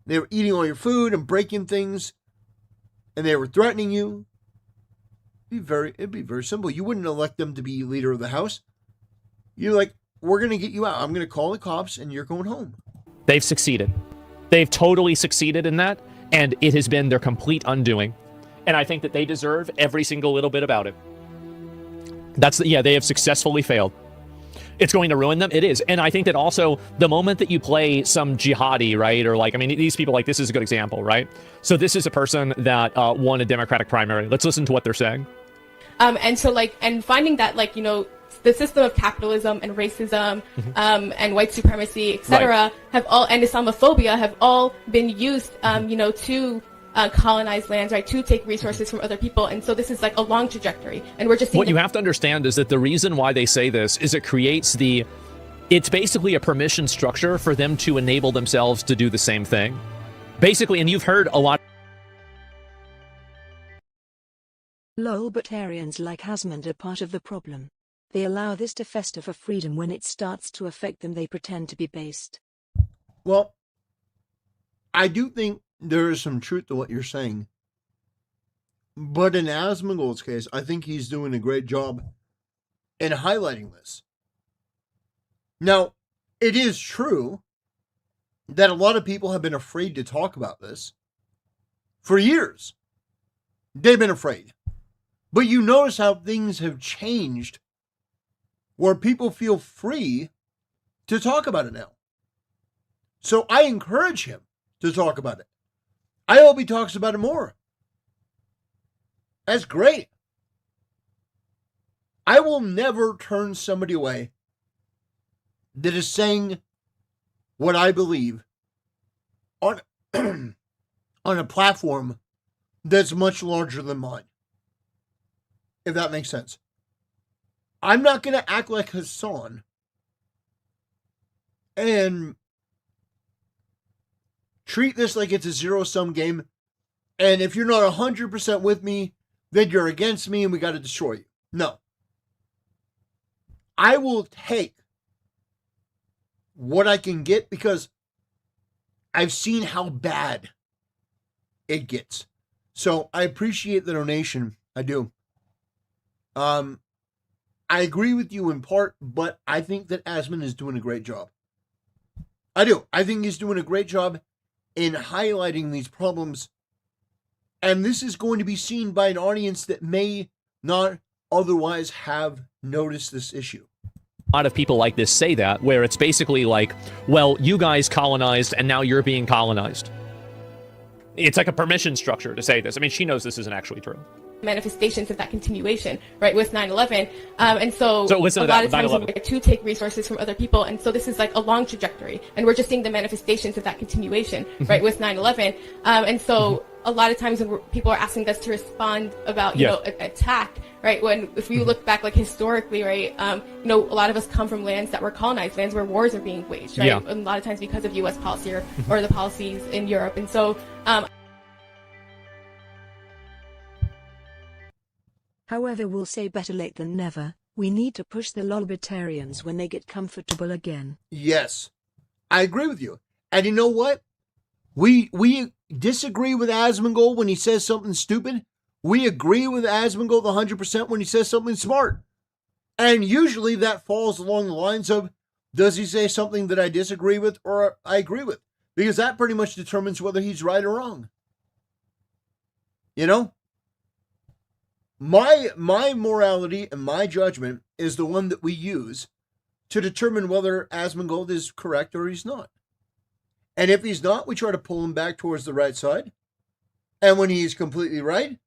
they were eating all your food and breaking things, and they were threatening you, it'd be very simple. You wouldn't elect them to be leader of the house. You're like, we're going to get you out. I'm going to call the cops and you're going home. They've succeeded. They've totally succeeded in that, and it has been their complete undoing. And I think that they deserve every single little bit about it. They have successfully failed. It's going to ruin them. It is. And I think that also the moment that you play some jihadi, right? Or like, I mean, these people, like, this is a good example, right? So this is a person that won a Democratic primary. Let's listen to what they're saying. And so, like, and finding that, like, you know, the system of capitalism and racism and white supremacy, etc., have all, and Islamophobia have all been used, you know, to colonize lands, right, to take resources from other people. And so this is like a long trajectory, and we're just seeing what you have to understand is that the reason why they say this is it creates it's basically a permission structure for them to enable themselves to do the same thing, basically. And you've heard a lot. Libertarians like Hasan are part of the problem. They allow this to fester for freedom. When it starts to affect them, they pretend to be based. Well, I do think there is some truth to what you're saying. But in Asmongold's case, I think he's doing a great job in highlighting this. Now, it is true that a lot of people have been afraid to talk about this for years. They've been afraid. But you notice how things have changed where people feel free to talk about it now. So I encourage him to talk about it. I hope he talks about it more. That's great. I will never turn somebody away that is saying what I believe on, on a platform that's much larger than mine. If that makes sense. I'm not going to act like Hasan and treat this like it's a zero-sum game. And if you're not 100% with me, then you're against me and we got to destroy you. No. I will take what I can get because I've seen how bad it gets. So I appreciate the donation. I do. I agree with you in part, but I think that Asman is doing a great job. I do. I think he's doing a great job in highlighting these problems. And this is going to be seen by an audience that may not otherwise have noticed this issue. A lot of people like this say that, where it's basically like, well, you guys colonized and now you're being colonized. It's like a permission structure to say this. I mean, she knows this isn't actually true. Manifestations of that continuation, right, with 9/11, and so listen a to lot that, of times 9/11. we're to take resources from other people, and so this is like a long trajectory, and we're just seeing the manifestations of that continuation, right, with 9/11, and so a lot of times when people are asking us to respond about, you know, attack, right, when if you look back like historically, right, you know, a lot of us come from lands that were colonized, lands where wars are being waged, right, and a lot of times because of U.S. policy or the policies in Europe, and so. However, we'll say better late than never. We need to push the libertarians when they get comfortable again. Yes, I agree with you. And you know what? We disagree with Asmongold when he says something stupid. We agree with Asmongold 100% when he says something smart. And usually that falls along the lines of, does he say something that I disagree with or I agree with? Because that pretty much determines whether he's right or wrong. You know? My morality and my judgment is the one that we use to determine whether Asmongold is correct or he's not. And if he's not, we try to pull him back towards the right side. And when he's completely right,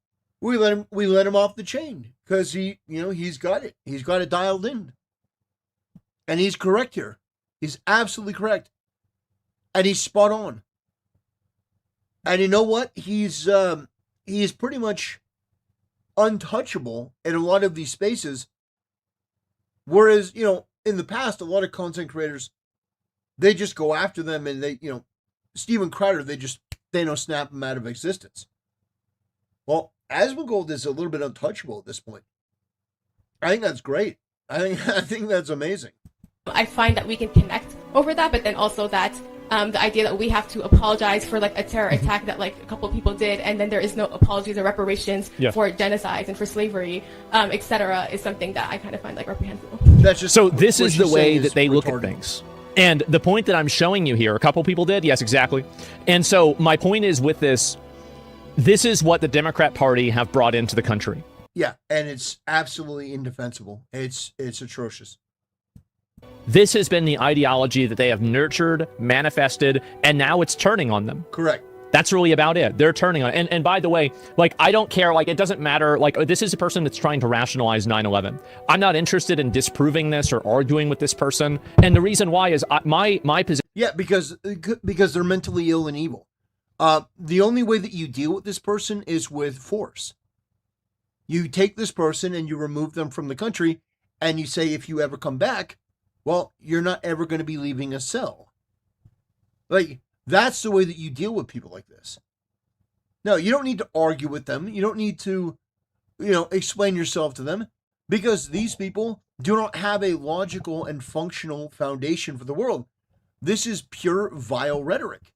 we let him off the chain because he's got it. He's got it dialed in. And he's correct here. He's absolutely correct. And he's spot on. And you know what? He's pretty much untouchable in a lot of these spaces. Whereas, in the past, a lot of content creators, they just go after them and they, Steven Crowder, they snap him out of existence. Well, Asmongold is a little bit untouchable at this point. I think that's great. I think that's amazing. I find that we can connect over that, but then also that the idea that we have to apologize for like a terror attack that like a couple of people did, and then there is no apologies or reparations for genocides and for slavery, etc., is something that I kind of find like reprehensible. That's just so this is the way that they look at things. And the point that I'm showing you here, a couple people did, yes, exactly. And so my point is with this is what the Democrat Party have brought into the country. Yeah, and it's absolutely indefensible. It's atrocious. This has been the ideology that they have nurtured, manifested, and now it's turning on them. Correct. That's really about it. They're turning on it. And by the way, like, I don't care. Like, it doesn't matter. Like, this is a person that's trying to rationalize 9/11. I'm not interested in disproving this or arguing with this person. And the reason why is my position. Yeah, because they're mentally ill and evil. The only way that you deal with this person is with force. You take this person and you remove them from the country, and you say, if you ever come back, well, you're not ever going to be leaving a cell. Like, that's the way that you deal with people like this. No, you don't need to argue with them. You don't need to, explain yourself to them, because these people do not have a logical and functional foundation for the world. This is pure vile rhetoric.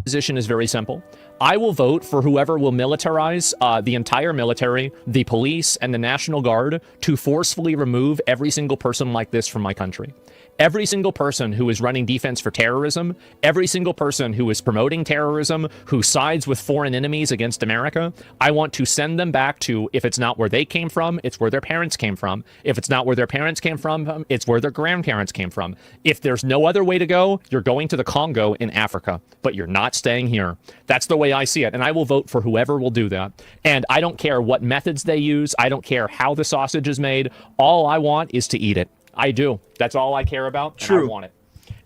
Position is very simple. I will vote for whoever will militarize the entire military, the police, and the National Guard to forcefully remove every single person like this from my country. Every single person who is running defense for terrorism, every single person who is promoting terrorism, who sides with foreign enemies against America, I want to send them back to, if it's not where they came from, it's where their parents came from. If it's not where their parents came from, it's where their grandparents came from. If there's no other way to go, you're going to the Congo in Africa, but you're not staying here. That's the way I see it, and I will vote for whoever will do that. And I don't care what methods they use. I don't care how the sausage is made. All I want is to eat it. I do. That's all I care about. True. And I want it.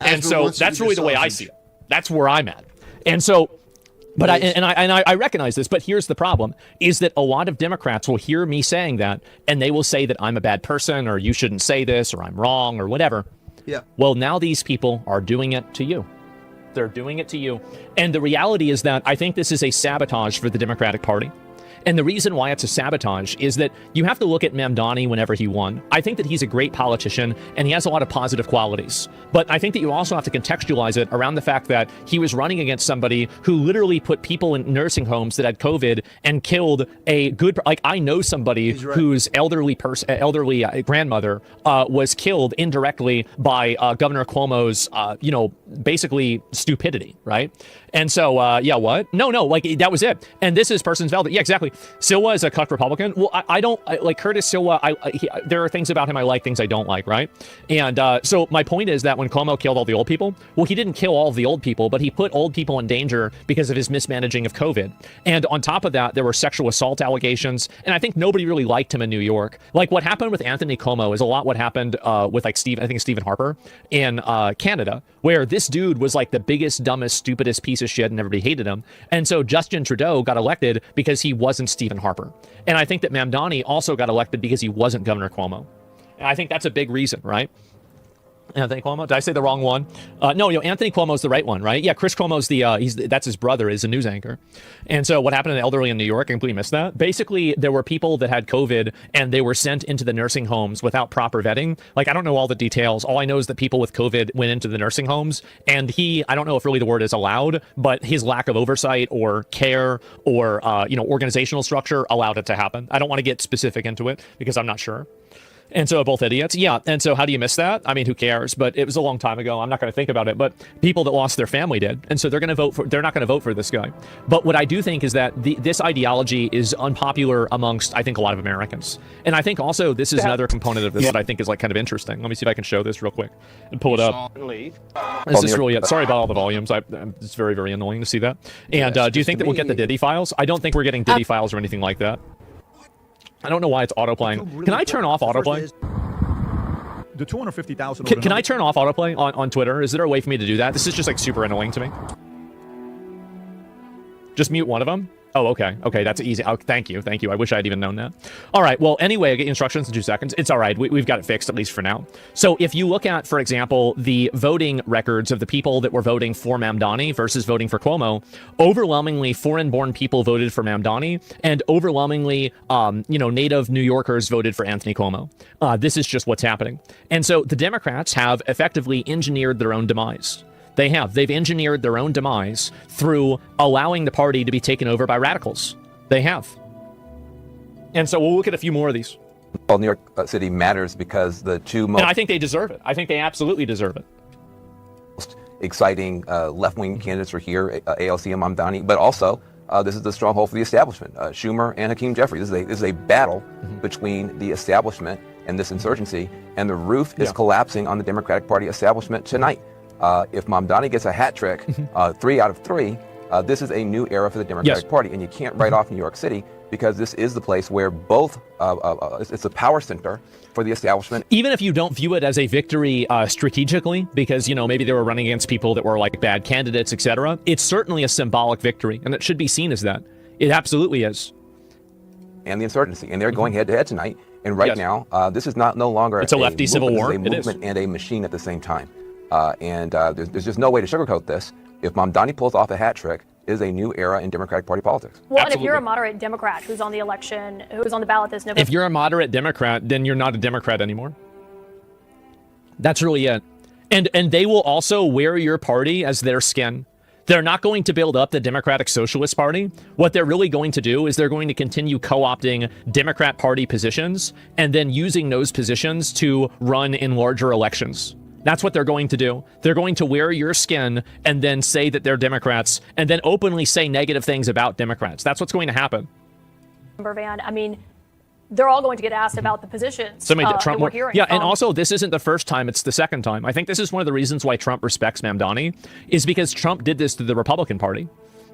And so that's really the way I see it. That's where I'm at. And so, but I recognize this, but here's the problem, is that a lot of Democrats will hear me saying that, and they will say that I'm a bad person, or you shouldn't say this, or I'm wrong, or whatever. Yeah. Well, now these people are doing it to you. They're doing it to you. And the reality is that I think this is a sabotage for the Democratic Party. And the reason why it's a sabotage is that you have to look at Mamdani whenever he won. I think that he's a great politician, and he has a lot of positive qualities. But I think that you also have to contextualize it around the fact that he was running against somebody who literally put people in nursing homes that had COVID and killed a good... Like, I know somebody whose elderly grandmother was killed indirectly by Governor Cuomo's, basically stupidity, right? And so, yeah, what? No, like, that was it. And this is person's valid. Yeah, exactly. Silwa is a cuck Republican. Well, I don't like Curtis Silwa. There are things about him I like, things I don't like, right? And so my point is that when Cuomo killed all the old people, well, he didn't kill all of the old people, but he put old people in danger because of his mismanaging of COVID. And on top of that, there were sexual assault allegations. And I think nobody really liked him in New York. Like, what happened with Anthony Cuomo is a lot what happened with, like, Stephen Harper in Canada, where this dude was like the biggest, dumbest, stupidest piece of shit and everybody hated him. And so Justin Trudeau got elected because he wasn't Stephen Harper. And I think that Mamdani also got elected because he wasn't Governor Cuomo. And I think that's a big reason, right? Anthony Cuomo? Did I say the wrong one? No, Anthony Cuomo's the right one, right? Yeah, Chris Cuomo's that's his brother, is a news anchor. And so what happened to the elderly in New York? I completely missed that. Basically, there were people that had COVID and they were sent into the nursing homes without proper vetting. Like, I don't know all the details. All I know is that people with COVID went into the nursing homes, and I don't know if really the word is allowed, but his lack of oversight or care or, organizational structure allowed it to happen. I don't want to get specific into it because I'm not sure. And so both idiots. Yeah. And so how do you miss that? I mean, who cares? But it was a long time ago. I'm not going to think about it. But people that lost their family did. And so they're not going to vote for this guy. But what I do think is that this ideology is unpopular amongst, I think, a lot of Americans. And I think also this is another component of this that I think is like kind of interesting. Let me see if I can show this real quick and pull it up. This is really it. Sorry about all the volumes. It's very, very annoying to see that. And do you think that we'll get the Diddy files? I don't think we're getting Diddy files or anything like that. I don't know why it's autoplaying. Can I turn off autoplay? The 250,000. Can I turn off autoplay on Twitter? Is there a way for me to do that? This is just like super annoying to me. Just mute one of them? Oh, okay. Okay, that's easy. Oh, thank you. Thank you. I wish I'd even known that. All right. Well, anyway, I get instructions in 2 seconds. It's all right. We've got it fixed, at least for now. So if you look at, for example, the voting records of the people that were voting for Mamdani versus voting for Cuomo, overwhelmingly foreign-born people voted for Mamdani, and overwhelmingly, native New Yorkers voted for Anthony Cuomo. This is just what's happening. And so the Democrats have effectively engineered their own demise. They have. They've engineered their own demise through allowing the party to be taken over by radicals. They have. And so we'll look at a few more of these. Well, New York City matters because the two most... And I think they deserve it. I think they absolutely deserve it. Exciting left-wing candidates are here, ALC and Mamdani, but also this is the stronghold for the establishment, Schumer and Hakeem Jeffries. This is a battle between the establishment and this insurgency, and the roof is collapsing on the Democratic Party establishment tonight. If Mamdani gets a hat trick, 3 out of 3, this is a new era for the Democratic Party, and you can't write off New York City because this is the place where both, it's a power center for the establishment. Even if you don't view it as a victory strategically, because, maybe they were running against people that were like bad candidates, etc., it's certainly a symbolic victory, and it should be seen as that. It absolutely is. And the insurgency, and they're going head-to-head tonight, and right now, this is no longer it's a lefty civil war. It's a movement and a machine at the same time. There's just no way to sugarcoat this. If Mamdani pulls off a hat trick, it is a new era in Democratic Party politics. Well, and if you're a moderate Democrat who's on the election, who's on the ballot this November... If you're a moderate Democrat, then you're not a Democrat anymore. That's really it. And they will also wear your party as their skin. They're not going to build up the Democratic Socialist Party. What they're really going to do is they're going to continue co-opting Democrat Party positions and then using those positions to run in larger elections. That's what they're going to do. They're going to wear your skin and then say that they're Democrats and then openly say negative things about Democrats. That's what's going to happen. Van, I mean, they're all going to get asked about the positions Trump that we're hearing. and also this isn't the first time, it's the second time. I think this is one of the reasons why Trump respects Mamdani is because Trump did this to the Republican Party.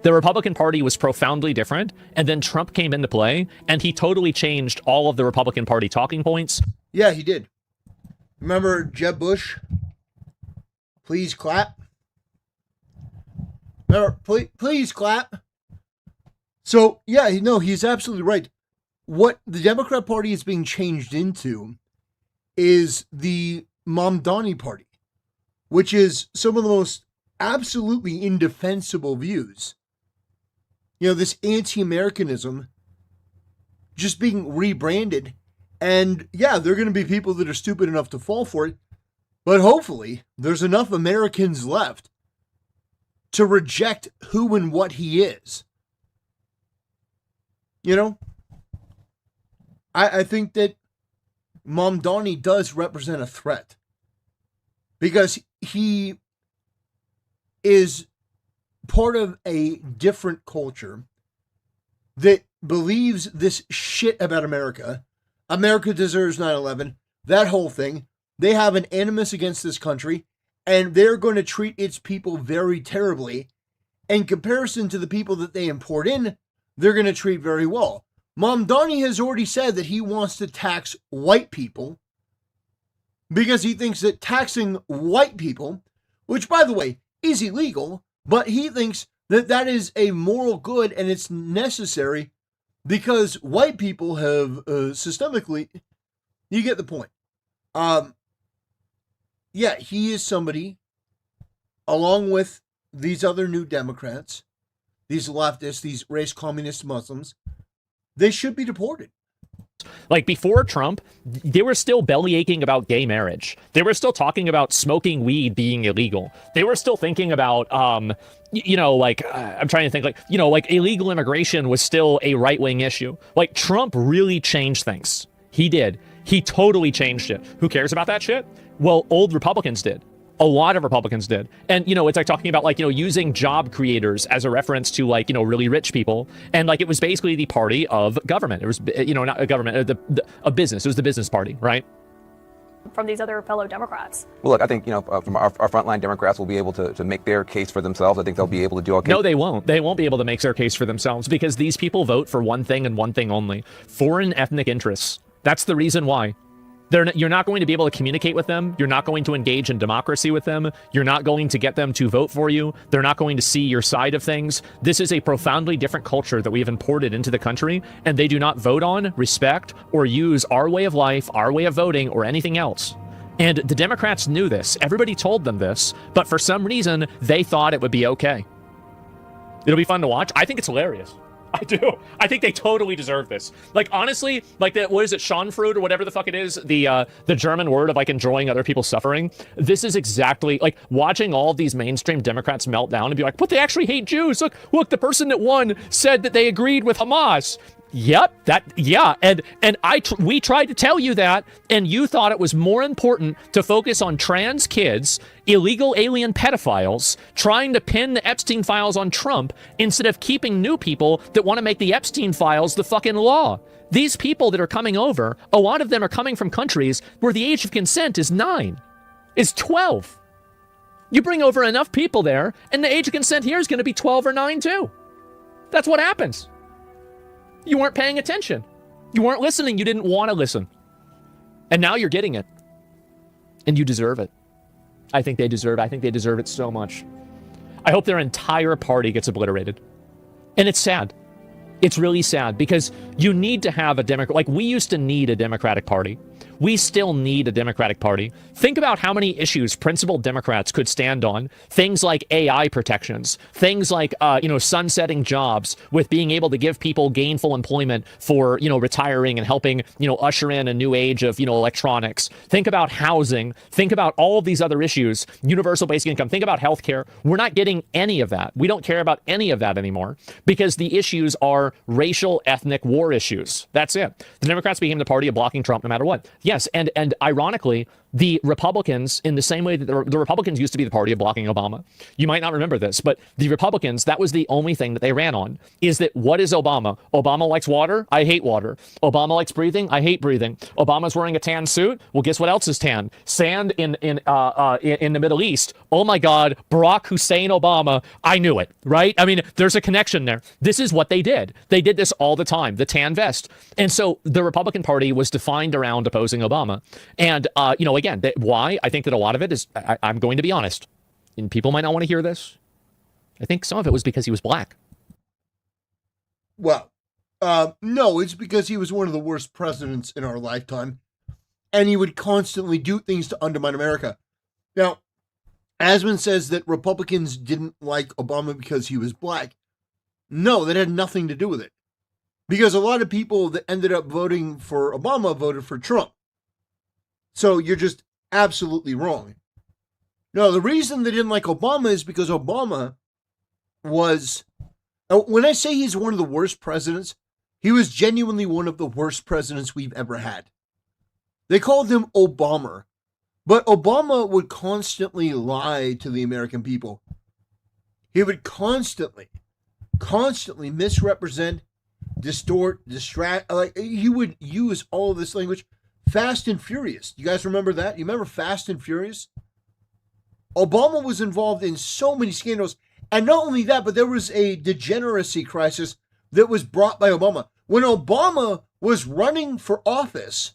The Republican Party was profoundly different, and then Trump came into play, and he totally changed all of the Republican Party talking points. Yeah, he did. Remember Jeb Bush? Please clap. Remember, please clap. So, yeah, no, he's absolutely right. What the Democrat Party is being changed into is the Mamdani Party, which is some of the most absolutely indefensible views. This anti-Americanism just being rebranded. And yeah, there are going to be people that are stupid enough to fall for it. But hopefully, there's enough Americans left to reject who and what he is. I think that Mamdani does represent a threat. Because he is part of a different culture that believes this shit about America. America deserves 9/11, that whole thing. They have an animus against this country, and they're going to treat its people very terribly. In comparison to the people that they import in, they're going to treat very well. Mamdani has already said that he wants to tax white people because he thinks that taxing white people, which, by the way, is illegal, but he thinks that that is a moral good and it's necessary because white people have systemically, you get the point. Yeah, he is somebody, along with these other new Democrats, these leftists, these race communist Muslims, they should be deported. Like before Trump, they were still bellyaching about gay marriage. They were still talking about smoking weed being illegal. They were still thinking about, I'm trying to think like illegal immigration was still a right-wing issue. Like Trump really changed things. He did. He totally changed it. Who cares about that shit? Well, old Republicans did. A lot of Republicans did. And, it's like talking about using job creators as a reference to really rich people. And it was basically the party of government. It was, not a government, a business. It was the business party, right? From these other fellow Democrats. Well, look, I think, from our frontline Democrats will be able to make their case for themselves. I think they'll be able to do okay. No, they won't. They won't be able to make their case for themselves because these people vote for one thing and one thing only. Foreign ethnic interests. That's the reason why. You're not going to be able to communicate with them. You're not going to engage in democracy with them. You're not going to get them to vote for you. They're not going to see your side of things. This is a profoundly different culture that we have imported into the country, and they do not vote on, respect, or use our way of life, our way of voting, or anything else. And the Democrats knew this. Everybody told them this, but for some reason, they thought it would be okay. It'll be fun to watch. I think it's hilarious. I do. I think they totally deserve this. Like, honestly, like that, what is it, Schadenfreude or whatever the fuck it is, the German word of like enjoying other people's suffering. This is exactly like watching all of these mainstream Democrats melt down and be like, but they actually hate Jews. Look, the person that won said that they agreed with Hamas. Yep, and we tried to tell you that, and you thought it was more important to focus on trans kids, illegal alien pedophiles, trying to pin the Epstein files on Trump instead of keeping new people that want to make the Epstein files the fucking law. These people that are coming over, a lot of them are coming from countries where the age of consent is 9, is 12. You bring over enough people there, and the age of consent here is going to be 12 or 9 too. That's what happens. You weren't paying attention. You weren't listening. You didn't want to listen. And now you're getting it. And you deserve it. I think they deserve it so much. I hope their entire party gets obliterated. And it's sad. It's really sad because you need to have a Democrat. Like, we used to need a Democratic Party. We still need a Democratic Party. Think about how many issues principled Democrats could stand on. Things like AI protections. Things like, sunsetting jobs with being able to give people gainful employment for, retiring and helping, usher in a new age of, electronics. Think about housing. Think about all of these other issues. Universal basic income. Think about healthcare. We're not getting any of that. We don't care about any of that anymore because the issues are racial, ethnic war issues. That's it. The Democrats became the party of blocking Trump no matter what. Yes, and ironically, the Republicans, in the same way that the Republicans used to be the party of blocking Obama. You might not remember this, but the Republicans, that was the only thing that they ran on, is that what is Obama? Obama likes water? I hate water. Obama likes breathing? I hate breathing. Obama's wearing a tan suit? Well, guess what else is tan? Sand in the Middle East. Oh my God, Barack Hussein Obama. I knew it, right? I mean, there's a connection there. This is what they did. They did this all the time, the tan vest. And so the Republican Party was defined around opposing Obama. And, again, why? I think that a lot of it is, I'm going to be honest, and people might not want to hear this. I think some of it was because he was black. Well, no, it's because he was one of the worst presidents in our lifetime, and he would constantly do things to undermine America. Now, Asman says that Republicans didn't like Obama because he was black. No, that had nothing to do with it. Because a lot of people that ended up voting for Obama voted for Trump. So you're just absolutely wrong. No, the reason they didn't like Obama is because Obama was, when I say he's one of the worst presidents, he was genuinely one of the worst presidents we've ever had. They called him Obama, but Obama would constantly lie to the American people. He would constantly misrepresent, distort, distract. Like, he would use all of this language. Fast and Furious. You guys remember that? You remember Fast and Furious? Obama was involved in so many scandals. And not only that, but there was a degeneracy crisis that was brought by Obama. When Obama was running for office,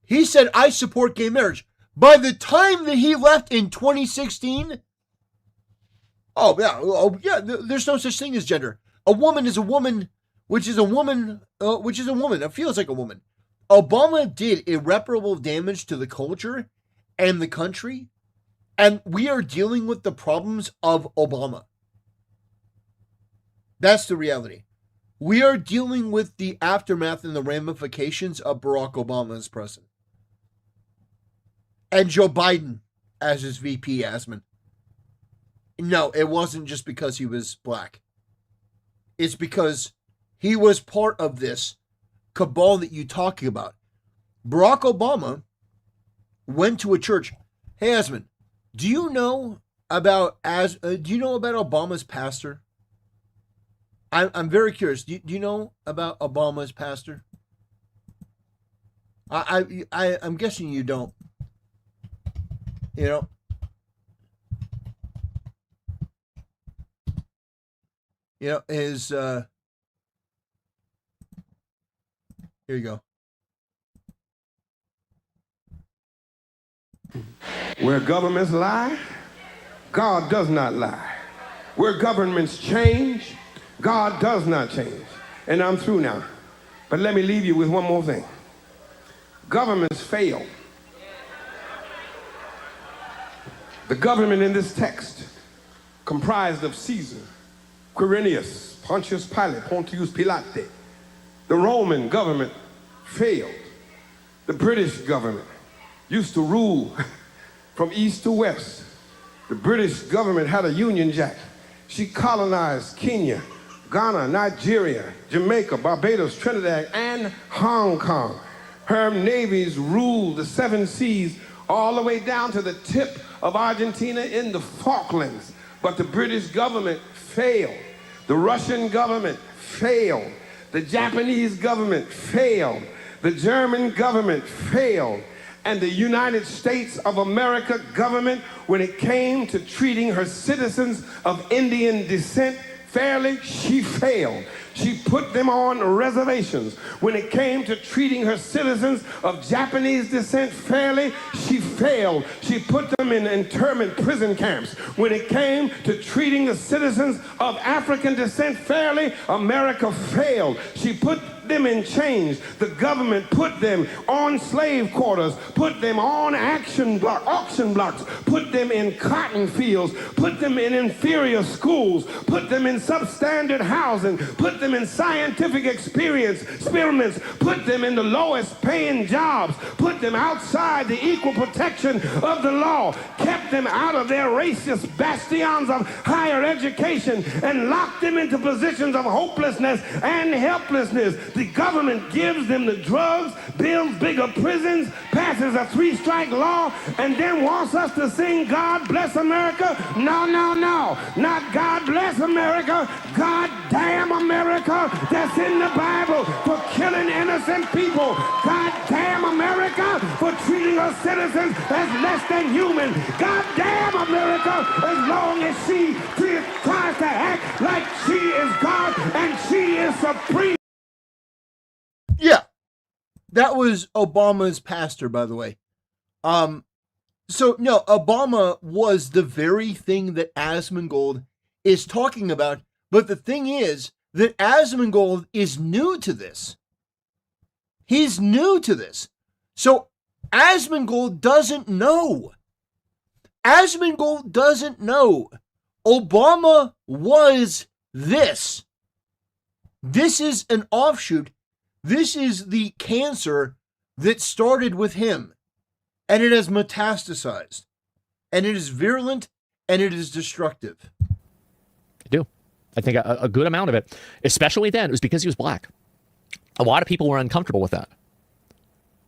he said, I support gay marriage. By the time that he left in 2016, there's no such thing as gender. A woman is a woman, which is a woman. It feels like a woman. Obama did irreparable damage to the culture and the country, and we are dealing with the problems of Obama. That's the reality. We are dealing with the aftermath and the ramifications of Barack Obama as president. And Joe Biden as his VP, Asman. No, it wasn't just because he was black. It's because he was part of this cabal that you're talking about. Barack Obama went to a church. Hey, Asman, do you know about Obama's pastor? I'm very curious. Do you know about Obama's pastor? I'm guessing you don't. His here you go. Where governments lie, God does not lie. Where governments change, God does not change. And I'm through now. But let me leave you with one more thing. Governments fail. The government in this text, comprised of Caesar, Quirinius, Pontius Pilate, Pontius Pilate. The Roman government failed. The British government used to rule from east to west. The British government had a Union Jack. She colonized Kenya, Ghana, Nigeria, Jamaica, Barbados, Trinidad, and Hong Kong. Her navies ruled the 7 seas all the way down to the tip of Argentina in the Falklands. But the British government failed. The Russian government failed. The Japanese government failed. The German government failed. And the United States of America government, when it came to treating her citizens of Indian descent fairly, she failed. She put them on reservations. When it came to treating her citizens of Japanese descent fairly, she failed. She put them in internment prison camps. When it came to treating the citizens of African descent fairly, America failed. She put them in chains. The government put them on slave quarters, put them on auction blocks, put them in cotton fields, put them in inferior schools, put them in substandard housing, put them in scientific experiments, put them in the lowest paying jobs, put them outside the equal protection of the law, kept them out of their racist bastions of higher education, and locked them into positions of hopelessness and helplessness. The government gives them the drugs, builds bigger prisons, passes a 3-strike law, and then wants us to sing God Bless America? No, no, no. Not God Bless America. God damn America that's in the Bible for killing innocent people. God damn America for treating her citizens as less than human. God damn America as long as she tries to act like she is God and she is supreme. Yeah, that was Obama's pastor, by the way. So no, Obama was the very thing that Asmongold is talking about. But the thing is that Asmongold is new to this. He's new to this. So Asmongold doesn't know. Asmongold doesn't know. Obama was this. This is an offshoot. This is the cancer that started with him, and it has metastasized, and it is virulent, and it is destructive. I do. I think a good amount of it, especially then, it was because he was black. A lot of people were uncomfortable with that.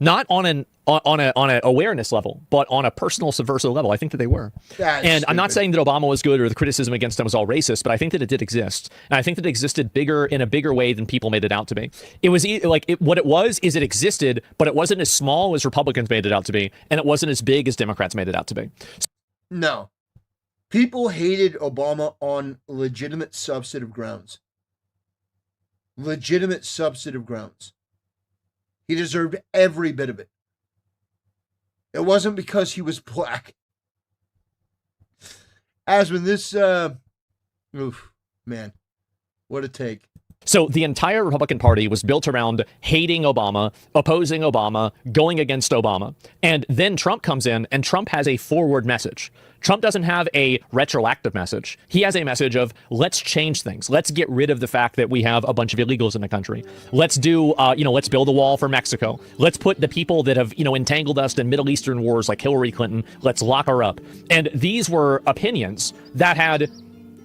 Not on an awareness level, but on a personal subversive level. I think that they were. And I'm not saying that Obama was good or the criticism against him was all racist, but I think that it did exist. And I think that it existed in a bigger way than people made it out to be. It was what it was is it existed, but it wasn't as small as Republicans made it out to be. And it wasn't as big as Democrats made it out to be. No. People hated Obama on legitimate substantive grounds. Legitimate substantive grounds. He deserved every bit of it. It wasn't because he was black. Asmon, this, oof, man, what a take. So the entire Republican Party was built around hating Obama, opposing Obama, going against Obama. And then Trump comes in, and Trump has a forward message. Trump doesn't have a retroactive message. He has a message of, let's change things. Let's get rid of the fact that we have a bunch of illegals in the country. Let's do, let's build a wall for Mexico. Let's put the people that have, entangled us in Middle Eastern wars like Hillary Clinton, let's lock her up. And these were opinions that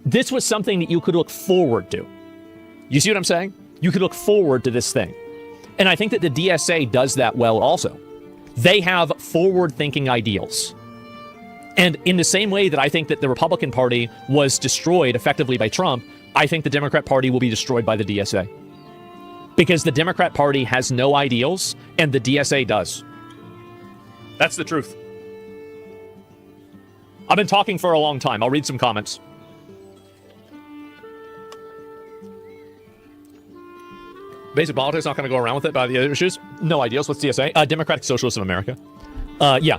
this was something that you could look forward to. You see what I'm saying? You could look forward to this thing. And I think that the DSA does that well also. They have forward-thinking ideals. And in the same way that I think that the Republican Party was destroyed effectively by Trump, I think the Democrat Party will be destroyed by the DSA. Because the Democrat Party has no ideals, and the DSA does. That's the truth. I've been talking for a long time. I'll read some comments. Basic politics, not going to go around with it by the other issues. No ideals. What's DSA? Democratic Socialists of America. Yeah.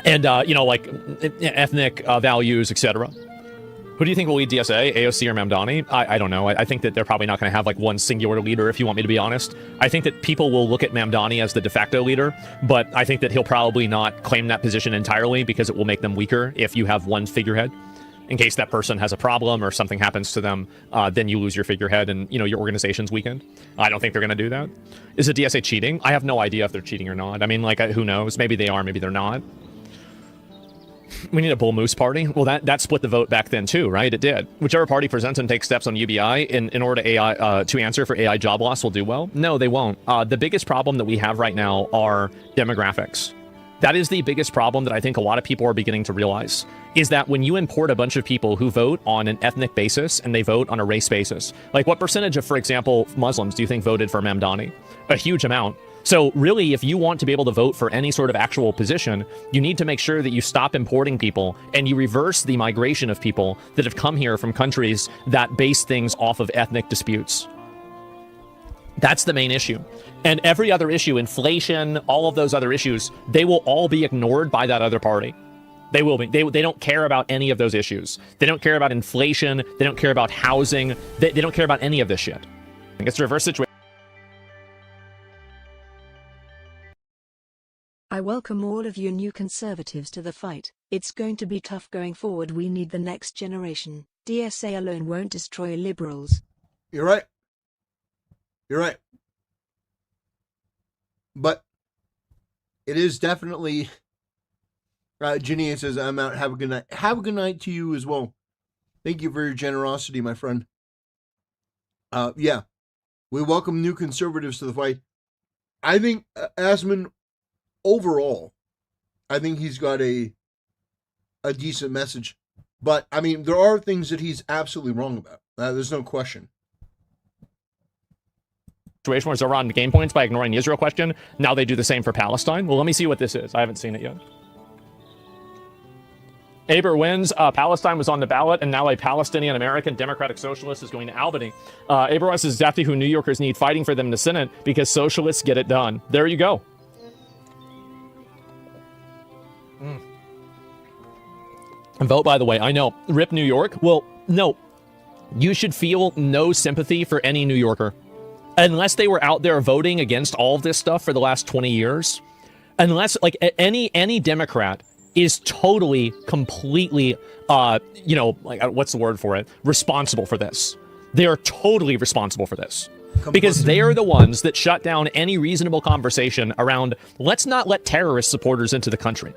And, ethnic values, etc. Who do you think will lead DSA? AOC or Mamdani? I don't know. I think that they're probably not going to have, one singular leader, if you want me to be honest. I think that people will look at Mamdani as the de facto leader, but I think that he'll probably not claim that position entirely because it will make them weaker if you have one figurehead. in case that person has a problem or something happens to them, then you lose your figurehead and, you know, your organization's weakened. I don't think they're going to do that. Is the DSA cheating? I have no idea if they're cheating or not. I mean, like, who knows? Maybe they are, maybe they're not. We need a bull moose party. Well, that split the vote back then too, right? It did. Whichever party presents and takes steps on UBI in order to AI to answer for AI job loss will do well. No, they won't. The biggest problem that we have right now are demographics. That is the biggest problem that I think a lot of people are beginning to realize, is that when you import a bunch of people who vote on an ethnic basis and they vote on a race basis, like what percentage of, for example, Muslims do you think voted for Mamdani? A huge amount. So really, if you want to be able to vote for any sort of actual position, you need to make sure that you stop importing people and you reverse the migration of people that have come here from countries that base things off of ethnic disputes. That's the main issue. And every other issue, inflation, all of those other issues, they will all be ignored by that other party. They will be. They don't care about any of those issues. They don't care about inflation. They don't care about housing. They don't care about any of this shit. It's a reverse situation. I welcome all of you new conservatives to the fight. It's going to be tough going forward. We need the next generation. DSA alone won't destroy liberals. You're right. You're right. But it is definitely... Ginny says, I'm out. Have a good night. Have a good night to you as well. Thank you for your generosity, my friend. Yeah. We welcome new conservatives to the fight. I think Asman, overall, I think he's got a decent message. But, I mean, there are things that he's absolutely wrong about. There's no question. Situation where Iran gained points by ignoring the Israel question. Now they do the same for Palestine. Well, let me see what this is. I haven't seen it yet. Aber wins. Palestine was on the ballot, and now a Palestinian-American Democratic Socialist is going to Albany. Aber is exactly who New Yorkers need fighting for them in the Senate, because socialists get it done. There you go. And vote, by the way. I know. Rip New York. Well, no. You should feel no sympathy for any New Yorker. Unless they were out there voting against all of this stuff for the last 20 years. Unless, like, any Democrat is totally, completely, you know, like, what's the word for it? Responsible for this. They are totally responsible for this. Because they are the ones that shut down any reasonable conversation around, let's not let terrorist supporters into the country.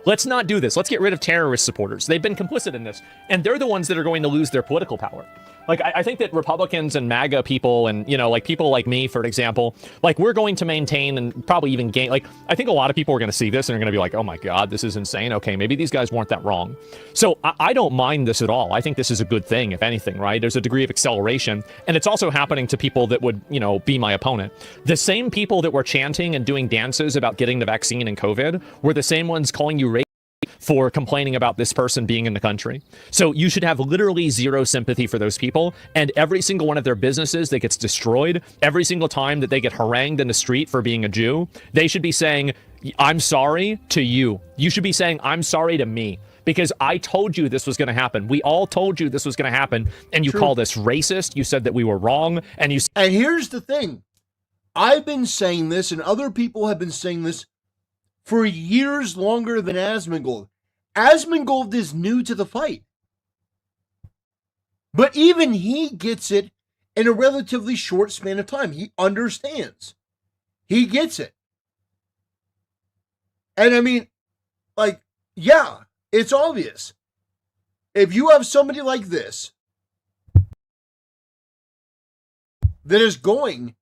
Let's not do this. Let's get rid of terrorist supporters. They've been complicit in this. And they're the ones that are going to lose their political power. Like, I think that Republicans and MAGA people and, you know, like people like me, for example, like we're going to maintain and probably even gain, like, I think a lot of people are going to see this and are going to be like, oh my God, this is insane. Okay, maybe these guys weren't that wrong. So I don't mind this at all. I think this is a good thing, if anything, right? There's a degree of acceleration. And it's also happening to people that would, you know, be my opponent. The same people that were chanting and doing dances about getting the vaccine and COVID were the same ones calling you racist for complaining about this person being in the country. So you should have literally zero sympathy for those people, and every single one of their businesses that gets destroyed, every single time that they get harangued in the street for being a Jew, they should be saying, I'm sorry to you. You should be saying, I'm sorry to me, because I told you this was going to happen. We all told you this was going to happen, and you called us racist. You said that we were wrong, and you... And here's the thing. I've been saying this, and other people have been saying this for years longer than Asmongold. Asmongold is new to the fight. But even he gets it in a relatively short span of time. He understands. He gets it. And I mean, like, yeah, it's obvious. If you have somebody like this that is going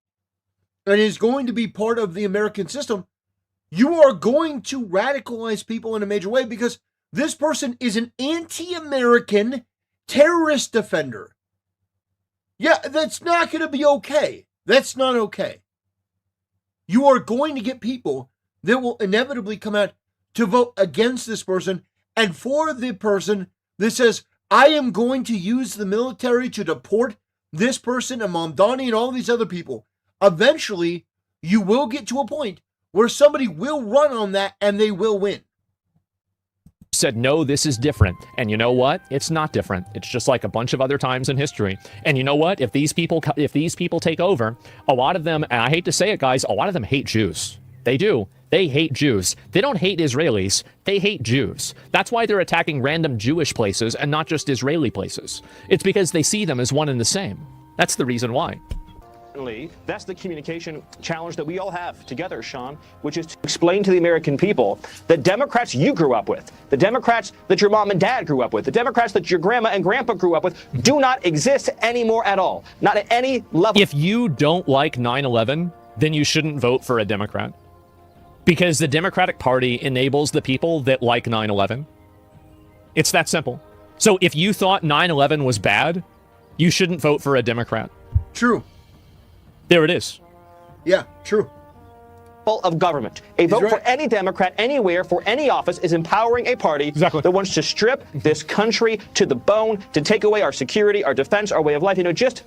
to be part of the American system, you are going to radicalize people in a major way, because this person is an anti-American terrorist defender. Yeah, that's not going to be okay. That's not okay. You are going to get people that will inevitably come out to vote against this person, and for the person that says, I am going to use the military to deport this person and Mamdani and all these other people. Eventually, you will get to a point where somebody will run on that and they will win. Said, no, this is different. And you know what? It's not different. It's just like a bunch of other times in history. And you know what? If these people take over, a lot of them, and I hate to say it, guys, a lot of them hate Jews. They do. They hate Jews. They don't hate Israelis. They hate Jews. That's why they're attacking random Jewish places and not just Israeli places. It's because they see them as one and the same. That's the reason why. That's the communication challenge that we all have together, Sean, which is to explain to the American people the Democrats you grew up with, the Democrats that your mom and dad grew up with, the Democrats that your grandma and grandpa grew up with, do not exist anymore at all. Not at any level. If you don't like 9/11, then you shouldn't vote for a Democrat. Because the Democratic Party enables the people that like 9/11. It's that simple. So if you thought 9/11 was bad, you shouldn't vote for a Democrat. True. There it is. Yeah, true. Of government. A vote for any Democrat anywhere for any office is empowering a party that wants to strip this country to the bone, to take away our security, our defense, our way of life. You know, just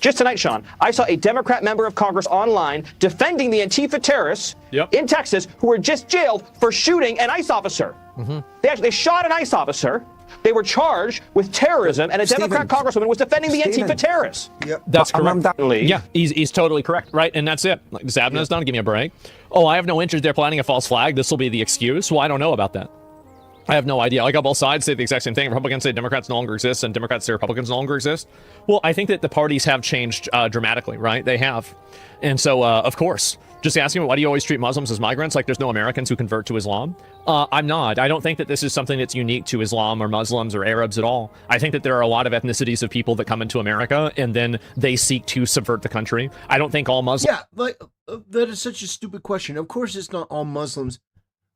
tonight, Sean, I saw a Democrat member of Congress online defending the Antifa terrorists in Texas who were just jailed for shooting an ICE officer. They shot an ICE officer. They were charged with terrorism, and a Democrat congresswoman was defending the Antifa terrorists. That's correct. Yeah, he's totally correct, right? And that's it. Like, Zabna's done. Give me a break. Oh, I have no interest. They're planning a false flag. This will be the excuse. Well, I don't know about that. I have no idea. Like, both sides say the exact same thing. Republicans say Democrats no longer exist, and Democrats say Republicans no longer exist. Well, I think that the parties have changed dramatically, right? They have. And so, of course, just asking, why do you always treat Muslims as migrants? Like there's no Americans who convert to Islam? I'm not. I don't think that this is something that's unique to Islam or Muslims or Arabs at all. I think that there are a lot of ethnicities of people that come into America and then they seek to subvert the country. I don't think all Muslims... Yeah, like, that is such a stupid question. Of course it's not all Muslims.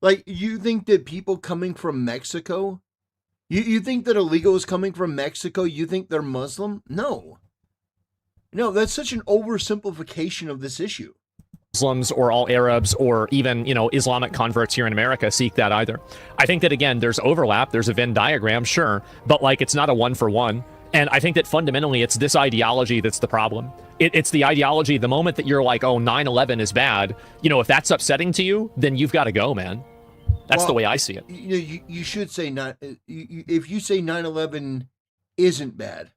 Like, you think that people coming from Mexico, you think that illegals coming from Mexico, you think they're Muslim? No. No, that's such an oversimplification of this issue. Muslims or all Arabs or even, you know, Islamic converts here in America seek that either. I think that, again, there's overlap. There's a Venn diagram, sure, but like it's not a one-for-one. And I think that fundamentally it's this ideology that's the problem. It's the ideology, the moment that you're like, oh, 9/11 is bad, you know, if that's upsetting to you, then you've got to go, man. That's the way I see it. You should say not. If you say 9/11 isn't bad,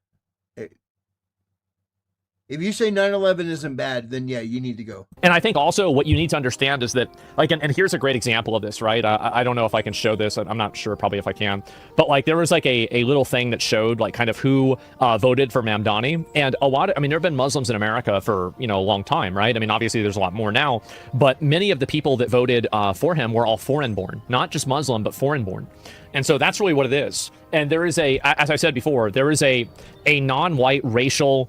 if you say 9/11 isn't bad, then yeah, you need to go. And I think also what you need to understand is that, like, and here's a great example of this, right? I don't know if I can show this. I'm not sure, probably if I can. But like, there was like a little thing that showed like kind of who voted for Mamdani. And a lot of, I mean, there have been Muslims in America for, you know, a long time, right? I mean, obviously there's a lot more now, but many of the people that voted for him were all foreign born, not just Muslim, but foreign born. And so that's really what it is. And there is as I said before, there is a non-white racial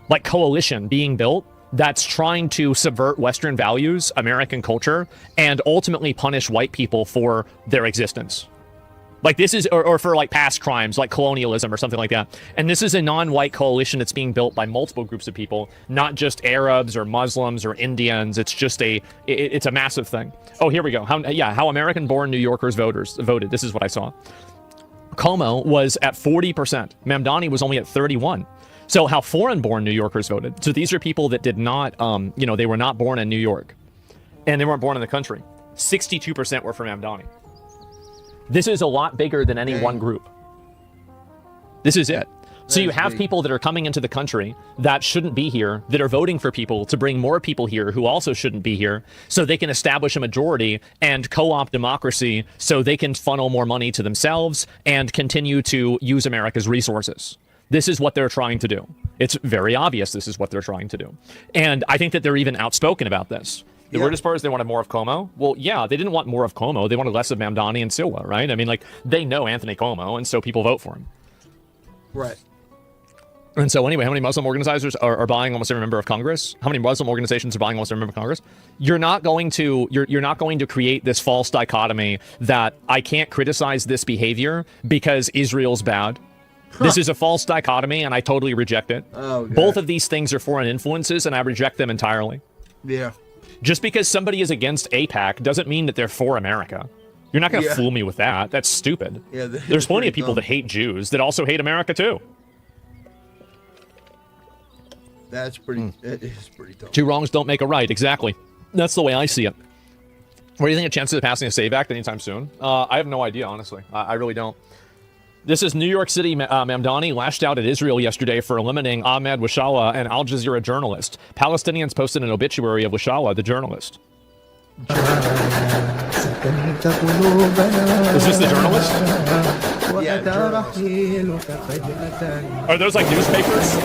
like coalition being built that's trying to subvert Western values, American culture, and ultimately punish white people for their existence. Like this is, or for like past crimes, like colonialism or something like that. And this is a non-white coalition that's being built by multiple groups of people, not just Arabs or Muslims or Indians. It's just it's a massive thing. Oh, here we go. How American-born New Yorkers voted. This is what I saw. Como was at 40%. Mamdani was only at 31%. So how foreign-born New Yorkers voted. So these are people that did not, you know, they were not born in New York. And they weren't born in the country. 62% were for Mamdani. This is a lot bigger than any one group. This is it. So you have people that are coming into the country that shouldn't be here, that are voting for people to bring more people here who also shouldn't be here, so they can establish a majority and co-opt democracy so they can funnel more money to themselves and continue to use America's resources. This is what they're trying to do. It's very obvious this is what they're trying to do. And I think that they're even outspoken about this. The word as far as they wanted more of Como. Well, yeah, they didn't want more of Como. They wanted less of Mamdani and Silva, right? I mean, like, they know Anthony Como, and so people vote for him. Right. And so anyway, how many Muslim organizers are buying almost every member of Congress? How many Muslim organizations are buying almost every member of Congress? You're not going to create this false dichotomy that I can't criticize this behavior because Israel's bad. This is a false dichotomy, and I totally reject it. Oh, God. Both of these things are foreign influences, and I reject them entirely. Yeah. Just because somebody is against AIPAC doesn't mean that they're for America. You're not going to fool me with that. That's stupid. Yeah, there's plenty of people that hate Jews that also hate America, too. That is pretty dumb. Two wrongs don't make a right. Exactly. That's the way I see it. What do you think of chances of passing a SAVE Act anytime soon? I have no idea, honestly. I really don't. This is New York City. Mamdani lashed out at Israel yesterday for eliminating Ahmed Wishawa, an Al Jazeera journalist. Palestinians posted an obituary of Wishawa, the journalist. Is this the journalist? Yeah, journalist. Are those like newspapers?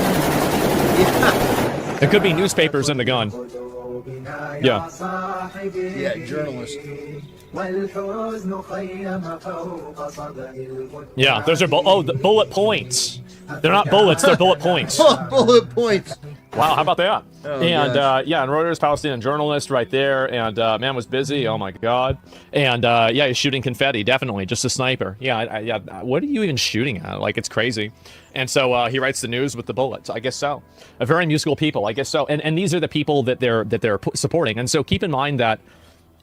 It could be newspapers in the gun. Yeah. Yeah, journalist. Yeah, those are the bullet points. They're not bullets, they're bullet points. Bullet points. Wow, how about that? Oh, and gosh. yeah, and Reuters Palestinian journalist right there, and man was busy. Oh my god. And yeah, he's shooting confetti, definitely, just a sniper. Yeah, what are you even shooting at? Like, it's crazy. And so he writes the news with the bullets. I guess so. A very musical people, I guess so. And these are the people that they're supporting. And so keep in mind that.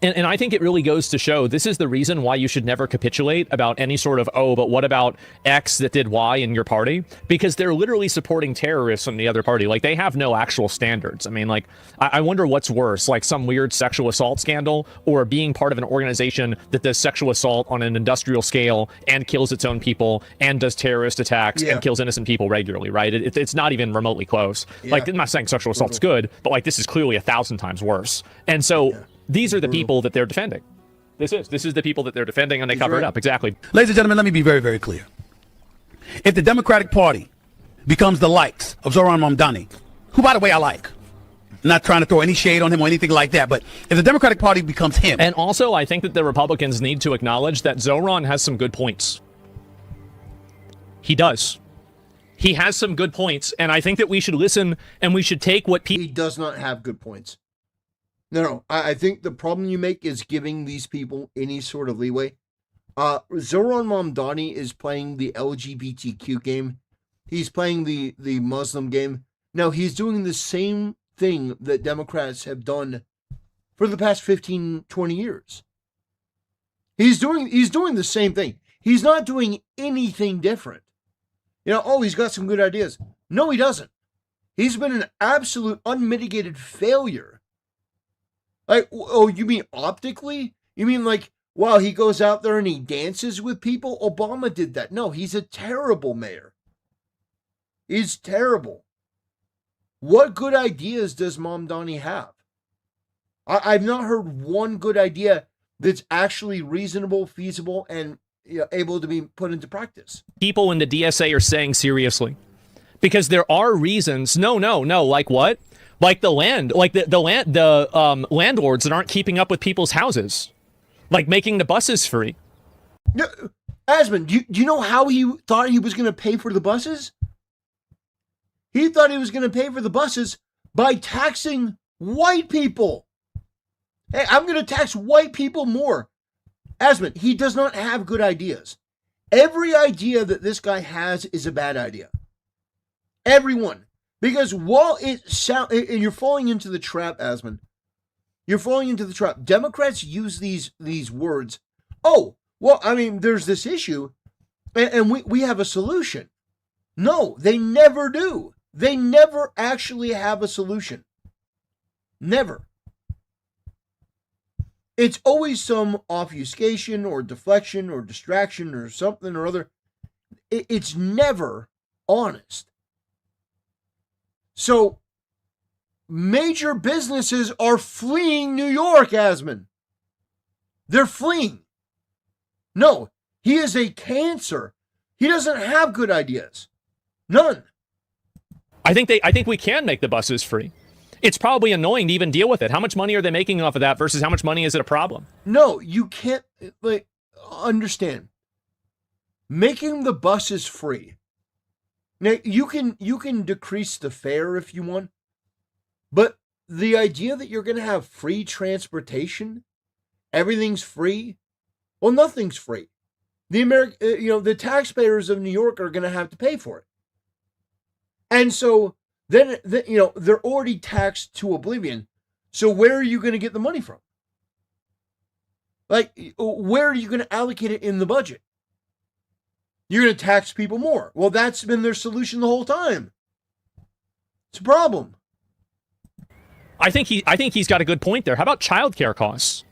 And I think it really goes to show this is the reason why you should never capitulate about any sort of, oh, but what about X that did Y in your party? Because they're literally supporting terrorists in the other party. Like, they have no actual standards. I mean, like, I wonder what's worse, like some weird sexual assault scandal or being part of an organization that does sexual assault on an industrial scale and kills its own people and does terrorist attacks and kills innocent people regularly, right? It's not even remotely close. Yeah. Like, I'm not saying sexual assault's good, but like, this is clearly 1,000 times worse. And so... Yeah. These are the people that they're defending. This is the people that they're defending, and they cover it up. Exactly. Ladies and gentlemen, let me be very, very clear. If the Democratic Party becomes the likes of Zoran Mamdani, who, by the way, I like, I'm not trying to throw any shade on him or anything like that, but if the Democratic Party becomes him. And also, I think that the Republicans need to acknowledge that Zoran has some good points. He does. He has some good points, and I think that we should listen and we should take what people... He does not have good points. No, I think the problem you make is giving these people any sort of leeway. Zoran Mamdani is playing the LGBTQ game. He's playing the Muslim game. Now, he's doing the same thing that Democrats have done for the past 15, 20 years. He's doing the same thing. He's not doing anything different. You know, oh, he's got some good ideas. No, he doesn't. He's been an absolute unmitigated failure. Like, oh, you mean optically? You mean like, wow, he goes out there and he dances with people? Obama did that. No, he's a terrible mayor. He's terrible. What good ideas does Mamdani have? I've not heard one good idea that's actually reasonable, feasible, and able to be put into practice. People in the DSA are saying seriously. Because there are reasons. No, like what? Like the land, like the landlords that aren't keeping up with people's houses, like making the buses free. No, Asmund, do you know how he thought he was going to pay for the buses? He thought he was going to pay for the buses by taxing white people. Hey, I'm going to tax white people more. Asmund, he does not have good ideas. Every idea that this guy has is a bad idea. Everyone. Because while it sounds, and you're falling into the trap, Asmund. You're falling into the trap. Democrats use these words. Oh, well, I mean, there's this issue, and we have a solution. No, they never do. They never actually have a solution. Never. It's always some obfuscation or deflection or distraction or something or other. It's never honest. So, major businesses are fleeing New York, Asmund. They're fleeing. No, he is a cancer. He doesn't have good ideas. None. I think we can make the buses free. It's probably annoying to even deal with it. How much money are they making off of that versus how much money is it a problem? No, you can't understand. Making the buses free. Now, you can decrease the fare if you want, but the idea that you're going to have free transportation, everything's free, well, nothing's free. The taxpayers of New York are going to have to pay for it. And so then they're already taxed to oblivion. So where are you going to get the money from? Like, where are you going to allocate it in the budget? You're going to tax people more. Well, that's been their solution the whole time. It's a problem. I think he's got a good point there. How about childcare costs?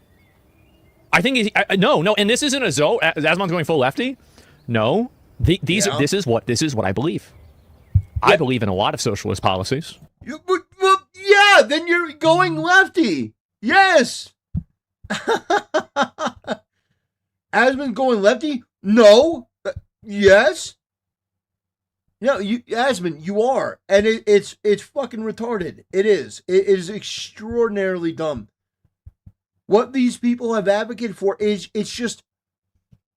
I think no, and this isn't as though Asmon's going full lefty. No, This is what I believe. I believe in a lot of socialist policies. Well, yeah, then you're going lefty. Yes. Asman going lefty? No. Yes. No, Asman, you are, and it's fucking retarded. It is. It is extraordinarily dumb. What these people have advocated for is it's just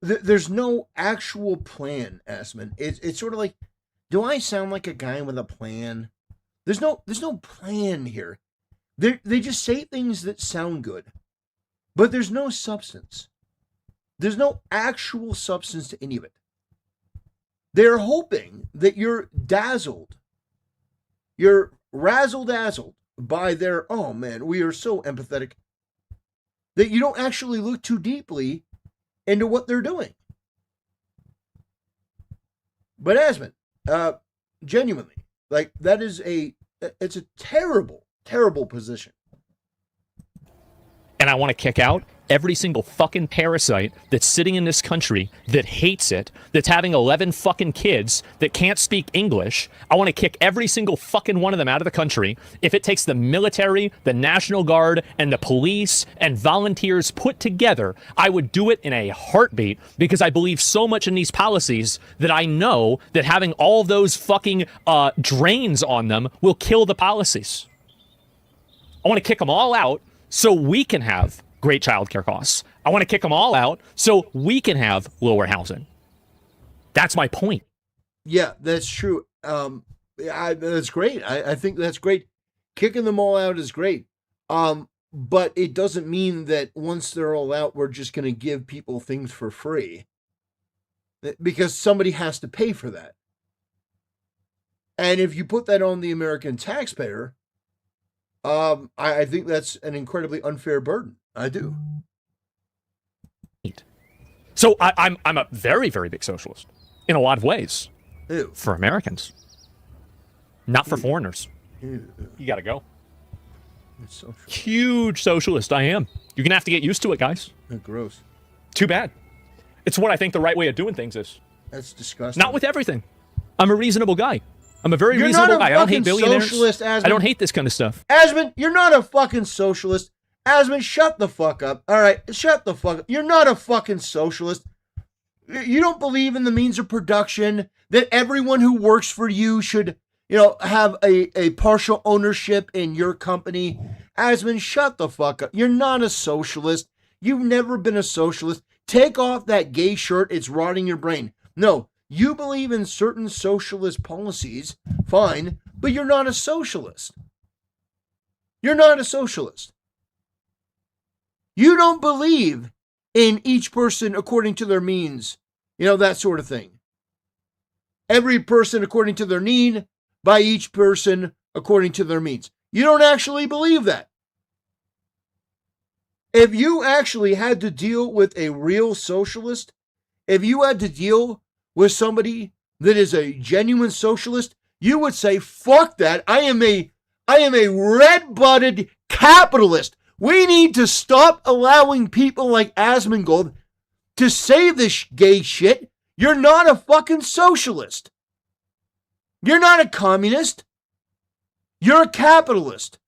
there's no actual plan, Asman. It's sort of like, do I sound like a guy with a plan? There's no plan here. They just say things that sound good, but there's no substance. There's no actual substance to any of it. They're hoping that you're dazzled. You're razzle-dazzled by their, oh man, we are so empathetic, that you don't actually look too deeply into what they're doing. But Asman, genuinely, like it's a terrible, terrible position. And I want to kick out every single fucking parasite that's sitting in this country that hates it, that's having 11 fucking kids that can't speak English. I want to kick every single fucking one of them out of the country. If it takes the military, the National Guard, and the police and volunteers put together, I would do it in a heartbeat, because I believe so much in these policies that I know that having all those fucking drains on them will kill the policies. I want to kick them all out so we can have great childcare costs. I want to kick them all out so we can have lower housing. That's my point. Yeah, that's true. That's great. I think that's great. Kicking them all out is great. But it doesn't mean that once they're all out, we're just going to give people things for free. Because somebody has to pay for that. And if you put that on the American taxpayer, I think that's an incredibly unfair burden. I do. So I'm a very, very big socialist in a lot of ways. Ew. For Americans, not for foreigners. Ew. You got to go. So huge socialist I am. You're gonna have to get used to it, guys. Gross. Too bad. It's what I think the right way of doing things is. That's disgusting. Not with everything. I'm a reasonable guy. I'm a very reasonable guy. I don't hate billionaires. Socialist, Asman. I don't hate this kind of stuff. Asman, you're not a fucking socialist. Asman, shut the fuck up. All right, shut the fuck up. You're not a fucking socialist. You don't believe in the means of production, that everyone who works for you should, have a partial ownership in your company. Asman, shut the fuck up. You're not a socialist. You've never been a socialist. Take off that gay shirt. It's rotting your brain. No, you believe in certain socialist policies. Fine, but you're not a socialist. You're not a socialist. You don't believe in each person according to their means, that sort of thing. Every person according to their need, by each person according to their means. You don't actually believe that. If you actually had to deal with a real socialist, if you had to deal with somebody that is a genuine socialist, you would say, fuck that. I am a red-blooded capitalist. We need to stop allowing people like Asmongold to say this gay shit. You're not a fucking socialist. You're not a communist. You're a capitalist.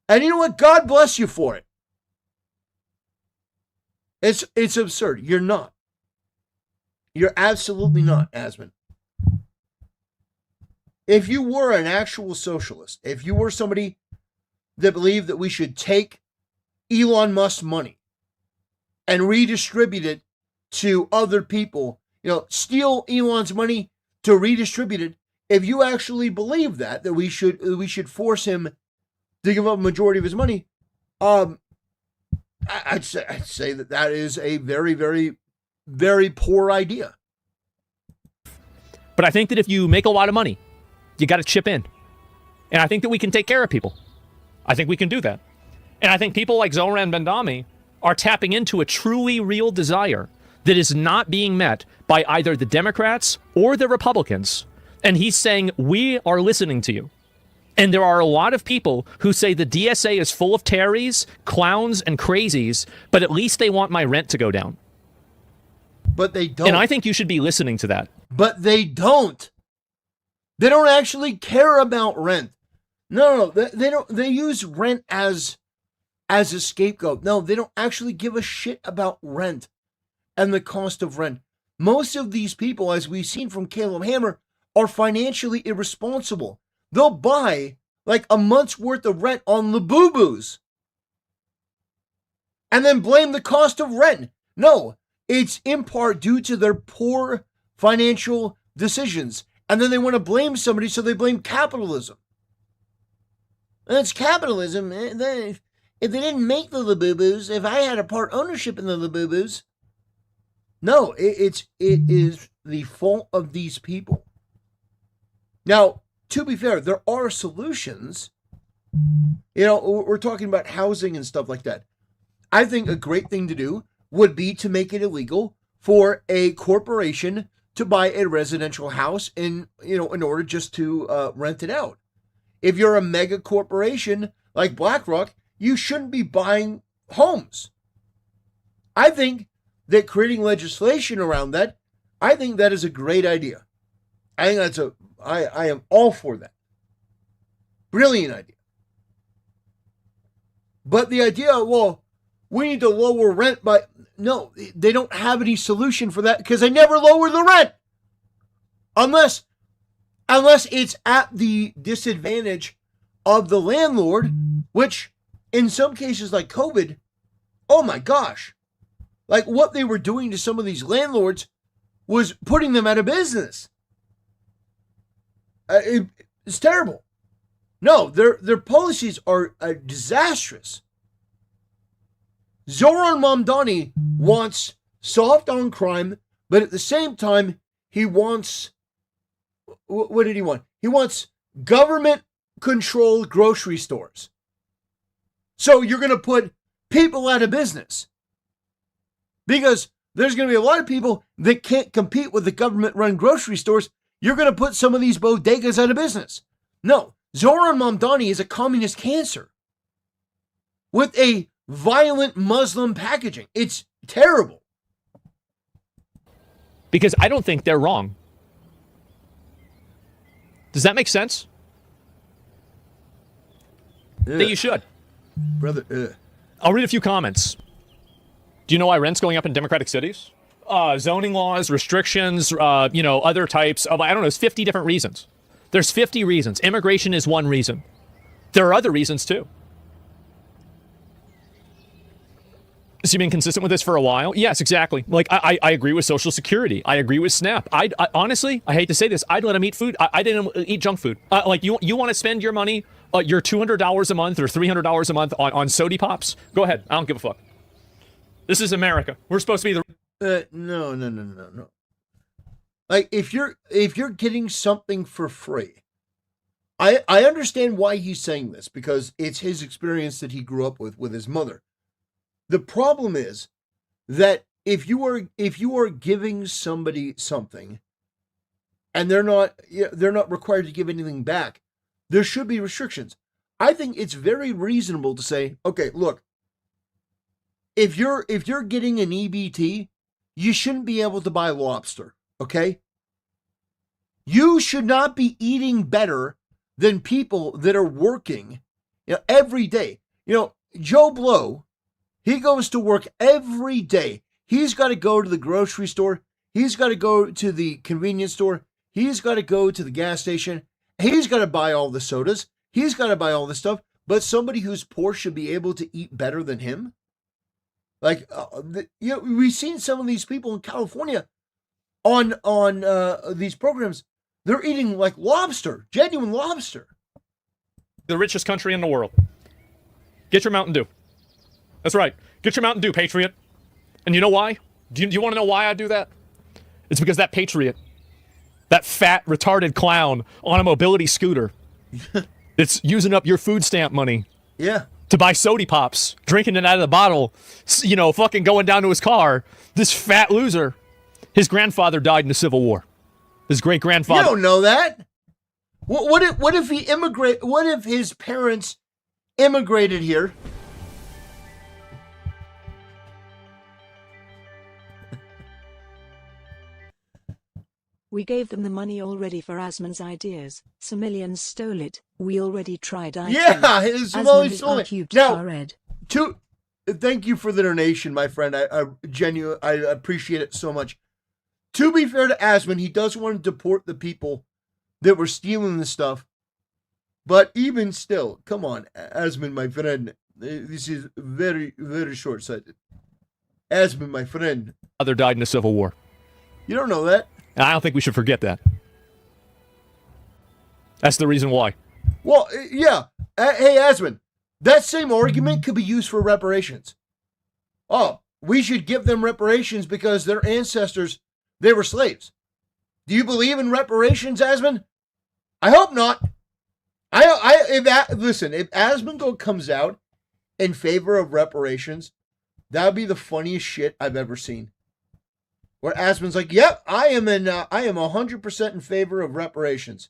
And you know what? God bless you for it. It's absurd. You're not. You're absolutely not, Asman. If you were an actual socialist, if you were somebody that believed that we should take Elon Musk's money and redistribute it to other people, steal Elon's money to redistribute it, if you actually believe that we should force him to give up a majority of his money, I'd say that is a very, very, very poor idea. But I think that if you make a lot of money, you got to chip in. And I think that we can take care of people. I think we can do that. And I think people like Zoran Bendami are tapping into a truly real desire that is not being met by either the Democrats or the Republicans. And he's saying, we are listening to you. And there are a lot of people who say the DSA is full of terries, clowns, and crazies, but at least they want my rent to go down. But they don't. And I think you should be listening to that. But they don't. They don't actually care about rent. No, they don't. They use rent as a scapegoat. No, they don't actually give a shit about rent and the cost of rent. Most of these people, as we've seen from Caleb Hammer, are financially irresponsible. They'll buy like a month's worth of rent on Labubu's and then blame the cost of rent. No, it's in part due to their poor financial decisions. And then they want to blame somebody, so they blame capitalism. And it's capitalism. If they didn't make the Labubu's, if I had a part ownership in the Labubu's, no, it is the fault of these people. Now, to be fair, there are solutions. You know, we're talking about housing and stuff like that. I think a great thing to do would be to make it illegal for a corporation to buy a residential house in order just to rent it out. If you're a mega corporation like BlackRock, you shouldn't be buying homes. I think that creating legislation around that, I think that is a great idea. I think I am all for that. Brilliant idea. But the idea, well, we need to lower rent, but no, they don't have any solution for that because they never lower the rent. Unless it's at the disadvantage of the landlord, which in some cases like COVID, oh my gosh, like what they were doing to some of these landlords was putting them out of business. It's terrible. No, their policies are disastrous. Zoran Mamdani wants soft on crime, but at the same time, he wants, what did he want? He wants government-controlled grocery stores. So you're going to put people out of business. Because there's going to be a lot of people that can't compete with the government-run grocery stores. You're going to put some of these bodegas out of business. No, Zoran Mamdani is a communist cancer with a violent Muslim packaging. It's terrible. Because I don't think they're wrong. Does that make sense? That you should. Brother, I'll read a few comments. Do you know why rent's going up in Democratic cities? Zoning laws, restrictions, other types of, I don't know, there's 50 different reasons. There's 50 reasons. Immigration is one reason. There are other reasons too. Has he been consistent with this for a while? Yes, exactly. Like, I agree with Social Security. I agree with SNAP. I honestly, I hate to say this, I'd let him eat food. I didn't eat junk food. You want to spend your money, your $200 a month or $300 a month on Sody Pops? Go ahead. I don't give a fuck. This is America. We're supposed to be the... No. Like, if you're getting something for free, I understand why he's saying this, because it's his experience that he grew up with his mother. The problem is that if you are giving somebody something and they're not required to give anything back, there should be restrictions. I think it's very reasonable to say, okay, look, if you're getting an EBT, you shouldn't be able to buy lobster, okay? You should not be eating better than people that are working, every day. Joe Blow, he goes to work every day. He's got to go to the grocery store. He's got to go to the convenience store. He's got to go to the gas station. He's got to buy all the sodas. He's got to buy all the stuff. But somebody who's poor should be able to eat better than him? Like, we've seen some of these people in California on these programs. They're eating like lobster, genuine lobster. The richest country in the world. Get your Mountain Dew. That's right. Get your Mountain Dew, Patriot. And you know why? Do you want to know why I do that? It's because that Patriot, that fat, retarded clown on a mobility scooter, it's using up your food stamp money. Yeah. To buy Sody Pops, drinking it out of the bottle, fucking going down to his car. This fat loser, his grandfather died in the Civil War. His great-grandfather. You don't know that. What if he immigrate? What if his parents immigrated here? We gave them the money already for Asman's ideas. Some millions stole it. We already tried IT. Yeah, it's Asman only is stolen. R-cubed Now, Red. thank you for the donation, my friend. I appreciate it so much. To be fair to Asman, he does want to deport the people that were stealing the stuff. But even still, come on, Asman, my friend. This is very, very short-sighted. Asman, my friend. Father died in a civil war. You don't know that. I don't think we should forget that. That's the reason why. Well, yeah. Hey, Asman, that same argument could be used for reparations. Oh, we should give them reparations because their ancestors, they were slaves. Do you believe in reparations, Asman? I hope not. Listen, if Asmongold comes out in favor of reparations, that would be the funniest shit I've ever seen. Where Asmon's like, "Yep, I am 100% in favor of reparations.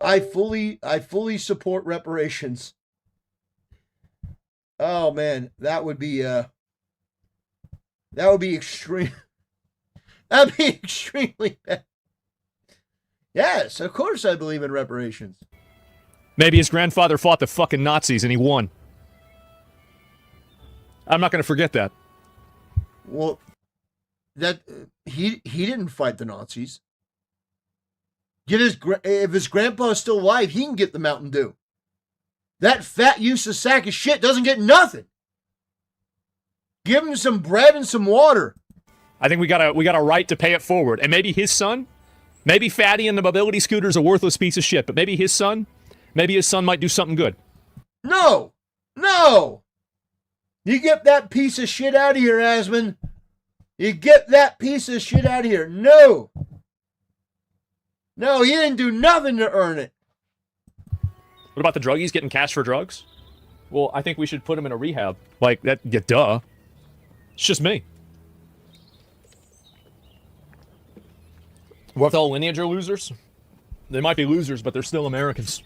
I fully support reparations." Oh man, that would be extreme. That'd be extremely bad. Yes, of course I believe in reparations. Maybe his grandfather fought the fucking Nazis and he won. I'm not going to forget that. Well, that he didn't fight the Nazis. If his grandpa is still alive, he can get the Mountain Dew. That fat useless sack of shit doesn't get nothing. Give him some bread and some water. I think we got a right to pay it forward. And maybe his son, maybe Fatty and the mobility scooter's a worthless piece of shit, but maybe his son might do something good. No! You get that piece of shit out of here, Asman. You get that piece of shit out of here. No, he didn't do nothing to earn it. What about the druggies getting cash for drugs? Well, I think we should put him in a rehab. Like, that, yeah, duh. It's just me. What if all lineage are losers? They might be losers, but they're still Americans.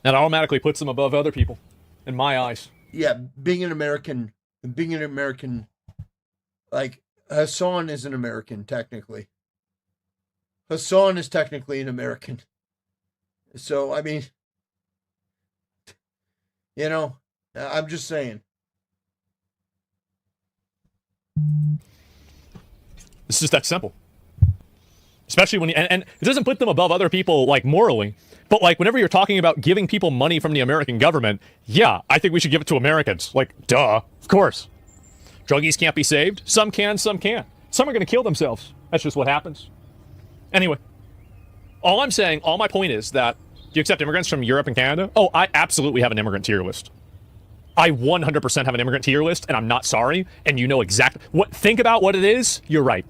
That automatically puts them above other people, in my eyes. Yeah, being an American, like, Hasan is an American, technically. Hasan is technically an American. So, I mean, I'm just saying. It's just that simple. Especially when and it doesn't put them above other people, like, morally. But, like, whenever you're talking about giving people money from the American government, yeah, I think we should give it to Americans. Like, duh, of course. Druggies can't be saved. Some can, some can't. Some are going to kill themselves. That's just what happens. Anyway, all my point is that, do you accept immigrants from Europe and Canada? Oh, I absolutely have an immigrant tier list. I 100% have an immigrant tier list, and I'm not sorry, and you know exactly think about what it is, you're right.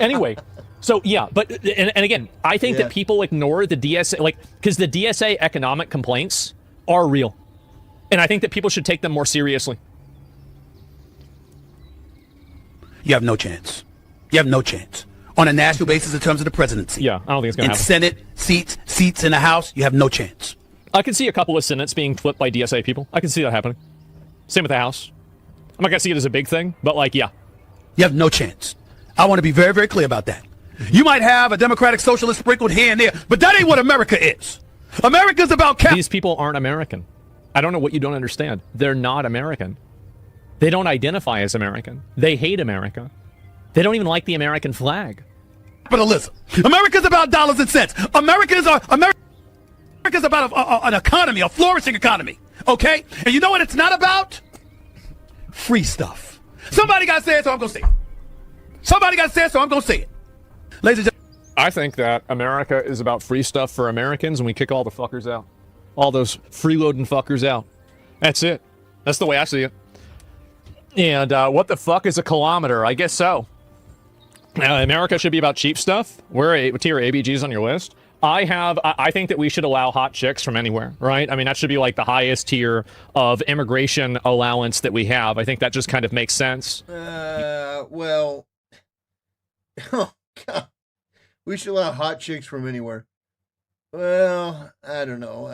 Anyway, so yeah, but, and again, I think that people ignore the DSA, because the DSA economic complaints are real. And I think that people should take them more seriously. You have no chance. On a national basis in terms of the presidency. Yeah, I don't think it's going to happen. In Senate, seats in the House, you have no chance. I can see a couple of Senates being flipped by DSA people. I can see that happening. Same with the House. I'm not going to see it as a big thing, but, like, yeah. You have no chance. I want to be very, very clear about that. You might have a Democratic Socialist sprinkled here and there, but that ain't what America is. America's about These people aren't American. I don't know what you don't understand. They're not American. They don't identify as American. They hate America. They don't even like the American flag. Capitalism. America's about dollars and cents. America's about an economy, a flourishing economy. Okay? And you know what it's not about? Free stuff. Somebody got to say it, so I'm going to say it. Ladies and gentlemen. I think that America is about free stuff for Americans, and we kick all the fuckers out. All those freeloading fuckers out. That's it. That's the way I see it. And what the fuck is a kilometer? I guess so. America should be about cheap stuff. What tier ABGs on your list? I think that we should allow hot chicks from anywhere, right? I mean, that should be like the highest tier of immigration allowance that we have. I think that just kind of makes sense. Well, oh God, we should allow hot chicks from anywhere. Well, I don't know.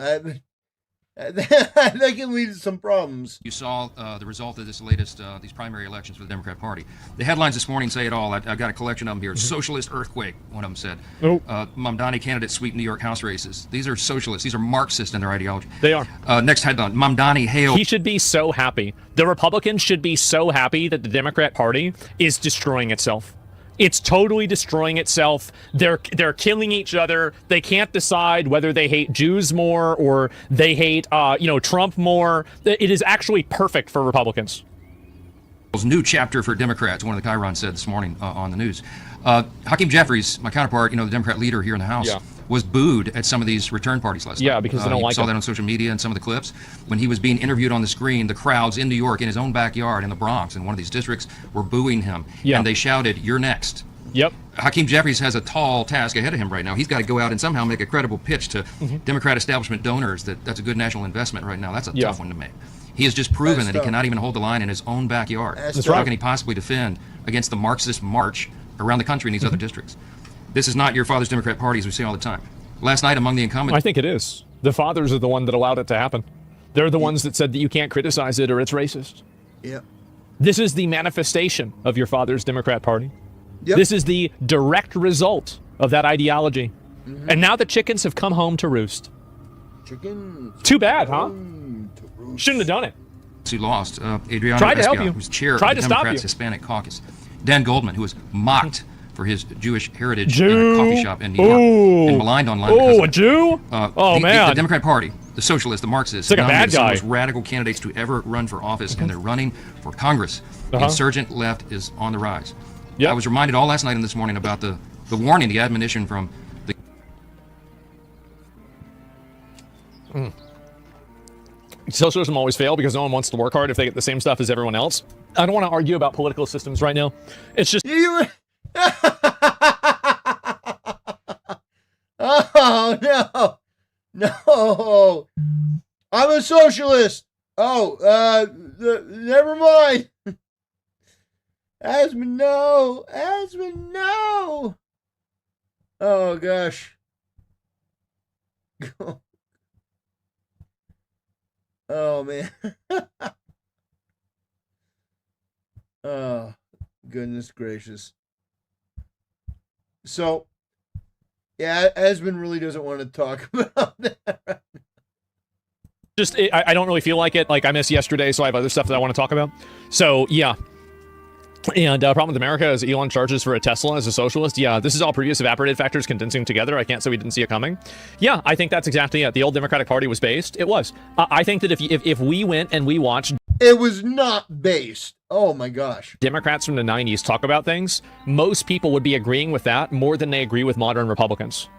that can lead to some problems. You saw the result of this latest these primary elections for the Democrat Party. The headlines this morning say it all. I've got a collection of them here. Socialist earthquake, one of them said. Mamdani candidates sweep New York House races. These are socialists. These are Marxist in their ideology. They are. Next headline, Mamdani hailed. He should be so happy. The Republicans should be so happy that the Democrat Party is destroying itself. It's totally destroying itself. They're killing each other. They can't decide whether they hate Jews more or they hate Trump more. It is actually perfect for Republicans. New chapter for Democrats, one of the Chiron said this morning on the news. Hakeem Jeffries, my counterpart, the Democrat leader here in the House, was booed at some of these return parties last night. Yeah, because they don't like saw him. that on social media and some of the clips. When he was being interviewed on the screen, the crowds in New York, in his own backyard, in the Bronx, in one of these districts, were booing him. Yeah. And they shouted, "You're next." Yep. Hakeem Jeffries has a tall task ahead of him right now. He's got to go out and somehow make a credible pitch to Democrat establishment donors that that's a good national investment right now. That's a tough one to make. He has just proven that he cannot even hold the line in his own backyard. That's How right. can he possibly defend against the Marxist march around the country in these other districts? This is not your father's Democrat Party, as we say all the time. Last night, among the incumbents... I think it is. The fathers are the one that allowed it to happen. They're the ones that said that you can't criticize it or it's racist. Yeah. This is the manifestation of your father's Democrat Party. Yep. This is the direct result of that ideology. And now the chickens have come home to roost. Chickens. Too bad, huh? Shouldn't have done it. Who lost. Adriano Tried to help Esquivel, you. who's chair Tried of to the stop Democrats you. Hispanic Caucus. Dan Goldman, who was mocked for his Jewish heritage Jew? in a coffee shop in New York and maligned online. because of a it. Jew? Man. The Democrat Party, the socialists, the Marxists, It's like a nominated bad some of guy. the most radical candidates to ever run for office, and they're running for Congress. The insurgent left is on the rise. I was reminded all last night and this morning about the warning, the admonition from the... Socialism always fail because no one wants to work hard if they get the same stuff as everyone else. I don't want to argue about political systems right now. It's just... Oh, no. No. I'm a socialist. Oh, never mind. Asman, no. Asman, no. Oh, gosh. Oh, man. Oh, goodness gracious. So, yeah, Asman really doesn't want to talk about that. Just, I don't really feel like it. Like, I missed yesterday, so I have other stuff that I want to talk about. So, yeah. And problem with America is Elon charges for a Tesla as a socialist. Yeah, this is all previous evaporated factors condensing together. I can't say we didn't see it coming. Yeah, I think that's exactly it. The old Democratic Party was based. It was. I think that if we went and we watched... It was not based. Oh, my gosh. Democrats from the 90s talk about things, most people would be agreeing with that more than they agree with modern Republicans.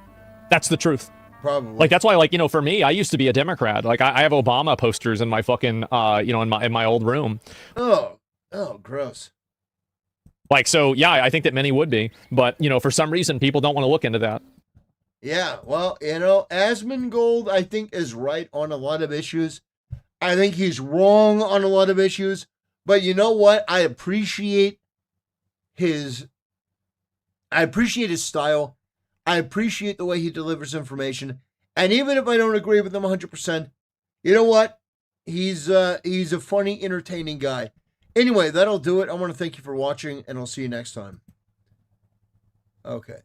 That's the truth. Probably. Like, that's why, for me, I used to be a Democrat. Like, I have Obama posters in my fucking, in my old room. Oh, gross. Like, so, yeah, I think that many would be. But, for some reason, people don't want to look into that. Yeah, well, Asmongold, I think, is right on a lot of issues. I think he's wrong on a lot of issues. But you know what? I appreciate his style. I appreciate the way he delivers information. And even if I don't agree with him 100%, you know what? He's a funny, entertaining guy. Anyway, that'll do it. I want to thank you for watching, and I'll see you next time. Okay.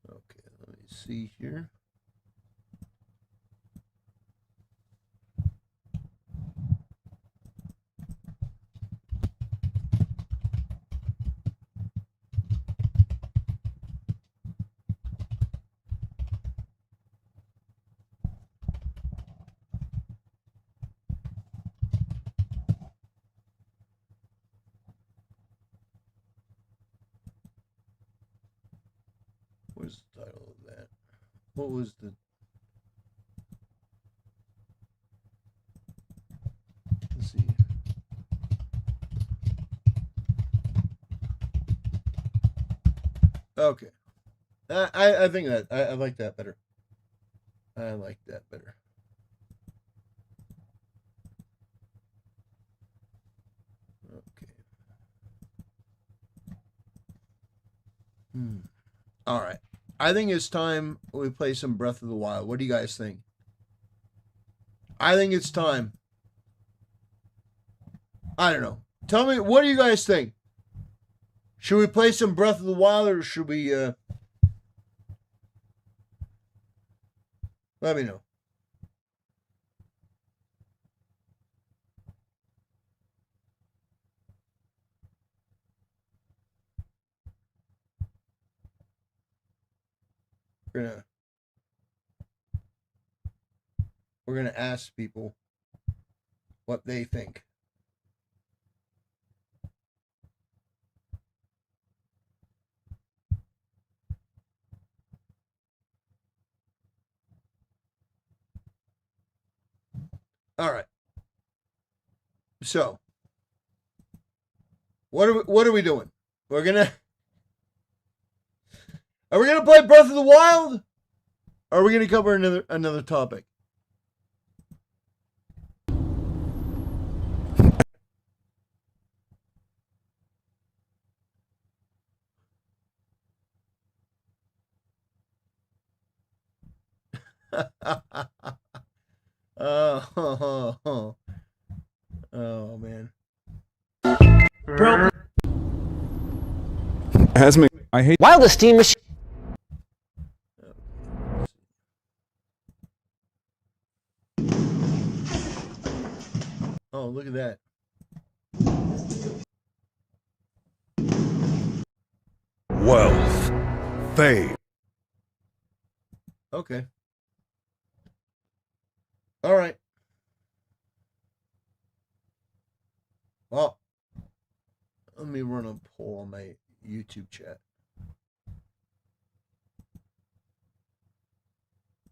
Okay, let me see here. What was the title of that? What was the... Let's see. Okay. I think that I like that better. I like that better. Okay. All right. I think it's time we play some Breath of the Wild. What do you guys think? I think it's time. I don't know. Tell me, what do you guys think? Should we play some Breath of the Wild, or should we, let me know. We're gonna ask people what they think. All right. So, what are we doing? Are we gonna play Breath of the Wild? Or are we gonna cover another topic? Oh man. Bro. I hate While the steam machine. Oh, look at that. Wealth. Fame. Okay. All right. Well, let me run a poll on my YouTube chat.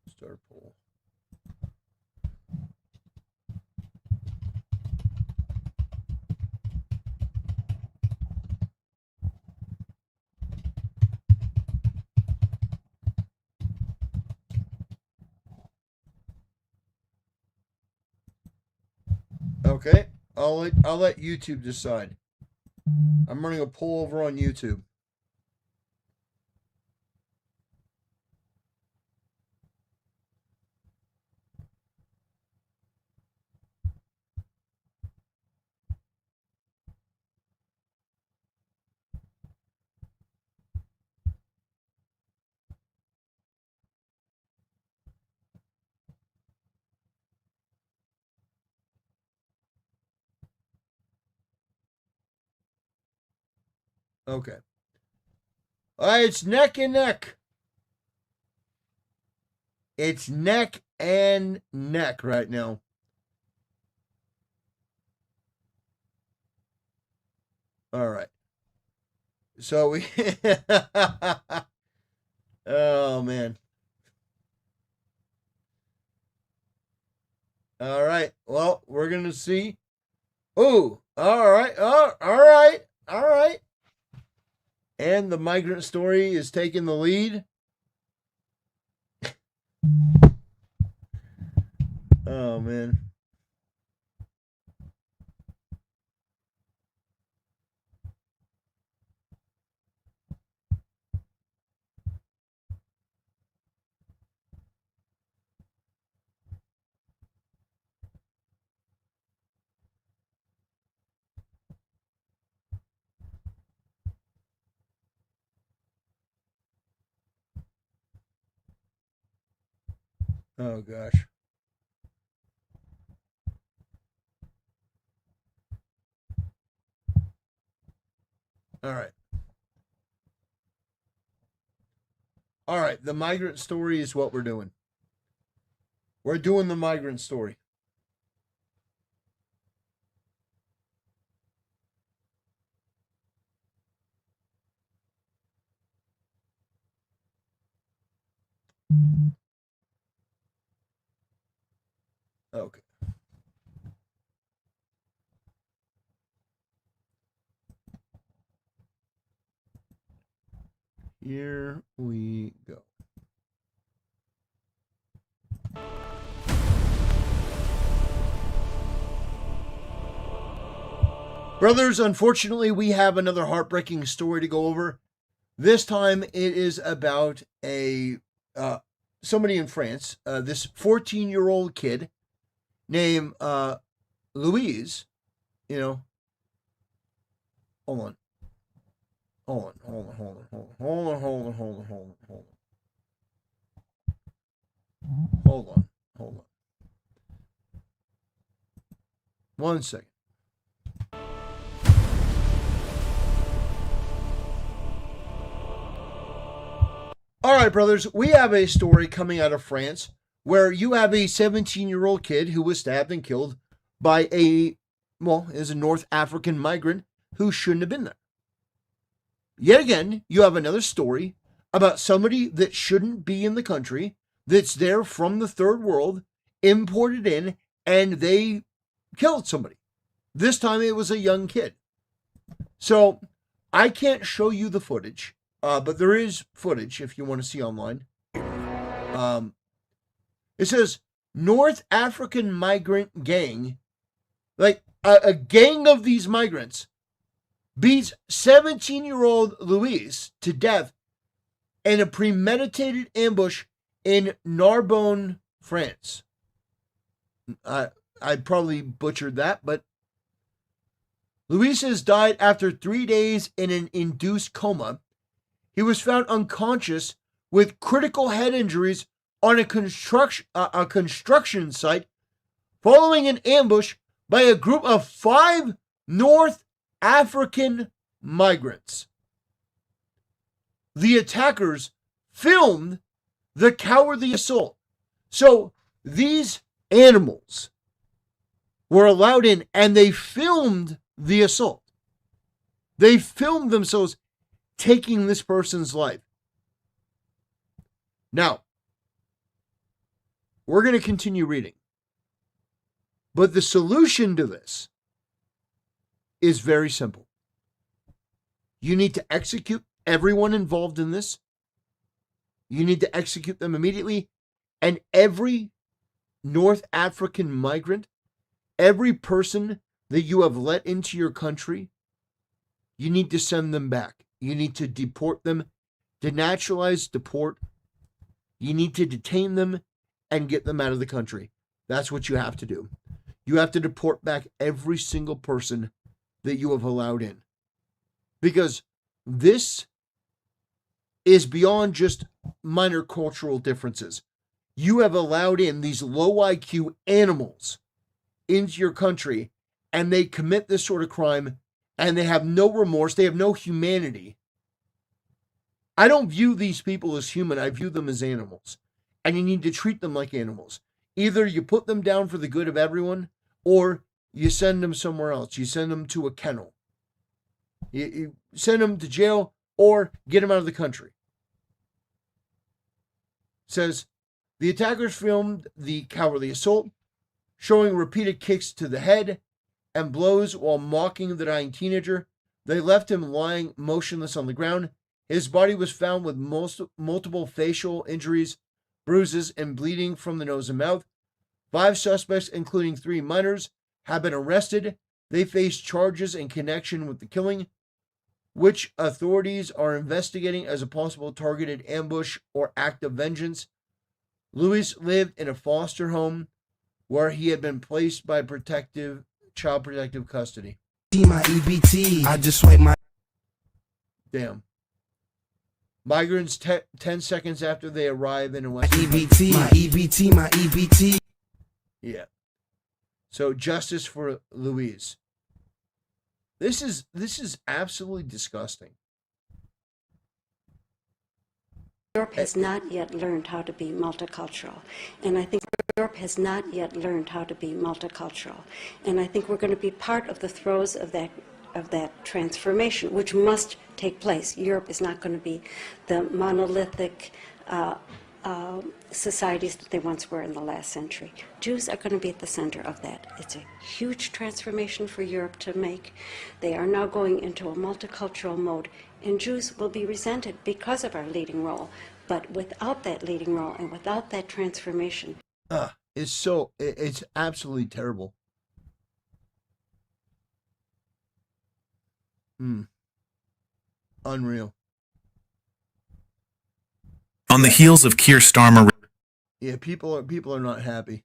Start poll. Okay, I'll let YouTube decide. I'm running a poll over on YouTube. Okay. All right, it's neck and neck. It's neck and neck right now. All right. So we... Oh, man. All right. Well, we're going to see. Oh, all right. Oh, all right. All right. And the migrant story is taking the lead. Oh, man. Oh, gosh. All right. All right. The migrant story is what we're doing. We're doing the migrant story. Okay. Here we go. Brothers, unfortunately, we have another heartbreaking story to go over. This time it is about somebody in France, this 14-year-old kid named Louise, hold on. Hold on. 1 second. All right, brothers, we have a story coming out of France where you have a 17-year-old kid who was stabbed and killed by is a North African migrant who shouldn't have been there. Yet again, you have another story about somebody that shouldn't be in the country, that's there from the third world, imported in, and they killed somebody. This time it was a young kid. So I can't show you the footage, but there is footage if you want to see online. It says North African migrant gang, like a gang of these migrants, beats 17-year-old Louise to death in a premeditated ambush in Narbonne, France. I probably butchered that, but Louise has died after 3 days in an induced coma. He was found unconscious with critical head injuries on a construction site following an ambush by a group of 5 North African migrants. The attackers filmed the cowardly assault. So these animals were allowed in and they filmed the assault. They filmed themselves taking this person's life. Now, we're going to continue reading. But the solution to this is very simple. You need to execute everyone involved in this. You need to execute them immediately. And every North African migrant, every person that you have let into your country, you need to send them back. You need to deport them, denaturalize, deport. You need to detain them and get them out of the country. That's what you have to do. You have to deport back every single person that you have allowed in. Because this is beyond just minor cultural differences. You have allowed in these low IQ animals into your country, and they commit this sort of crime, and they have no remorse. They have no humanity. I don't view these people as human. I view them as animals. And you need to treat them like animals. Either you put them down for the good of everyone, or you send them somewhere else. You send them to a kennel. You send them to jail, or get them out of the country. It says, the attackers filmed the cowardly assault, showing repeated kicks to the head and blows while mocking the dying teenager. They left him lying motionless on the ground. His body was found with multiple facial injuries, bruises, and bleeding from the nose and mouth. 5 suspects, including 3 minors, have been arrested. They face charges in connection with the killing, which authorities are investigating as a possible targeted ambush or act of vengeance. Louis lived in a foster home where he had been placed by child protective custody. My EBT, I just swipe my... Damn. Migrants 10 seconds after they arrive in a West... My EBT. Yeah. So justice for Louise. This is absolutely disgusting. Europe has not yet learned how to be multicultural. And I think Europe has not yet learned how to be multicultural. And I think we're going to be part of the throes of that transformation, which must take place. Europe is not going to be the monolithic societies that they once were in the last century. Jews are going to be at the center of that. It's a huge transformation for Europe to make. They are now going into a multicultural mode, and Jews will be resented because of our leading role. But without that leading role and without that transformation... It's absolutely terrible. Unreal. On the heels of Keir Starmer. Yeah, people are not happy.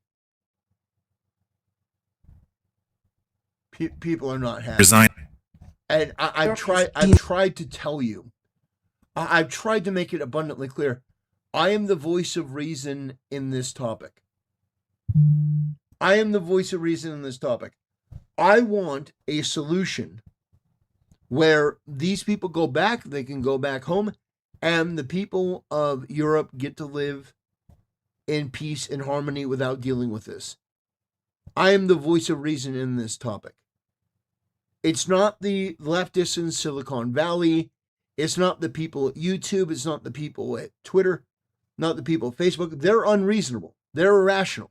People are not happy. Resign. And I've tried to tell you. I've tried to make it abundantly clear. I am the voice of reason in this topic. I am the voice of reason in this topic. I want a solution where these people go back, they can go back home, and the people of Europe get to live in peace and harmony without dealing with this. I am the voice of reason in this topic. It's not the leftists in Silicon Valley. It's not the people at YouTube. It's not the people at Twitter. Not the people at Facebook. They're unreasonable. They're irrational.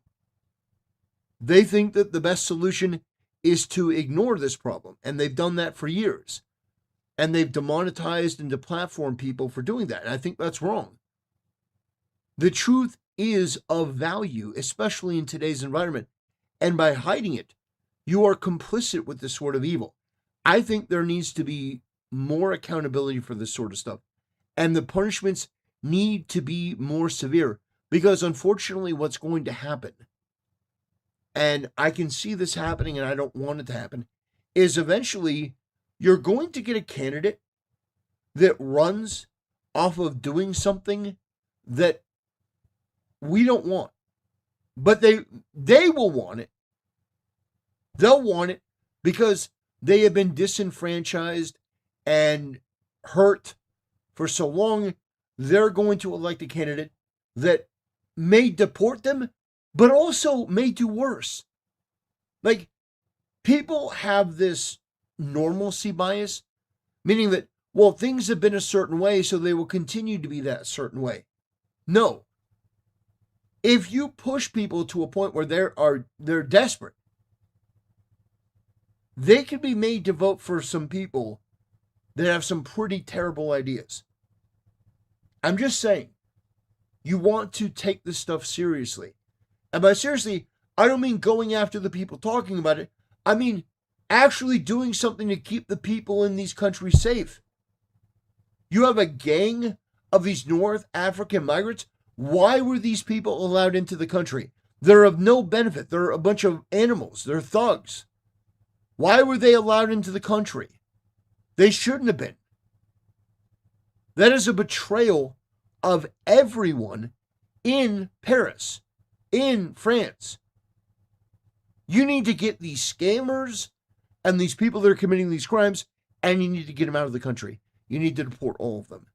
They think that the best solution is to ignore this problem. And they've done that for years. And they've demonetized and deplatformed people for doing that. And I think that's wrong. The truth is of value, especially in today's environment. And by hiding it, you are complicit with this sort of evil. I think there needs to be more accountability for this sort of stuff. And the punishments need to be more severe. Because unfortunately, what's going to happen, and I can see this happening and I don't want it to happen, is eventually you're going to get a candidate that runs off of doing something that we don't want. But they will want it. They'll want it because they have been disenfranchised and hurt for so long. They're going to elect a candidate that may deport them, but also may do worse. Like, people have this normalcy bias, meaning that, well, things have been a certain way, so they will continue to be that certain way. No. If you push people to a point where they're desperate, they can be made to vote for some people that have some pretty terrible ideas. I'm just saying, you want to take this stuff seriously. And by seriously, I don't mean going after the people talking about it. I mean actually doing something to keep the people in these countries safe. You have a gang of these North African migrants. Why were these people allowed into the country? They're of no benefit. They're a bunch of animals. They're thugs. Why were they allowed into the country? They shouldn't have been. That is a betrayal of everyone in Paris, in France. You need to get these scammers and these people that are committing these crimes, and you need to get them out of the country. You need to deport all of them.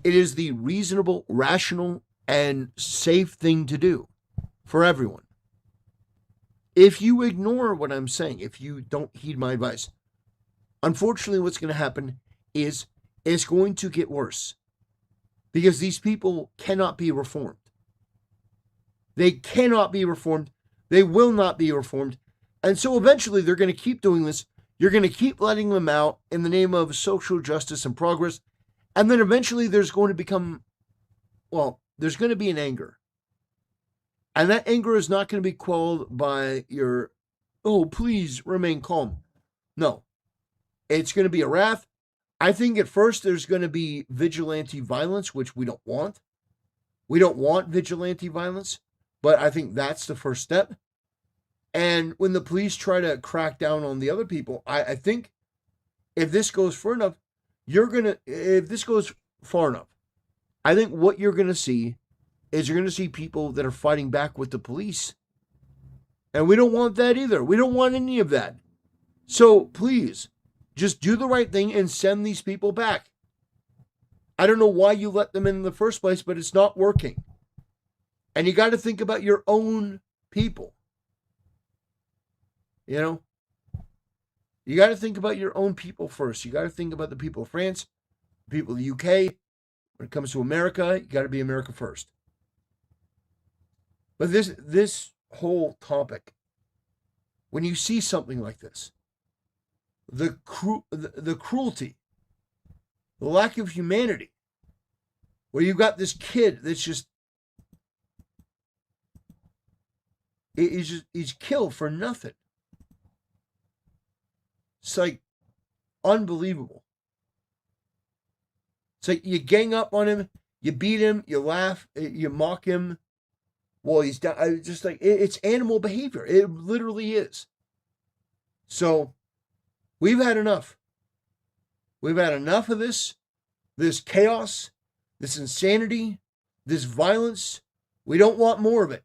It is the reasonable, rational, and safe thing to do for everyone. If you ignore what I'm saying, if you don't heed my advice, unfortunately what's going to happen is it's going to get worse. Because these people cannot be reformed. They cannot be reformed. They will not be reformed. And so eventually they're going to keep doing this. You're going to keep letting them out in the name of social justice and progress. And then eventually there's going to be an anger. And that anger is not going to be quelled by your, oh, please remain calm. No. It's going to be a wrath. I think at first there's going to be vigilante violence, which we don't want. We don't want vigilante violence, but I think that's the first step. And when the police try to crack down on the other people, I think if this goes far enough, I think what you're going to see is you're going to see people that are fighting back with the police. And we don't want that either. We don't want any of that. So please, just do the right thing and send these people back. I don't know why you let them in the first place, but it's not working. And you got to think about your own people. You know? You got to think about your own people first. You got to think about the people of France, the people of the UK. When it comes to America, you got to be America first. But this whole topic, when you see something like this, the cruelty, the lack of humanity, where you've got this kid that's just, he's killed for nothing. It's like unbelievable. It's like you gang up on him, You beat him, you laugh, you mock him. Well, he's down. Just like it's animal behavior. It literally is. So we've had enough. We've had enough of this chaos, this insanity, this violence. We don't want more of it.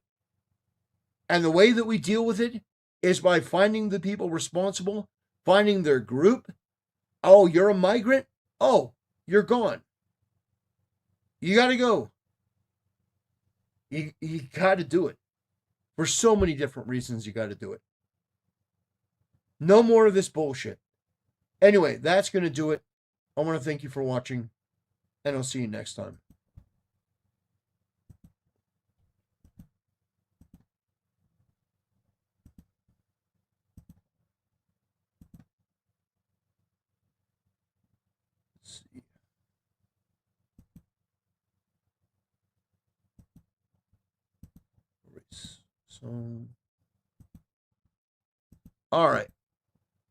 And the way that we deal with it is by finding the people responsible, finding their group. Oh, you're a migrant? Oh, you're gone. You got to go. You got to do it. For so many different reasons, you got to do it. No more of this bullshit. Anyway, that's going to do it. I want to thank you for watching, and I'll see you next time. Let's see. So, all right.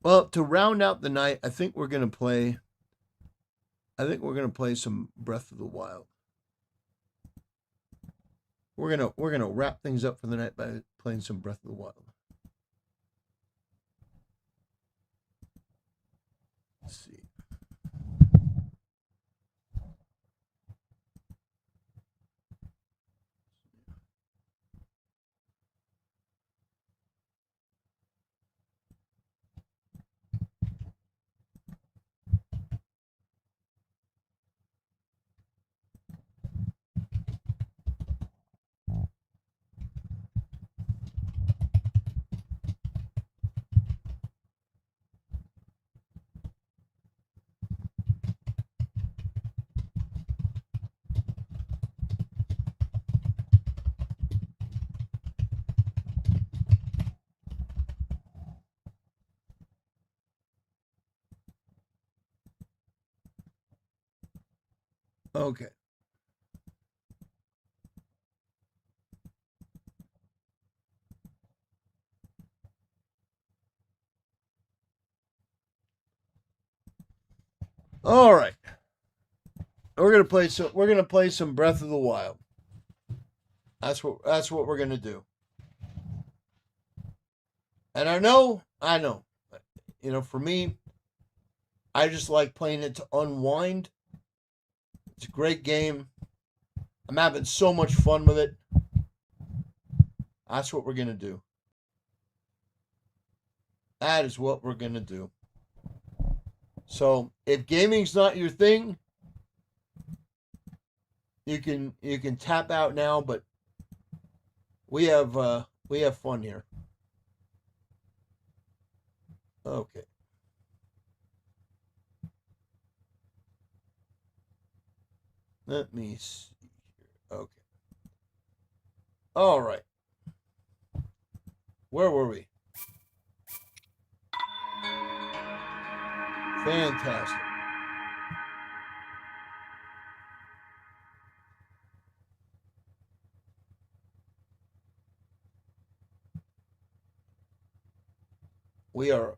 Well, to round out the night, I think we're gonna play some Breath of the Wild. We're gonna wrap things up for the night by playing some Breath of the Wild. Let's see. Okay. All right. We're gonna play some Breath of the Wild. That's what we're gonna do. And I know. You know, for me, I just like playing it to unwind. It's a great game. I'm having so much fun with it. That's what we're gonna do. That is what we're gonna do. So if gaming's not your thing, you can tap out now, but we have fun here. Okay. Let me see here. Okay. All right. Where were we? Fantastic. We are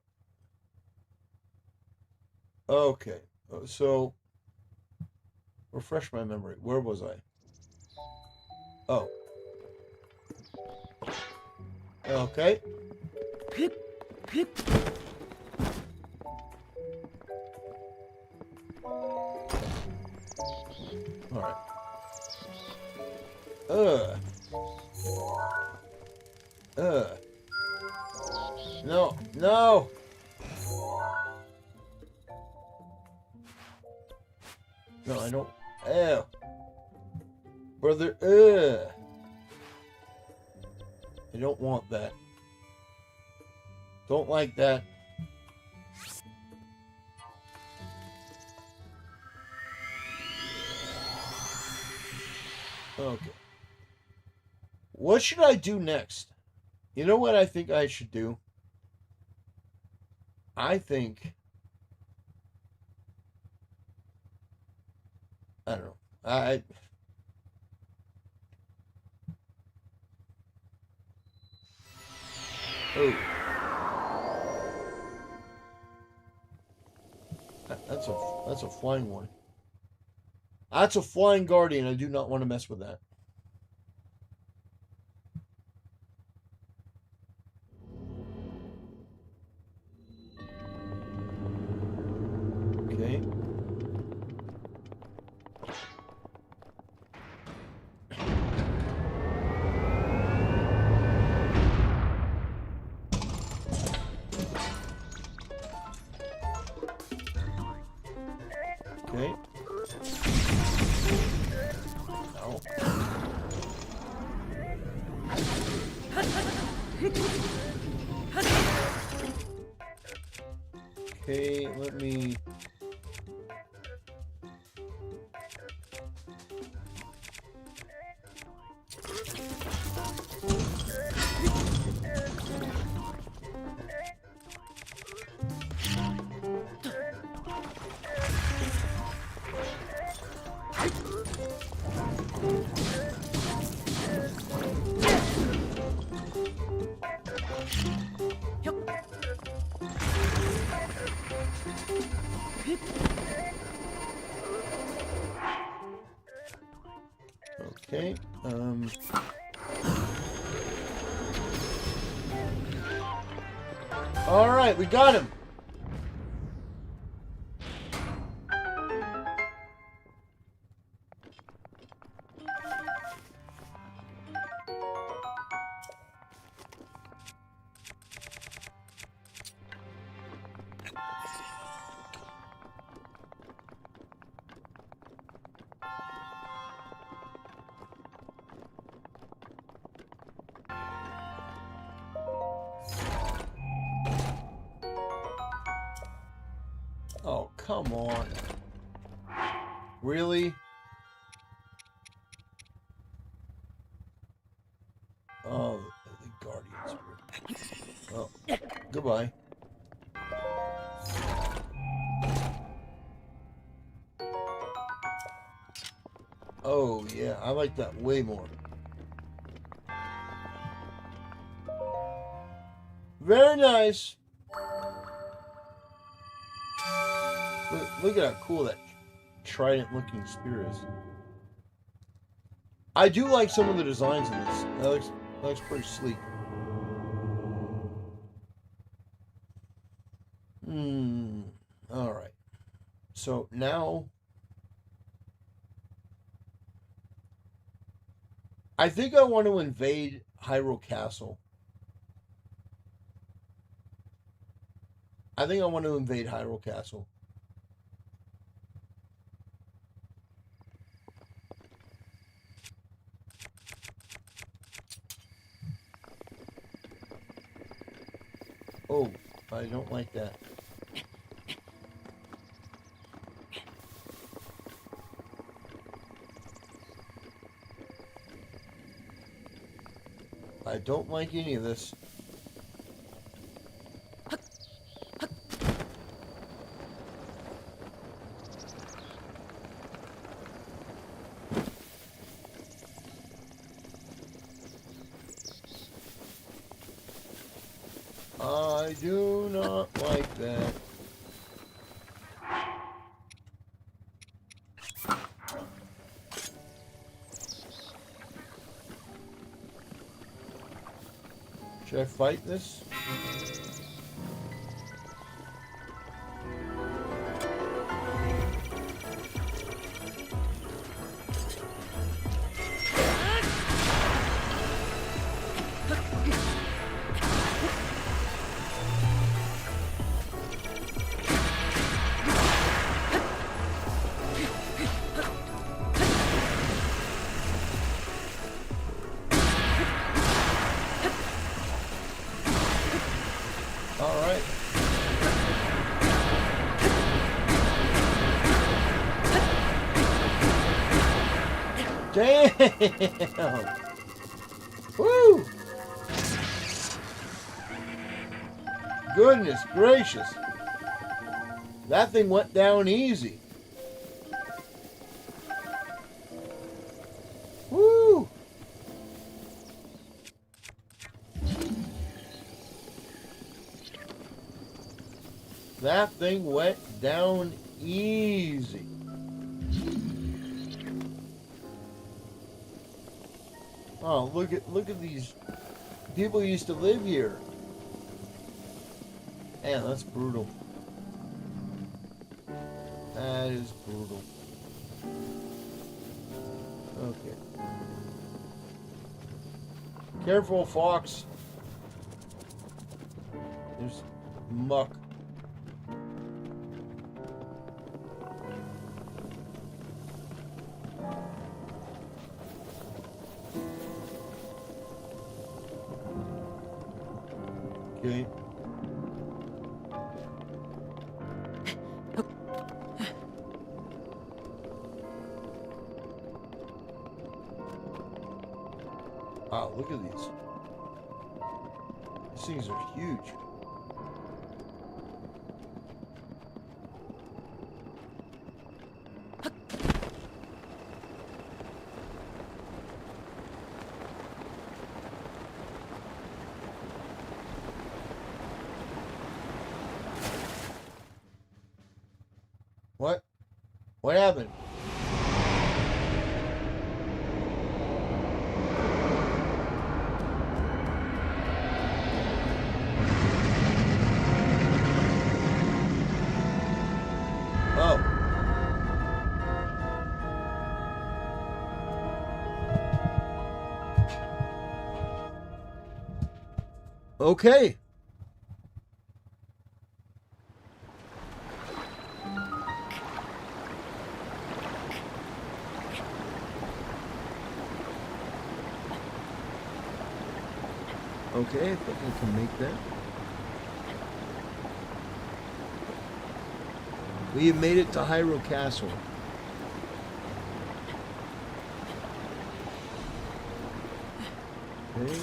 okay. So refresh my memory. Where was I? Oh. Okay. All right. No, no. No, I don't. Ew. Brother, I don't want that. Don't like that. Okay. What should I do next? You know what I think I should do? I think... I don't know. Oh. That's a flying one. That's a flying guardian. I do not want to mess with that. Okay. Okay. No. Okay, let me... Okay, all right, we got him. Oh, come on. Really? Oh, the Guardians. Oh, goodbye. Oh, yeah, I like that way more. Very nice. Look at how cool that trident-looking spear is. I do like some of the designs in this. That looks pretty sleek. All right. So now, I think I want to invade Hyrule Castle. I think I want to invade Hyrule Castle. Oh, I don't like that. I don't like any of this. I do not like that. Should I fight this? Damn! Woo! Goodness gracious. That thing went down easy. Woo! That thing went down easy. Oh, look at these people who used to live here. Man, that's brutal. That is brutal. Okay. Careful, Fox. There's muck. Okay. Wow, look at these. These things are huge. What? What happened? Oh. Okay. Okay, I think I can make that. We have made it to Hyrule Castle. Okay.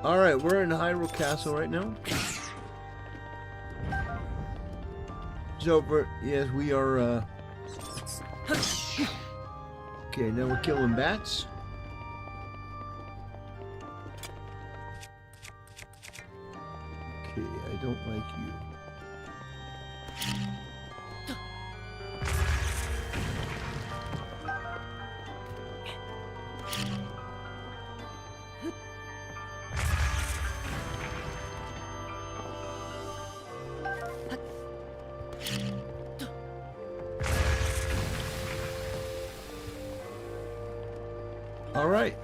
All right, we're in Hyrule Castle right now. So, yes, we are. Okay, now we're killing bats. Okay, I don't like you. All right.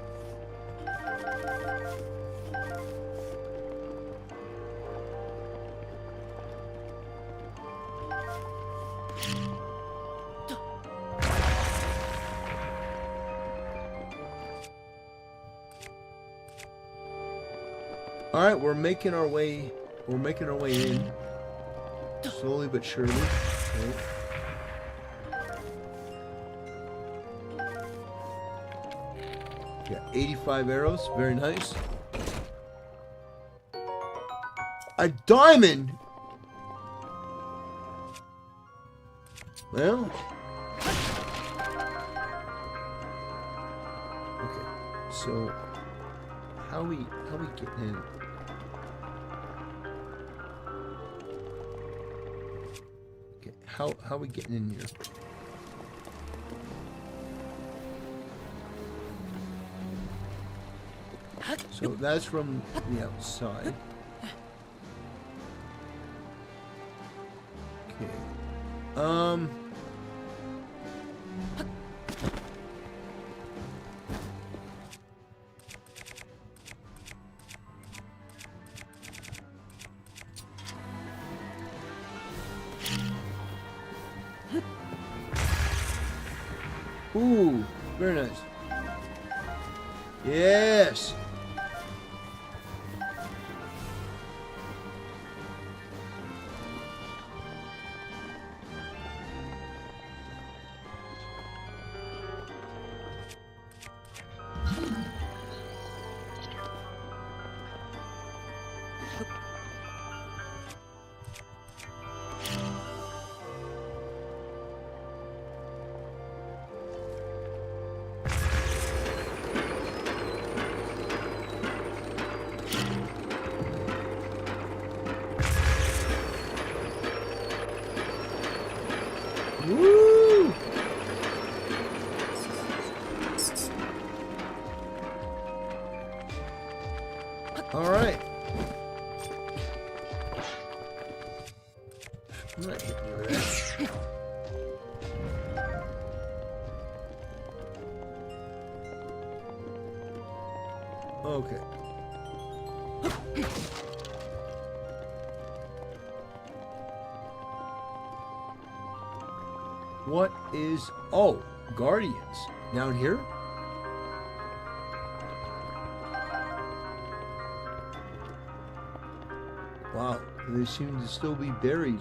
All right, we're making our way in slowly but surely. Okay. Yeah, 85 arrows. Very nice. A diamond? Well. Okay. So how we getting in? Okay, how we getting in here? So that's from the outside. Okay. Ooh, very nice. Yes. I'm not hitting you with that. Okay. What is... Oh, Guardians. Down here? Wow, they seem to still be buried.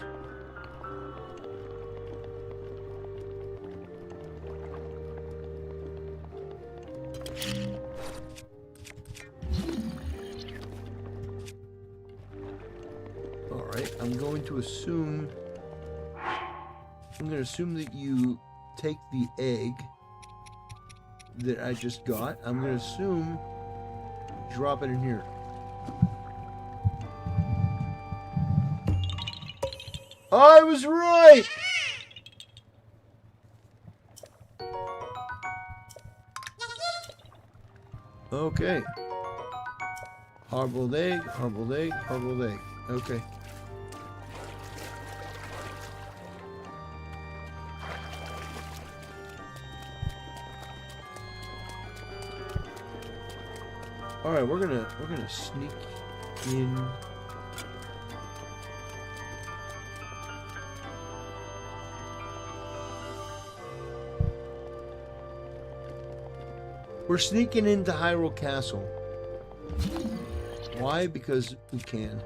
Alright, I'm going to assume that you take the egg that I just got. I'm going to assume drop it in here. I was right! Okay. Hard-boiled egg, hard-boiled egg, hard-boiled egg. Okay. All right, we're gonna sneak in. We're sneaking into Hyrule Castle. Why? Because we can.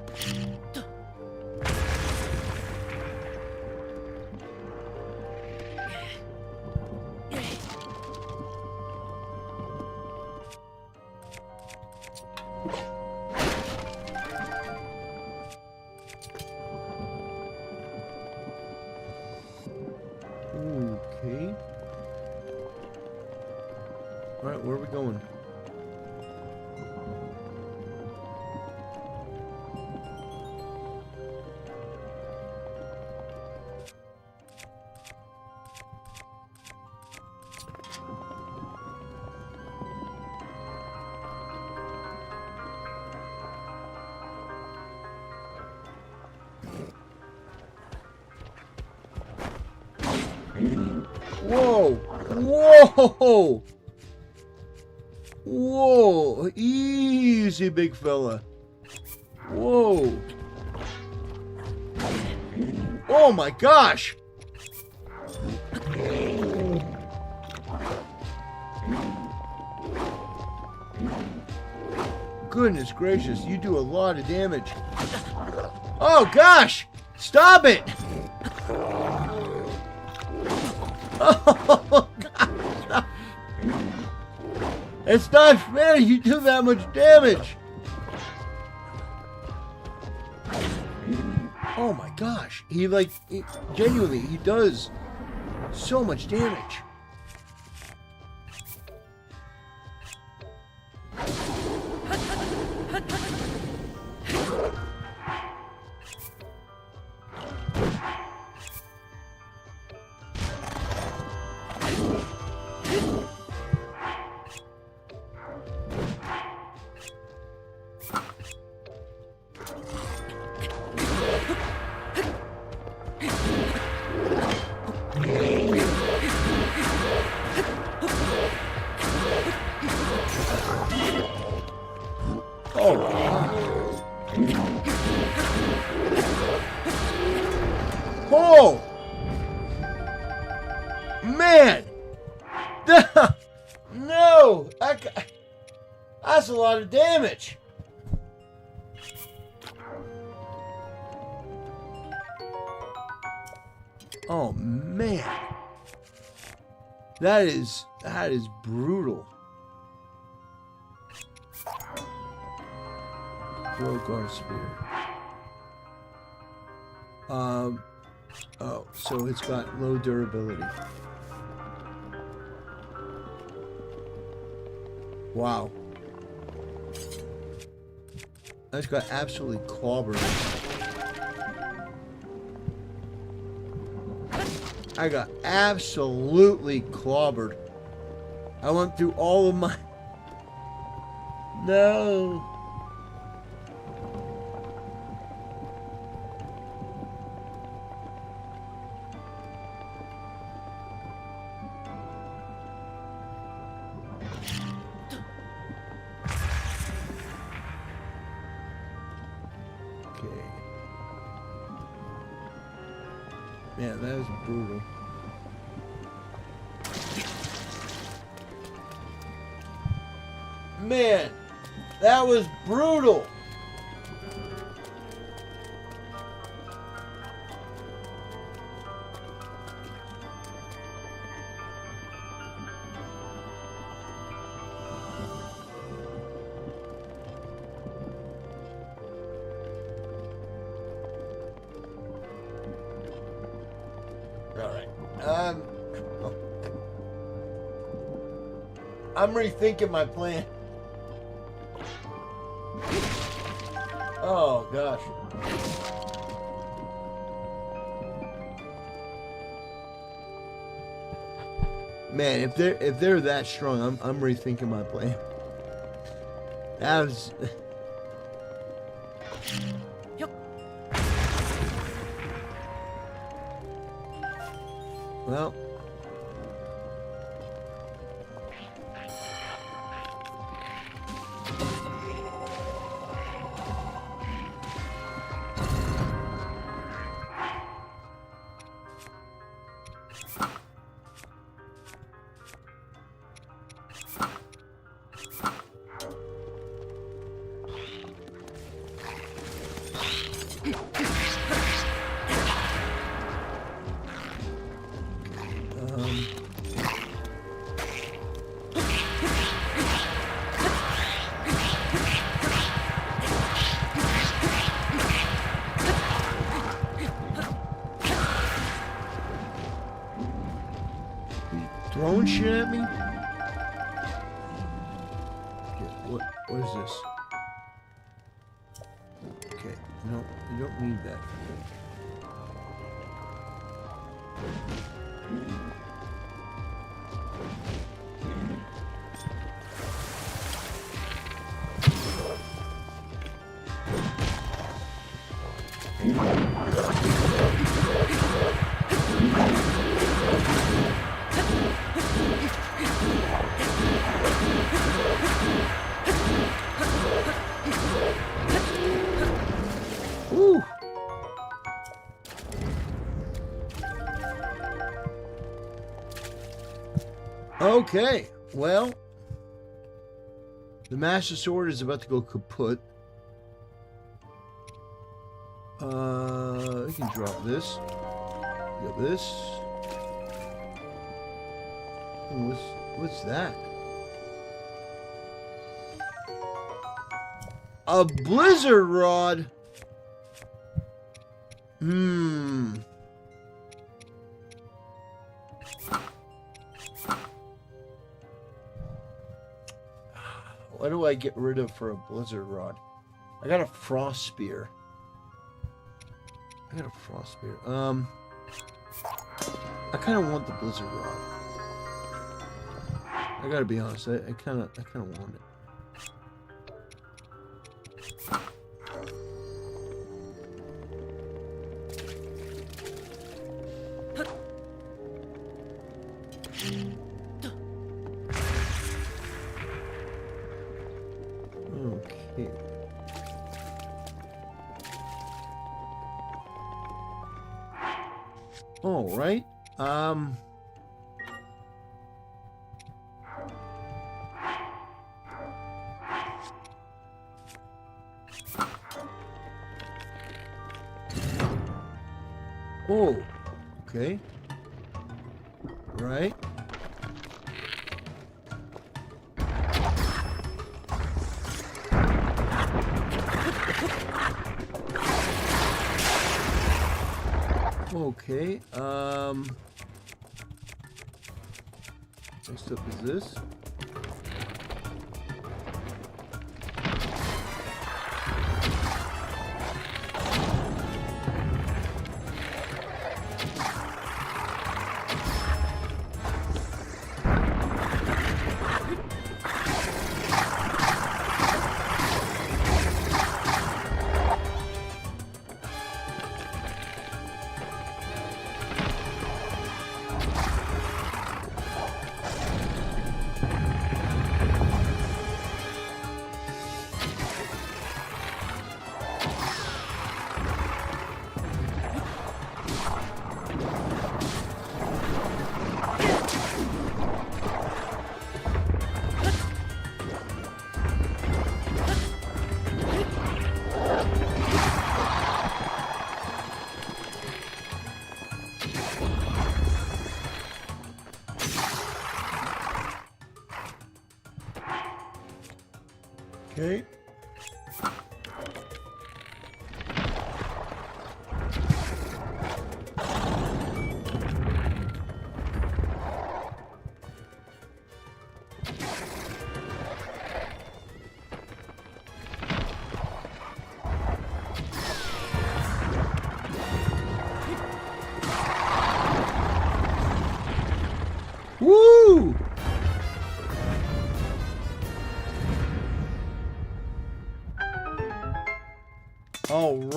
Okay. All right, where are we going? Whoa! Whoa! Whoa! Easy, big fella. Whoa! Oh my gosh! Goodness gracious, you do a lot of damage. Oh gosh! Stop it! Oh, God. It's not fair you do that much damage. Oh my gosh. Genuinely, he does so much damage. Oh! Man! No! That's a lot of damage! Oh, man! That is brutal. Rogar Spear. Oh, so it's got low durability. Wow. I just got absolutely clobbered. I got absolutely clobbered. I went through all of my... No. Okay. Man, that was brutal. Man, that was brutal. All right. I'm rethinking my plan. Oh gosh. Man, if they're that strong, I'm rethinking my plan. That was. Well. Throwing shit at me? Okay, what is this? Okay, no, you don't need that. Woo. Okay, well, the Master Sword is about to go kaput. We can drop this. Get this. What's that? A blizzard rod. What do I get rid of for a blizzard rod? I got a frost spear. I kind of want the blizzard rod. I gotta be honest. I kind of want it. Okay. All right. Oh, okay. Right. Okay, next up is this.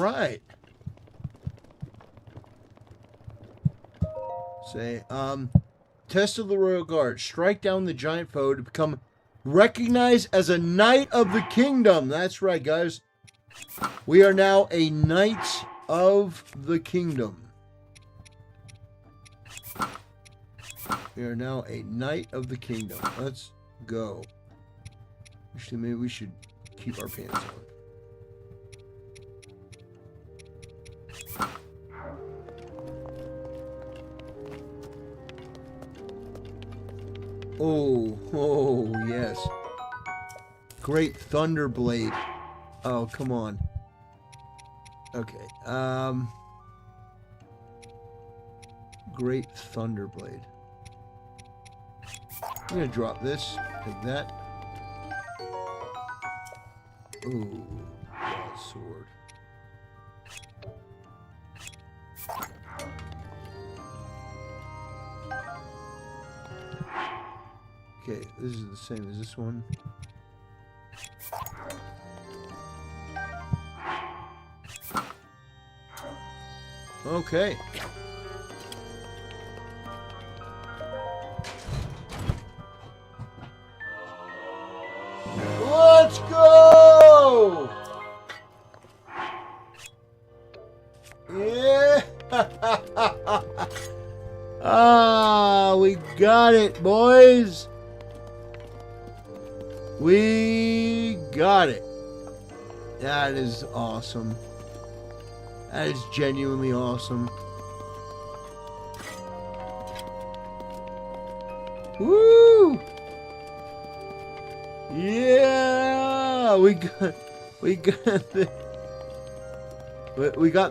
right. Say, test of the Royal Guard. Strike down the giant foe to become recognized as a Knight of the Kingdom. That's right, guys. We are now a Knight of the Kingdom. We are now a Knight of the Kingdom. Let's go. Actually, maybe we should keep our pants on. Oh, yes. Great Thunderblade. Oh, come on. Okay, Great Thunderblade. I'm gonna drop this. Take that. Ooh, sword. Okay, this is the same as this one. Okay. Let's go! Yeah! Ah, we got it, boys. We got it. That is awesome. That is genuinely awesome. Woo! Yeah, we got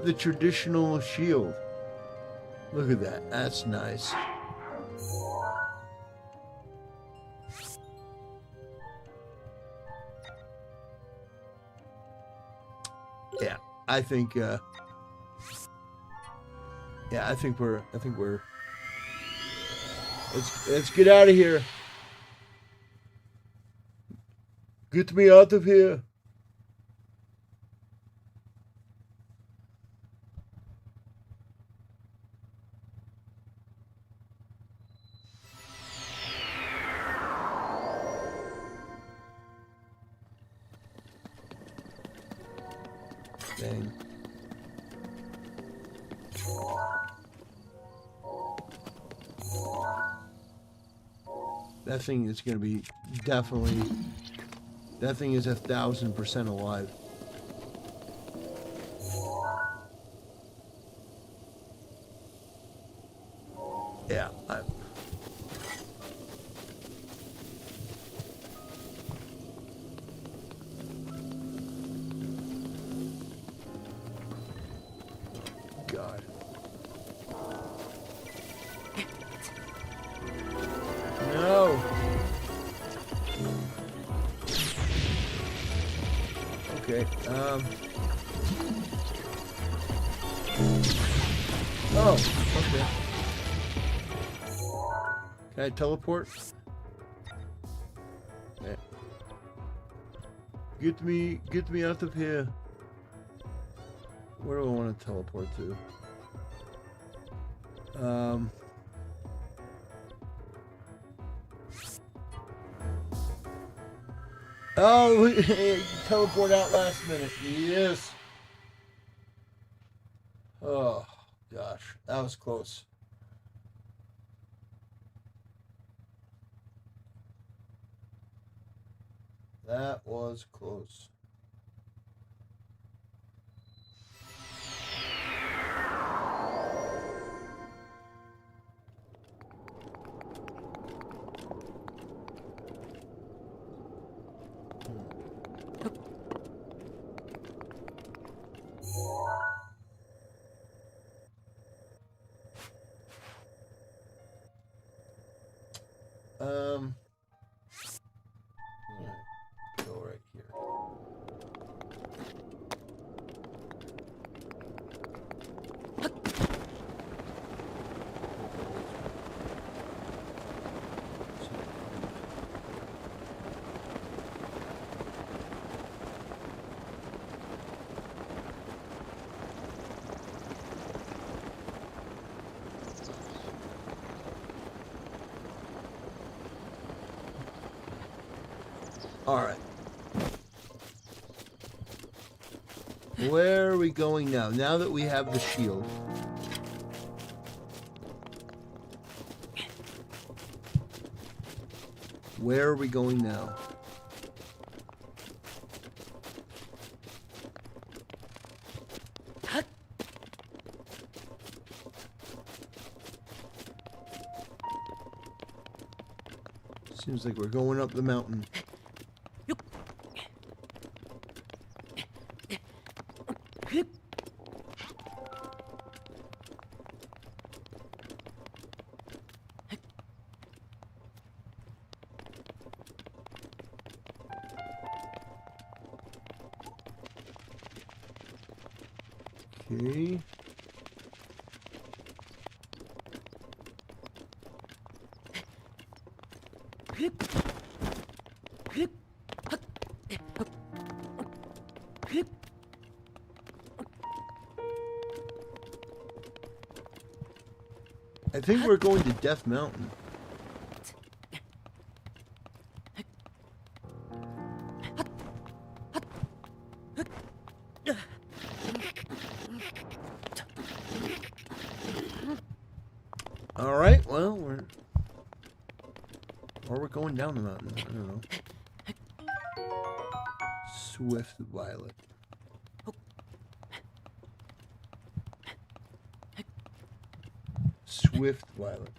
the traditional shield. Look at that. That's nice. Yeah, I think we're let's get out of here. Get me out of here. Dang. That thing is going to be definitely... That thing is 1,000% alive. Yeah. God. No. Okay, oh, okay. Can I teleport? Okay. Get me out of here. Where do I want to teleport to? Oh, teleport out last minute. Yes. Oh, gosh. That was close. That was close. Go right here. Alright. Where are we going now? Now that we have the shield. Where are we going now? Seems like we're going up the mountain. Okay. I think we're going to Death Mountain. All right, well, we're going down the mountain. I don't know. Swift Violet. Swift Violet.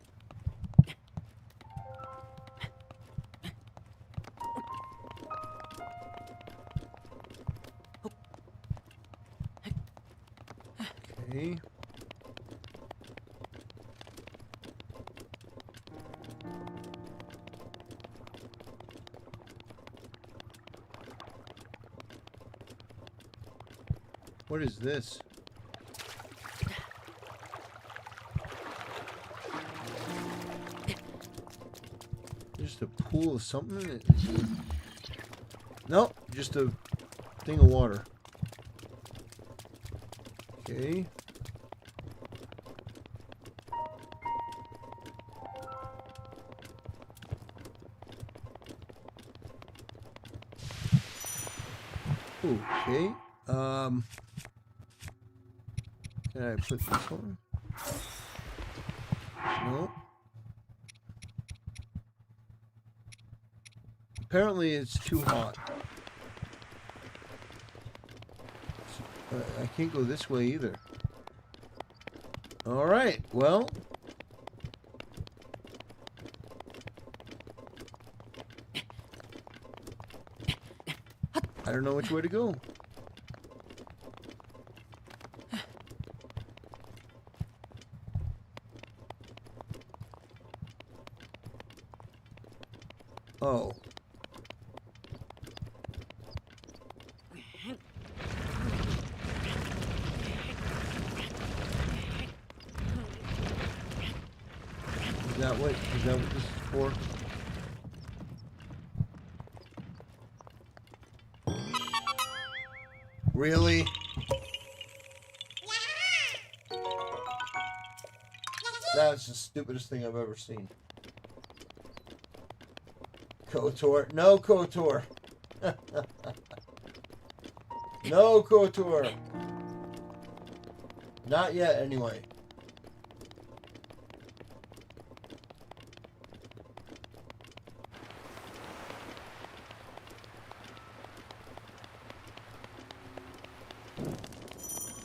Okay. What is this? Just a pool of something? Nope, just a thing of water. Okay. Okay. Can I put this on? No. Apparently it's too hot. I can't go this way either. Alright, well. I don't know which way to go. Oh. Is that what this is for? Really? That's the stupidest thing I've ever seen. KOTOR. No KOTOR. No KOTOR. Not yet, anyway.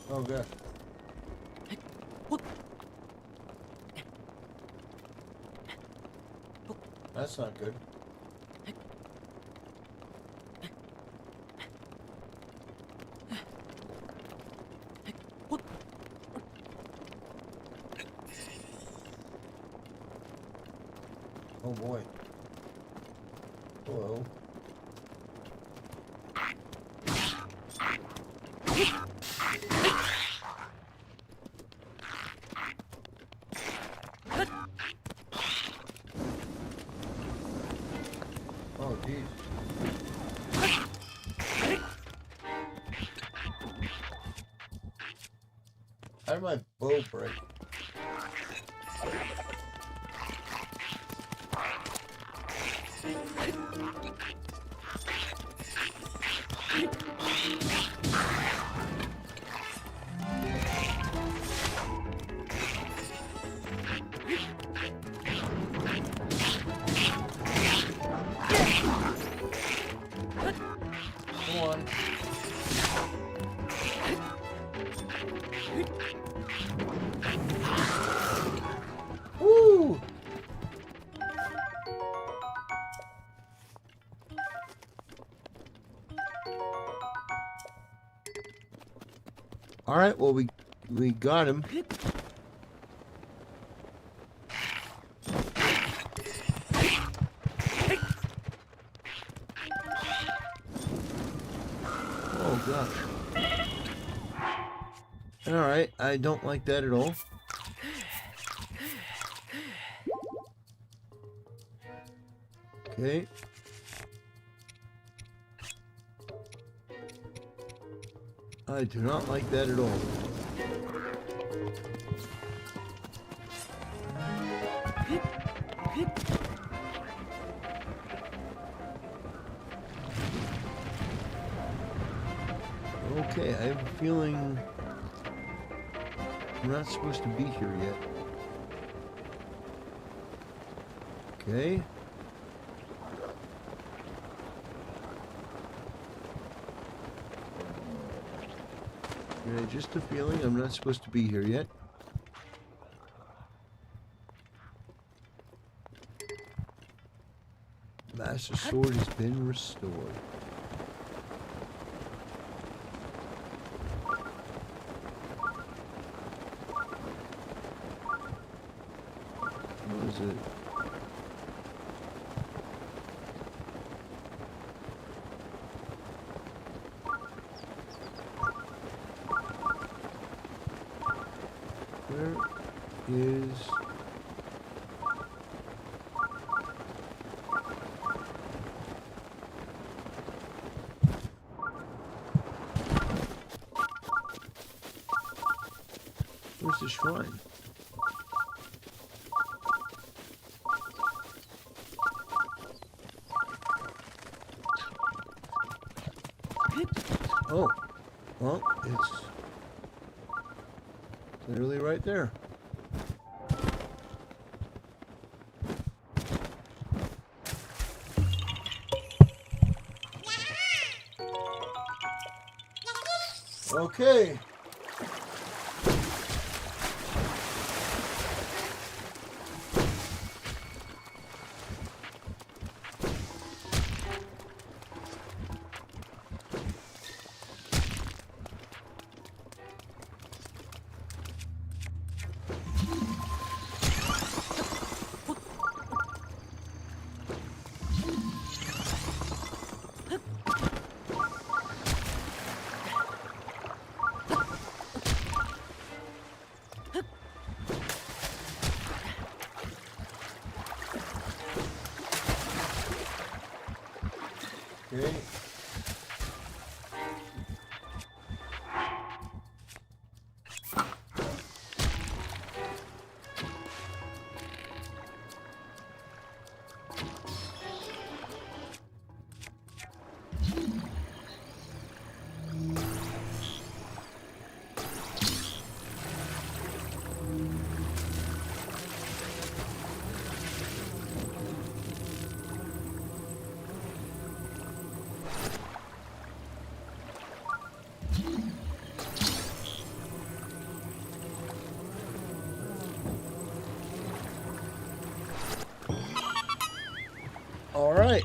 Oh, God. That's not good. Oh boy. Hello. Oh, geez. How did my bow break? Come on. Woo! All right, well we got him. Oh gosh. All right, I don't like that at all. Okay. I do not like that at all. Okay, I have a feeling I'm not supposed to be here yet. Okay. Yeah, just a feeling I'm not supposed to be here yet. Master Sword has been restored. What is it? Where is... Where's the shrine? Oh, well, it's literally right there. Okay. Okay. All right.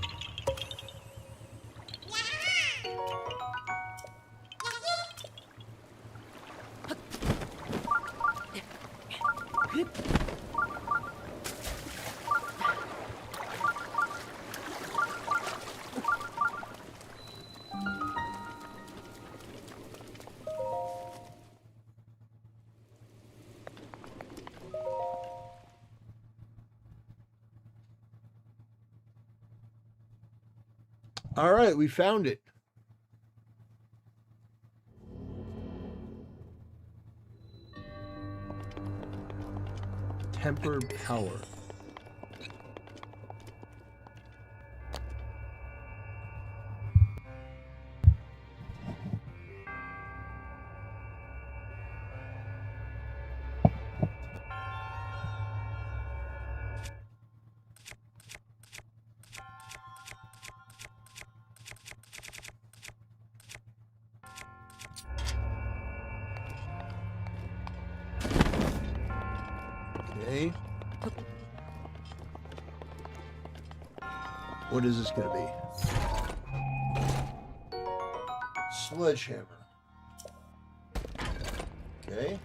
All right, we found it. Tempered power. Okay. What is this gonna be? Sledgehammer. Okay.